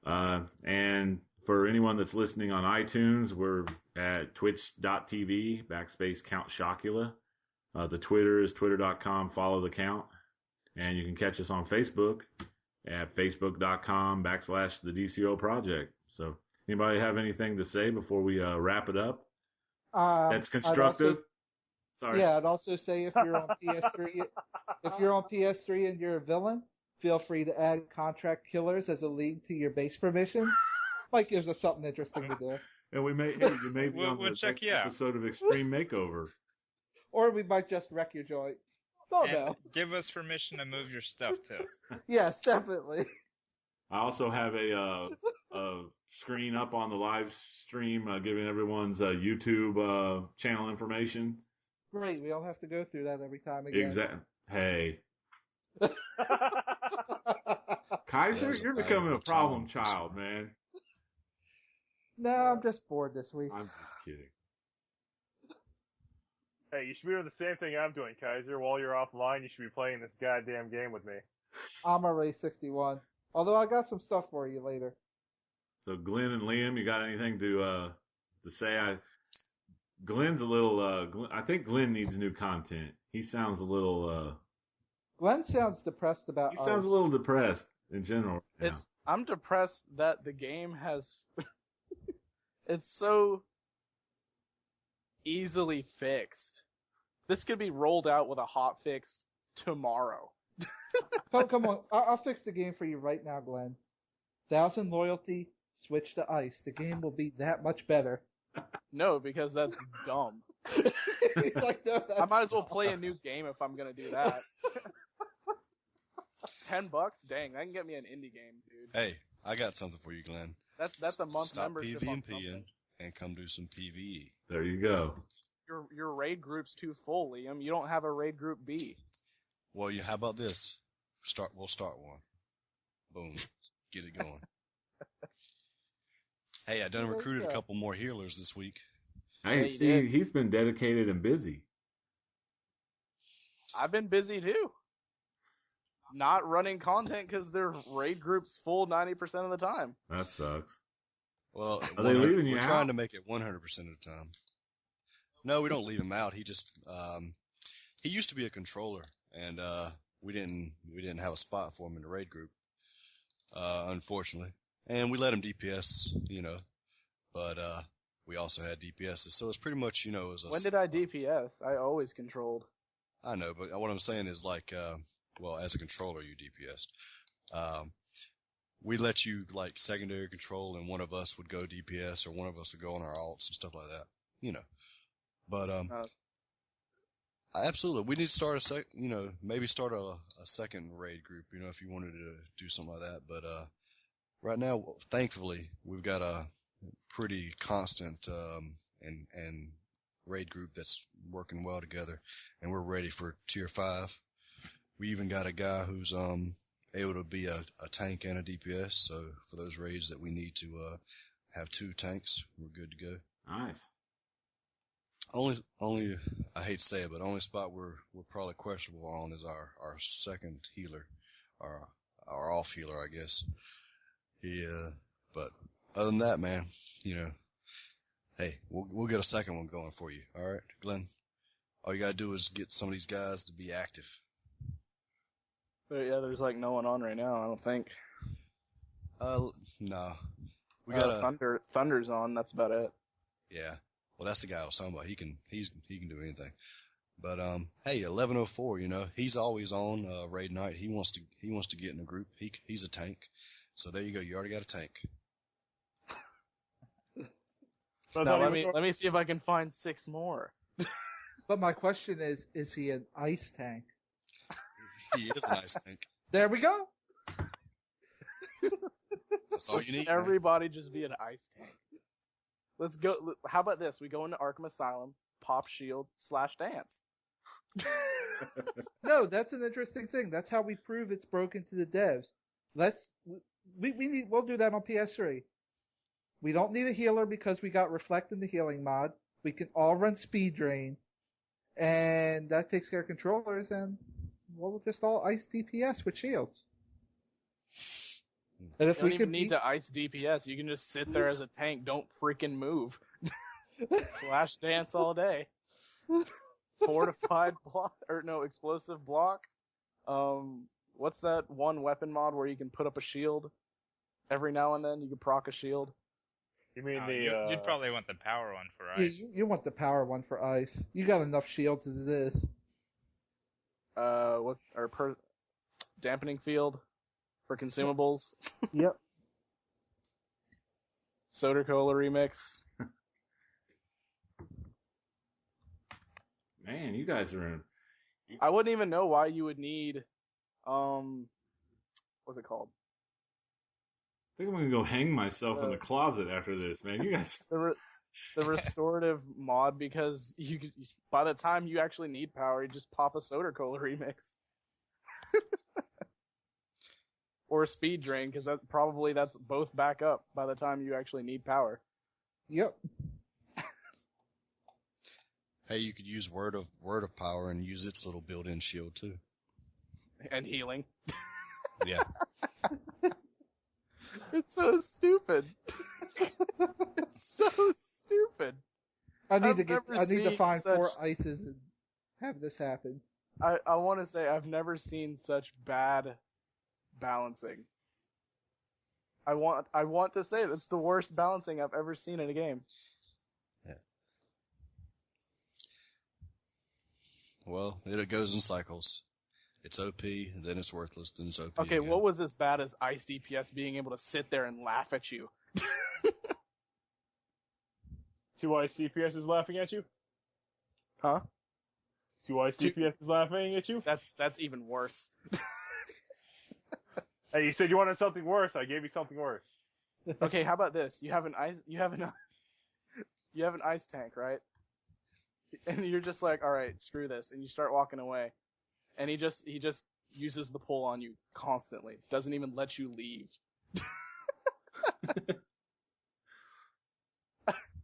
And for anyone that's listening on iTunes, we're at twitch.tv/Count Chocula. The Twitter is twitter.com, follow the count. And you can catch us on Facebook at facebook.com/the DCUO project. So anybody have anything to say before we wrap it up? That's I'd also, constructive. Sorry. yeah, I'd also say if you're on PS3, and you're a villain, feel free to add contract killers as a league to your base permissions. Might gives us something interesting to do. And you may be on We'll the check next you out. episode of Extreme Makeover. Or we might just wreck your joint. Don't And know. give us permission to move your stuff too. Yes, definitely. I also have a screen up on the live stream giving everyone's YouTube channel information. Great, we don't have to go through that every time again. Exactly. Hey, Kaiser, There's a you're becoming a valuable problem time. child, man. No, I'm just bored this week. I'm just kidding. Hey, you should be doing the same thing I'm doing, Kaiser. While you're offline, you should be playing this goddamn game with me. I'm already 61. Although I got some stuff for you later. So Glenn and Liam, you got anything to say? Glenn's a little. I think Glenn needs new content. He sounds a little. Glenn sounds depressed about He sounds ice. a little depressed in general. Right now. I'm depressed that the game has, it's so easily fixed. This could be rolled out with a hot fix tomorrow. Come on, I'll fix the game for you right now, Glenn. 1,000 loyalty, switch to ice. The game will be that much better. No, because that's dumb. He's like, no, I might as well play a new game if I'm gonna do that. $10? Dang, that can get me an indie game, dude. Hey, I got something for you, Glenn. That's a month Stop membership on PvPing something. and come do some PvE. There you go. Your raid group's too full, Liam. You don't have a raid group B. Well, how about this? We'll start one. Boom. Get it going. Hey, I done recruited a couple more healers this week. Hey, Yeah, you see, did. he's been dedicated and busy. I've been busy too. Not running content because their raid group's full 90% of the time. That sucks. Well, Are they leaving you we're out? trying to make it 100% of the time. No, we don't leave him out. He just he used to be a controller, and we didn't have a spot for him in the raid group, unfortunately. And we let him DPS, but we also had DPSs, so it's pretty much, it was When did I DPS? I always controlled. I know, but what I'm saying is like, well, as a controller, you DPS'd. We let you like secondary control, and one of us would go DPS, or one of us would go on our alts and stuff like that, But absolutely, we need to start maybe start a second raid group, if you wanted to do something like that. But right now, thankfully, we've got a pretty constant and raid group that's working well together, and we're ready for tier 5. We even got a guy who's able to be a tank and a DPS. So for those raids that we need to have 2 tanks, we're good to go. Nice. Only I hate to say it, but only spot we're probably questionable on is our second healer, our off healer, I guess. But other than that, man, hey, we'll get a second one going for you. All right, Glenn. All you gotta do is get some of these guys to be active. But yeah, there's like no one on right now, I don't think. No. We got Thunder's on, that's about it. Yeah. Well, that's the guy I was talking about. He can do anything. But hey, 1104, he's always on raid night. He wants to get in a group. He's a tank. So there you go. You already got a tank. Now let me see if I can find 6 more. But my question is he an ice tank? He is a nice tank. There we go. That's all you need. Everybody just be an ice tank. Let's go. How about this? We go into Arkham Asylum, pop shield / dance. No, that's an interesting thing. That's how we prove it's broken to the devs. We'll do that on PS3. We don't need a healer because we got Reflect in the healing mod. We can all run speed drain, and that takes care of controllers, and we'll just all ice DPS with shields. And if You don't even need to ice DPS. You can just sit there as a tank. Don't freaking move. / dance all day. Fortified block, explosive block. What's that one weapon mod where you can put up a shield? Every now and then you can proc a shield. You mean No, the you'd probably want the power one for Yeah, ice. you want the power one for ice. You got enough shields as it is. Dampening field for consumables? Yep. Soda Cola remix. Man, you guys are in. I wouldn't even know why you would need, what's it called? I think I'm gonna go hang myself in the closet after this, man. You guys. The restorative mod, because by the time you actually need power, you just pop a Soda Cola remix. Or a speed drain, because that's both back up by the time you actually need power. Yep. Hey, you could use word of power and use its little built-in shield too. And healing. Yeah. It's so stupid. It's so stupid. I need I've to find such- 4 ices and have this happen. I want to say I've never seen such bad balancing. I want to say that's the worst balancing I've ever seen in a game. Yeah. Well, it goes in cycles. It's OP, then it's worthless, then it's OP. Okay, again. what was as bad as Ice DPS being able to sit there and laugh at you? 2 ice CPS is laughing at you? Huh? 2 ice CPS is laughing at you? That's even worse. Hey, you said you wanted something worse. I gave you something worse. Okay, how about this? You have an ice tank, right? And you're just like, all right, screw this, and you start walking away, and he just uses the pull on you constantly. Doesn't even let you leave.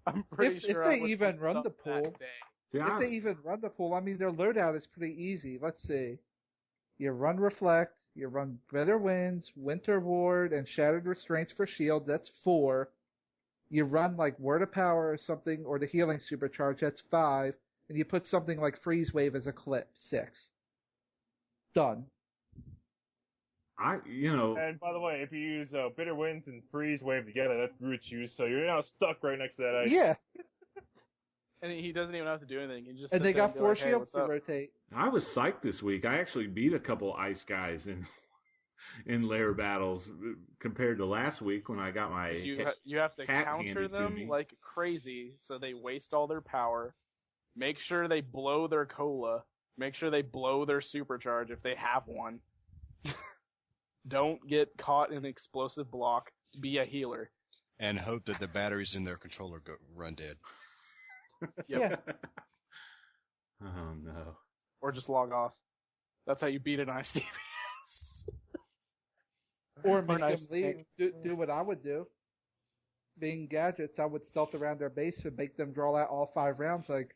I'm pretty If sure they I would even end run up the that pull. day. See, If they even run the pool, I mean, their loadout is pretty easy. Let's see. You run Reflect, you run Bitter Winds, Winter Ward, and Shattered Restraints for shield. That's 4. You run like Word of Power or something, or the Healing Supercharge. That's 5. And you put something like Freeze Wave as a clip. 6. Done. And by the way, if you use Bitter Winds and Freeze Wave together, that's Root Juice, so you're now stuck right next to that ice. Yeah. And he doesn't even have to do anything. He just And sits they there got be 4 like, hey, shields what's to up? rotate. I was psyched this week. I actually beat a couple ice guys in lair battles compared to last week when I got my You have to hat counter handed to them me. like crazy, so they waste all their power. Make sure they blow their cola. Make sure they blow their supercharge if they have one. Don't get caught in an explosive block. Be a healer. And hope that the batteries in their controller run dead. Yeah. Oh no. Or just log off. That's how you beat an ice DPS. Or make them nice leave. tank. Do what I would do. Being gadgets, I would stealth around their base and make them draw out all 5 rounds. Like,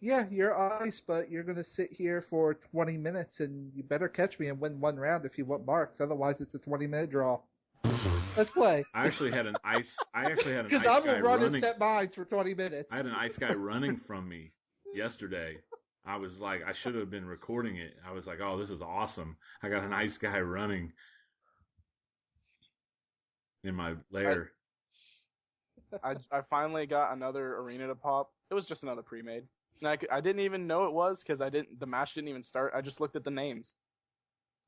yeah, you're ice, but you're going to sit here for 20 minutes and you better catch me and win 1 round if you want marks. Otherwise, it's a 20-minute draw. Let's play. I actually had an ice Because guy I will run running. and set mines for 20 minutes. I had an ice guy running from me yesterday. I was like, I should have been recording it. I was like, oh, this is awesome. I got an ice guy running in my lair. I finally got another arena to pop. It was just another pre-made. And I didn't even know it was because the match didn't even start. I just looked at the names.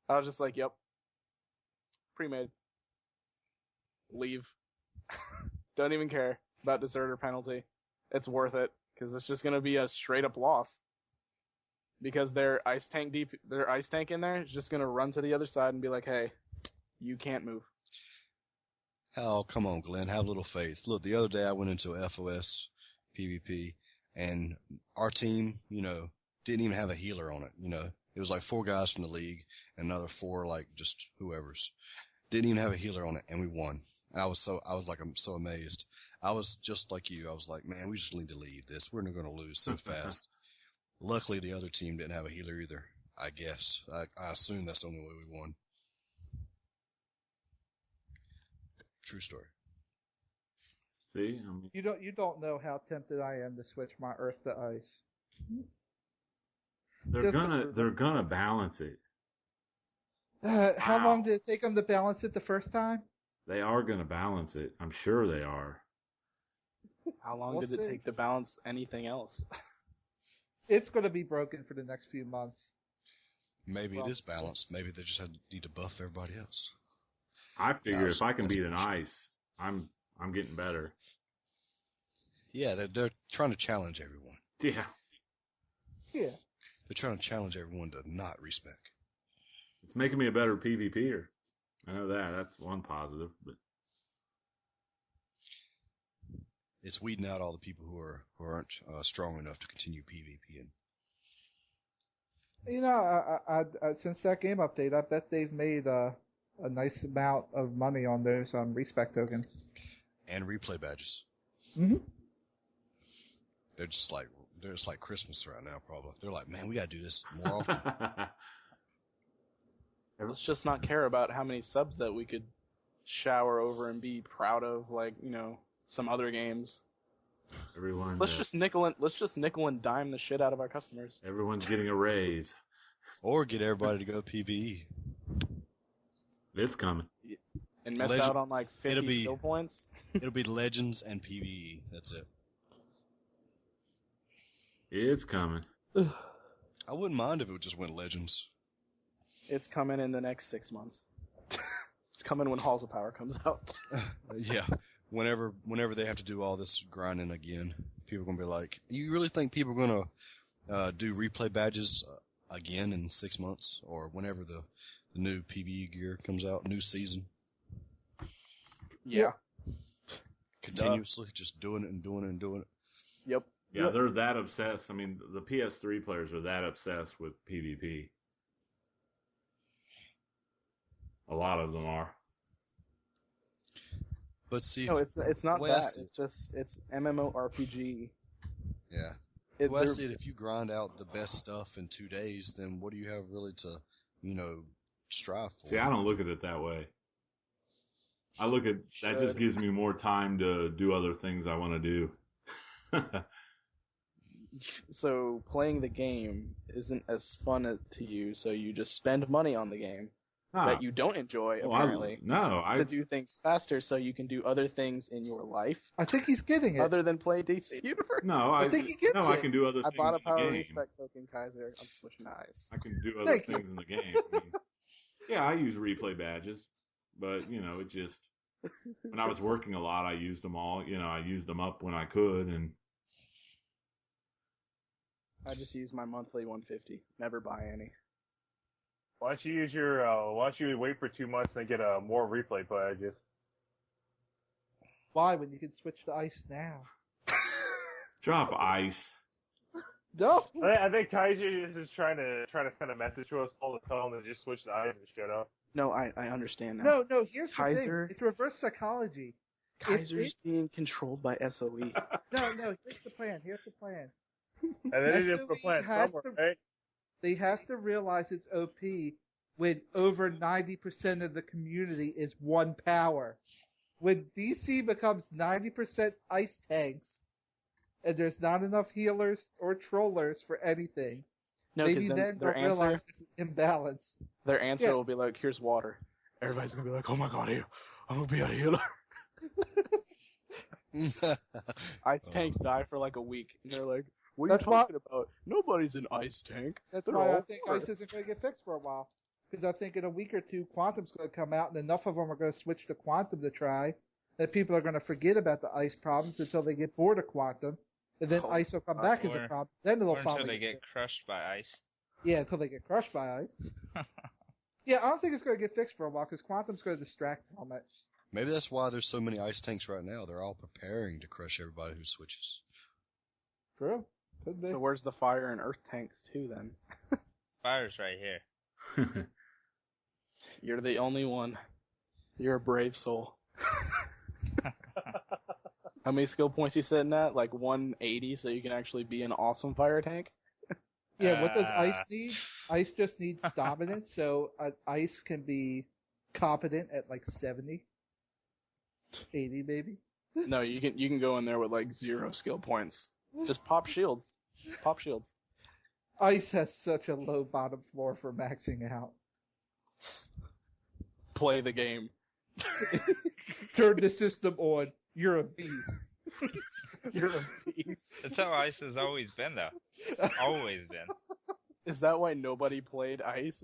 I was just like, yep. Pre-made. Leave. Don't even care about deserter penalty. It's worth it because it's just going to be a straight up loss. Because their ice tank in there is just going to run to the other side and be like, hey, you can't move. Oh, come on, Glenn. Have a little faith. Look, the other day I went into a FOS PvP, and our team, didn't even have a healer on it. It was like 4 guys from the league, and another 4 like just whoever's. Didn't even have a healer on it, and we won. And I'm so amazed. I was just like you. I was like, man, we just need to leave this. We're not going to lose so fast. Luckily, the other team didn't have a healer either. I guess. I assume that's the only way we won. True story. See, You don't know how tempted I am to switch my Earth to Ice. they're gonna balance it. How long Wow. did it take them to balance it the first time? They are gonna balance it. I'm sure they are. How long We'll did it see. take to balance anything else? It's going to be broken for the next few months. Maybe Well, it is balanced. Maybe they just need to buff everybody else. I figure if I can that's beat an bullshit. ice, I'm getting better. Yeah, they're trying to challenge everyone. Yeah. Yeah. They're trying to challenge everyone to not respec. It's making me a better PvPer. I know that. That's one positive. But It's weeding out all the people who aren't strong enough to continue PvPing. You know, I since that game update, I bet they've made a nice amount of money on those respec tokens. And replay badges. Mm-hmm. They're just like Christmas right now, probably. They're like, man, we gotta do this more often. Let's just not care about how many subs that we could shower over and be proud of, like, you know, some other games. everyone, Let's just nickel and dime the shit out of our customers. everyone's getting a raise. Or get everybody to go PvE. It's coming. And miss Legend- out on like 50 it'll be- skill points. It'll be Legends and PvE. That's it. It's coming. I wouldn't mind if it just went Legends. It's coming in the next 6 months. It's coming when Halls of Power comes out. Yeah. Whenever they have to do all this grinding again, people are gonna be like, you really think people are gonna do replay badges again in 6 months? Or whenever the new PvE gear comes out, new season? Yeah. Continuously, just doing it and doing it and doing it. Yep. Yeah, they're that obsessed. I mean, the PS3 players are that obsessed with PvP. A lot of them are. But see, No, it's not the way I that. see it- It's MMORPG. yeah. It, Well, I they're- see it. If you grind out the best stuff in 2 days, then what do you have really to, strive for? See, I don't look at it that way. I look at that just Should. gives me more time to do other things I want to do. So playing the game isn't as fun to you, so you just spend money on the game that you don't enjoy, Well, apparently, I to do things faster so you can do other things in your life I think he's getting it. other than play DC Universe. no, I think he gets I it. can do other I things bought a in power the game. respect token, Kaiser. I'm switching to ice. I can do other Thank you. things in the game. I mean, yeah, I use replay badges, but it just when I was working a lot, I used them all. I used them up when I could, and I just use my monthly 150. Never buy any. Why don't you use why don't you wait for 2 months and then get more replay badges? Why, when you can switch to ice now? drop ice. No. I think Kaiser is just trying to send a message to us all to tell them to just switch to ice and shut up. No, I understand now. No, here's the Kaiser- thing. It's reverse psychology. Kaiser's it's- being controlled by SOE. No, here's the plan. And then they just SOE put plan has somewhere, to- right? They have to realize it's OP when over 90% of the community is one power. When DC becomes 90% ice tanks, and there's not enough healers or trollers for anything, No, maybe because then their they'll answer, realize there's an imbalance. their answer Yeah. will be like, "Here's water." Everybody's gonna be like, "Oh my god, I'm gonna be a healer." Ice tanks die for like a week, and they're like, "What are That's you talking about? Nobody's an ice tank." That's They're why I all think for ice it." isn't going to get fixed for a while. Because I think in a week or two, Quantum's going to come out, and enough of them are going to switch to Quantum to try, that people are going to forget about the ice problems until they get bored of Quantum, and then Oh, ice will come back as a or- problem. Then it'll Or until finally they get crushed by ice. Yeah, until they get crushed by ice. Yeah, I don't think it's going to get fixed for a while, because Quantum's going to distract from it. Maybe that's why there's so many ice tanks right now. They're all preparing to crush everybody who switches. True. Could be. So where's the fire and earth tanks too? Then Fire's right here. you're the only one. You're a brave soul. How many skill points you sitting at? Like 180, so you can actually be an awesome fire tank. Yeah, what does ice need? Ice just needs dominance, so ice can be competent at like 70. 80 maybe. No, you can go in there with like 0 skill points. Just pop shields. Pop shields. Ice has such a low bottom floor for maxing out. Play the game. Turn the system on. You're a beast. You're a beast. That's how ice has always been, though. Always been. Is that why nobody played ice?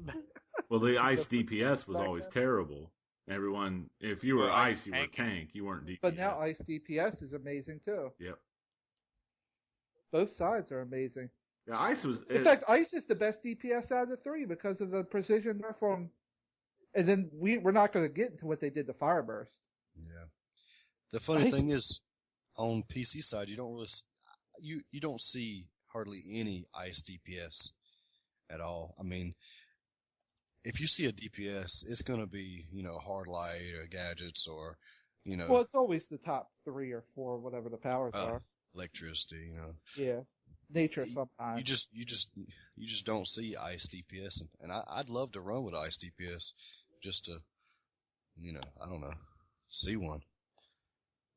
Well, the ice Except for DPS tanks was back always then? terrible. Everyone, if you were Well, ice ice, you were tanking. tank. You weren't DPS. But now ice DPS is amazing too. Yep. Both sides are amazing. Yeah, ice was. In fact, ice is the best DPS out of the three because of the precision nerf on. And then we're not going to get into what they did to Fireburst. Yeah. The funny Ice- thing is, on PC side, you don't really you don't see hardly any ice DPS at all. I mean, if you see a DPS, it's going to be hard light or gadgets or Well, it's always the top 3 or 4, whatever the powers are. electricity. Yeah, nature sometimes. You just don't see ice DPS, and I'd love to run with ice DPS just to I don't know, see one.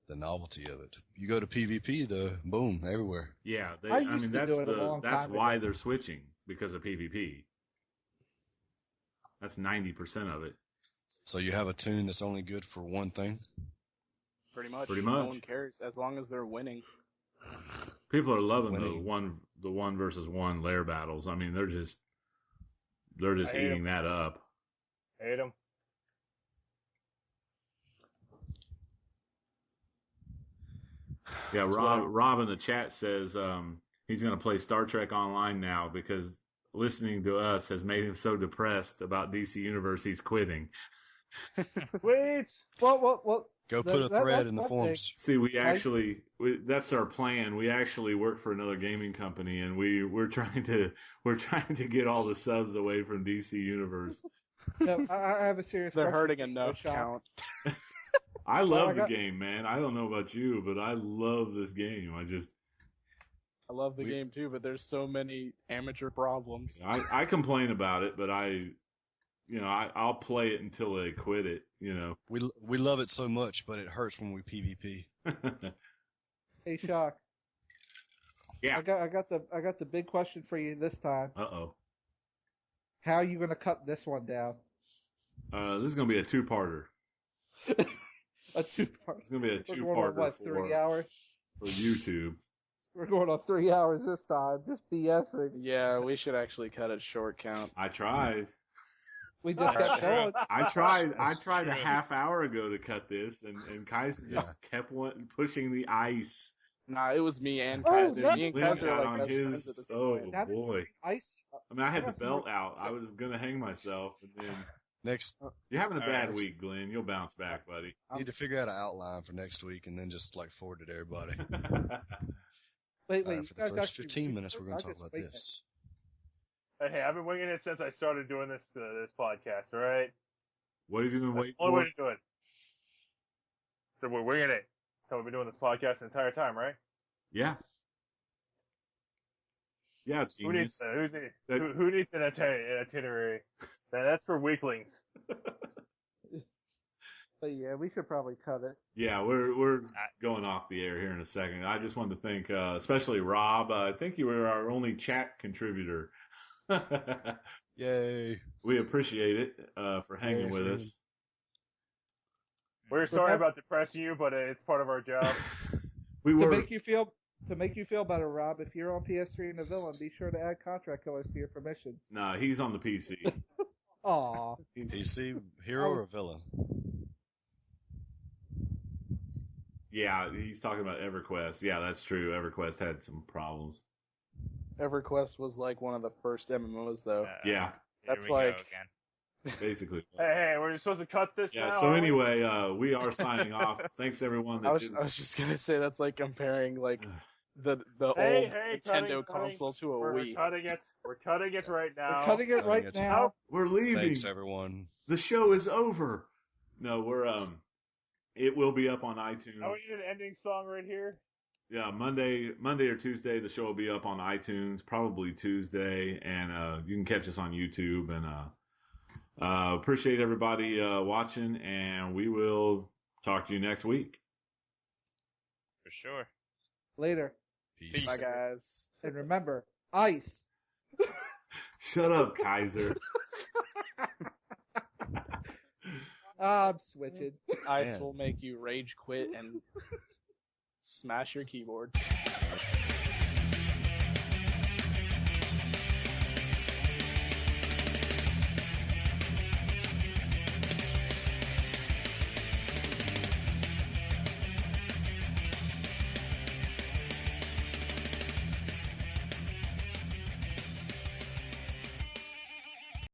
The novelty of it. You go to PvP, boom, everywhere. Yeah, I used to do it a long that's time why ago. they're switching, because of PvP. That's 90% of it. So you have a tune that's only good for one thing. Pretty much. Pretty No much. one cares as long as they're winning. People are loving Winning. the one versus one lair battles. I mean, they're just I hate eating that up. Hate him. Yeah, That's Rob in the chat says he's going to play Star Trek Online now because listening to us has made him so depressed about DC Universe he's quitting. Wait! Well. Go put a thread that's in the one forums. See, that's our plan. We actually work for another gaming company, and we're trying to get all the subs away from DC Universe. No, I have a serious They're question hurting for you, enough, Shock. Count. I love I the got- game, man. I don't know about you, but I love this game. I love the game too, but there's so many amateur problems. I complain about it, but I'll play it until they quit it. We love it so much, but it hurts when we PvP. Hey, Shock. Yeah. I got the big question for you this time. Uh-oh. How are you going to cut this one down? This is gonna be a two-parter. A 2-part. It's gonna be a We're going on two-parter what, 3 hours? for YouTube. We're going on 3 hours this time. Just BSing. Yeah, we should actually cut it short, Count. I tried. We just kept going. I tried a half hour ago to cut this, and Kaiser just kept pushing the ice. Nah, it was me and Oh, Kaiser. yeah. Me and Lynn Kaiser got are on like best his. friends at this Oh point. Now that boy! you're ice. I mean, I had the Yes, belt more- out. I was gonna hang myself, and then Next, you're having a bad Alright. week, Glenn. You'll bounce back, buddy. need to figure out an outline for next week and then just forward it to everybody. Wait. For You the guys first actually 15 read minutes, this? we're going I to talk just about wait it. this. Hey, I've been winging it since I started doing this podcast. All right, What have you been that's waiting the only way for? to do it. So we're winging it. So we've been doing this podcast the entire time, right? Yeah. Yeah, Who needs genius. who needs an itinerary? That's for weaklings. But yeah, we should probably cut it. Yeah, we're going off the air here in a second. I just wanted to thank, especially Rob. I think you were our only chat contributor. Yay. We appreciate it for hanging with Yay. us. We're sorry about depressing you, but it's part of our job. We To were. make you feel better, Rob, if you're on PS3 in the villain, be sure to add contract killers to your permissions. Nah, he's on the PC. Aw. PC, hero or villain? Yeah, he's talking about EverQuest. Yeah, that's true. EverQuest had some problems. EverQuest was like one of the first MMOs, though. Yeah, Here That's we like- go again. basically. Hey, we're supposed to cut this Yeah. now. So are we? anyway, we are signing off. Thanks everyone. I was just gonna say that's like comparing like the Hey, old cutting, Nintendo console to a we're Wii. cutting it. We're cutting it right now. We're cutting it Cutting right it. now. We're leaving. Thanks, everyone. The show is over. No, we're it will be up on iTunes. Oh, we need an ending song right here. Yeah, Monday or Tuesday, the show will be up on iTunes, probably Tuesday, and you can catch us on YouTube. And appreciate everybody watching, and we will talk to you next week. For sure. Later. Peace. Bye, guys. And remember, ice. Shut up, Kaiser. I'm switching. Ice Man. will make you rage quit and smash your keyboard.